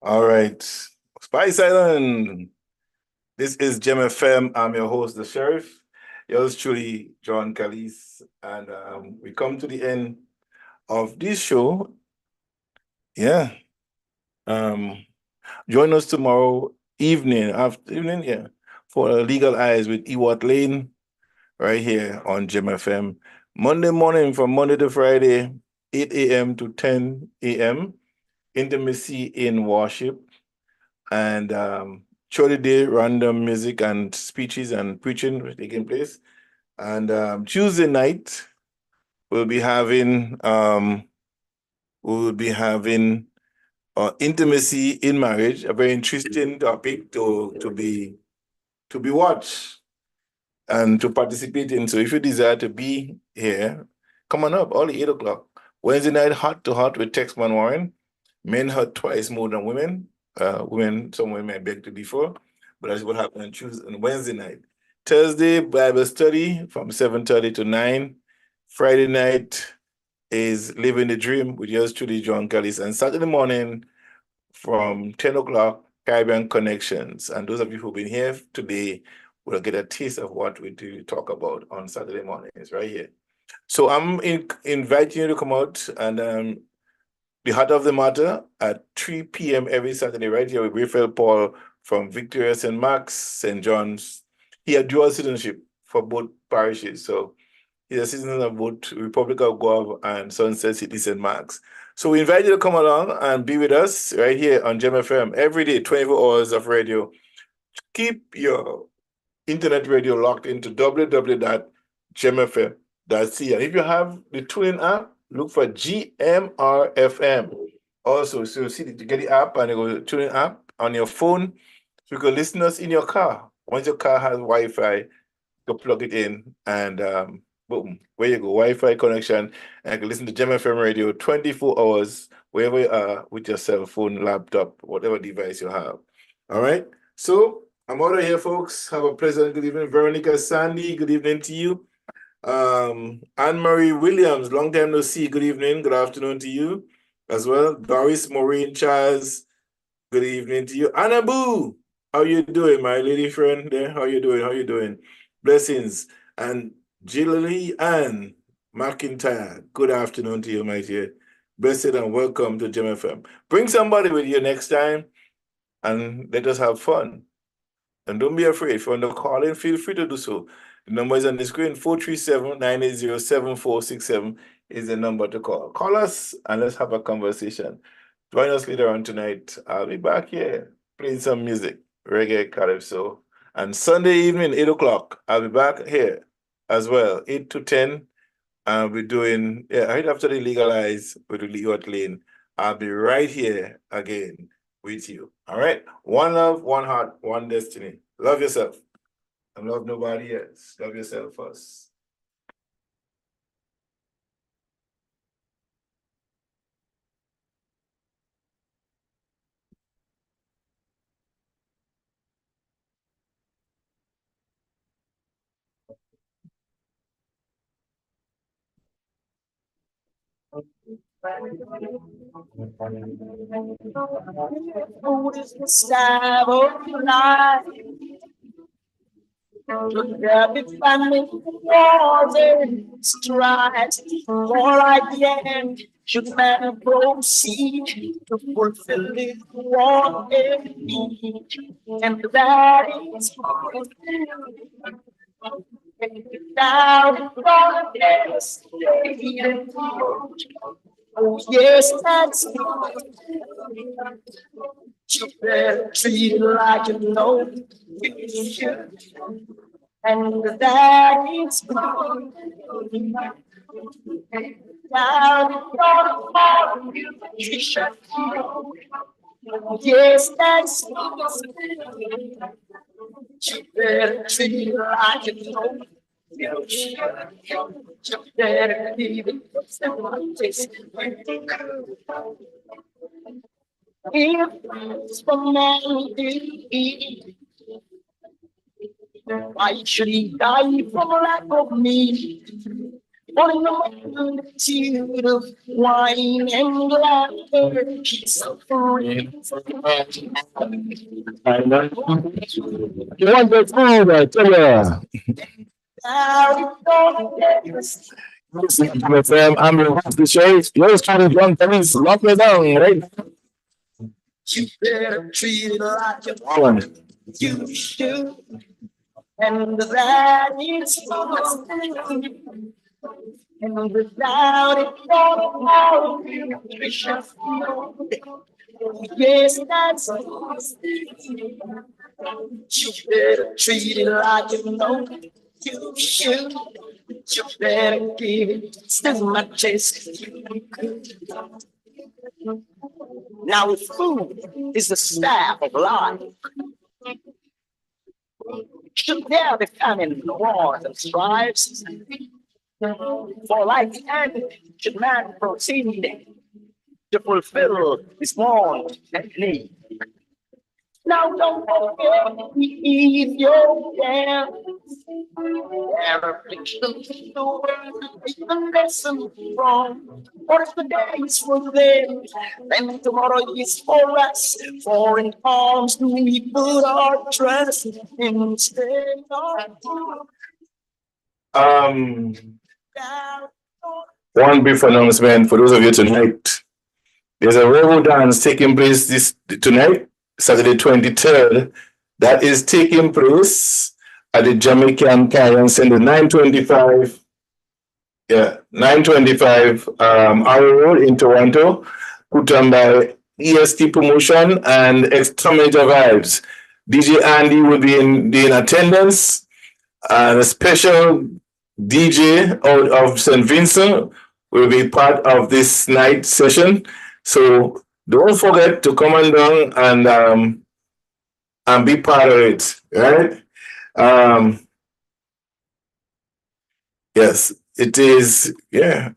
All right. Spice Island. This is Gem FM. I'm your host, the Sheriff. Yours truly, John Calise. And we come to the end of this show. Yeah. Join us tomorrow evening, for Legal Eyes with Ewart Lane, right here on Gem FM. Monday morning from Monday to Friday, 8 a.m. to 10 a.m. Intimacy in Worship. And through the day, random music and speeches and preaching taking place. And Tuesday night, we'll be having intimacy in marriage, a very interesting topic to be watched and to participate in. So if you desire to be here, come on up, early 8 o'clock. Wednesday night, Hot to Hot with Texman Warren. Men hurt twice more than women. Some women may beg to differ, but that's what happened on Tuesday and Wednesday night. Thursday, Bible study from 7:30 to 9. Friday night is Living the Dream with yours truly, John Callis. And Saturday morning from 10 o'clock, Caribbean Connections. And those of you who've been here today will get a taste of what we do talk about on Saturday mornings right here. So I'm inviting you to come out and the Heart of the Matter at 3 p.m. every Saturday, right here with Raphael Paul from Victoria St. Mark's, St. John's. He had dual citizenship for both parishes. So he's a citizen of both Republic of Guam and Sunset City St. Mark's. So we invite you to come along and be with us right here on Gem FM every day, 24 hours of radio. Keep your internet radio locked into www.gemfm.ca. And if you have the TuneIn app, look for GMRFM. Also, so see you get the app and you go to TuneIn app on your phone. So you can listen to us in your car. Once your car has Wi-Fi, you plug it in and boom, where you go, Wi-Fi connection, and you can listen to Gem FM radio 24 hours, wherever you are with your cell phone, laptop, whatever device you have. All right. So I'm out of here, folks. Have a pleasant good evening. Veronica Sandy, good evening to you. Anne-Marie Williams, long time no see. Good evening, good afternoon to you as well. Doris Maureen Charles, good evening to you. Anna Boo, how you doing, my lady friend there? How you doing? How you doing? Blessings. And Jilly Ann McIntyre, good afternoon to you, my dear. Blessed and welcome to Gem FM. Bring somebody with you next time and let us have fun. And don't be afraid. If you want to call in, feel free to do so. The number is on the screen, 437-980-7467 is the number to call. Call us and let's have a conversation. Join us later on tonight. I'll be back here playing some music, reggae, calypso. And Sunday evening, 8 o'clock, I'll be back here as well, 8 to 10. I'll be doing, right after the Legal Eyes with Ewart Lane. I'll be right here again with you. All right? One love, one heart, one destiny. Love yourself and love nobody else. Love yourself first. Food is the stab of life. To grab it and make water stride. For at the end, should man proceed to fulfill it what it needs. And that is down for this. Oh, yes, that's it. You better treat it like you know you should. And that is good. Down for nutrition. Yes, that's it. You better treat it like you know you should. You better leave it. If it's for me, why should he die from lack of me? On the multitude of wine and laughter, suffering. I know. You want the food, I tell you. Listen, my friend, I'm your host, the show. You're trying to run things, lock me down, right? You better treat it like One. you should, and that is fine. And without it, don't know nutritious food. Yes, that's you better treat it like you know you should. You better give it as much as you could. Now, if food is the staff of life, should there be famine, wars, and strifes? For like the end, should man proceed to fulfill his want and need. Now don't forget, he is your dance. Affliction to the world, take the lesson from. For if the day is for them, then tomorrow is for us. For in arms do we put our trust instead of Um, down. One brief announcement for those of you tonight. There's a Revo dance taking place this tonight, Saturday 23rd. That is taking place at the Jamaican Carrion Center, 925. Yeah, 925 Arrow Road in Toronto, put on by EST Promotion and Extra Major Vibes. DJ Andy will be in attendance, and a special DJ out of St. Vincent will be part of this night session. So don't forget to come on down and be part of it, right? Yes, it is. Yeah,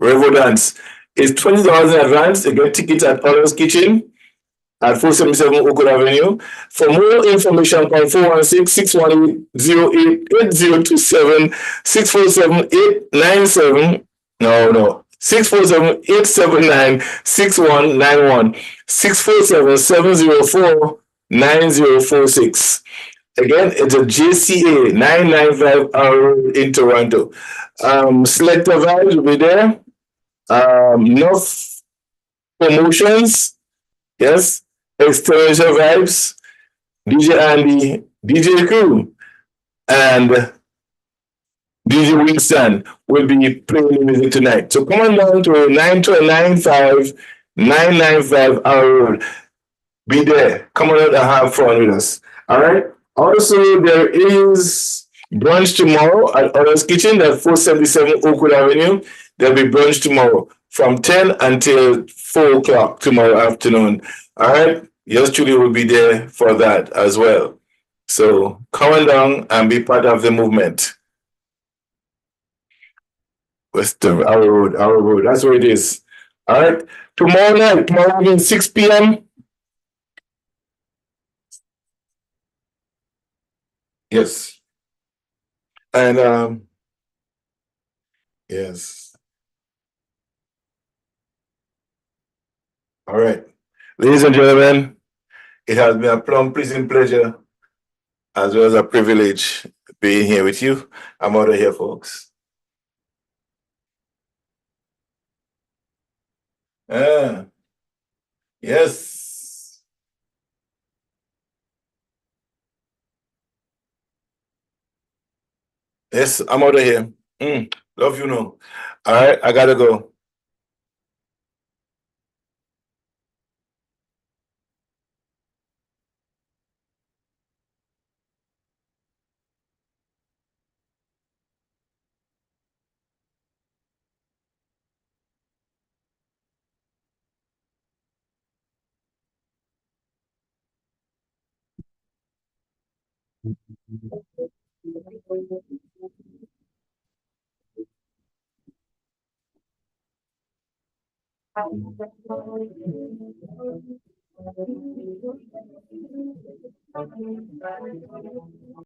Revo Dance. It's $20 in advance. You get tickets at Ollie's Kitchen at 477 Oakwood Avenue. For more information, call 416-618-088027, 647-897. No. 647-879-6191, 647-704-9046. Again, it's a JCA 995 hour in Toronto. Selector Vibes will be there. North Promotions, yes. External Vibes, DJ Andy, DJ Crew, and DJ Winston will be playing the music tonight. So come on down to 995 Hour Road. Be there. Come on out and have fun with us. All right. Also, there is brunch tomorrow at Ollie's Kitchen at 477 Oakwood Avenue. There'll be brunch tomorrow from 10 until 4 o'clock tomorrow afternoon. All right. Yours truly will be there for that as well. So come on down and be part of the movement. Our road. That's where it is. All right. Tomorrow evening, 6 p.m. Yes. And yes. All right. Ladies and gentlemen, it has been a plumb pleasing pleasure as well as a privilege being here with you. I'm out of here, folks. Yes. Yes, I'm out of here. Love you, no. All right, I gotta go.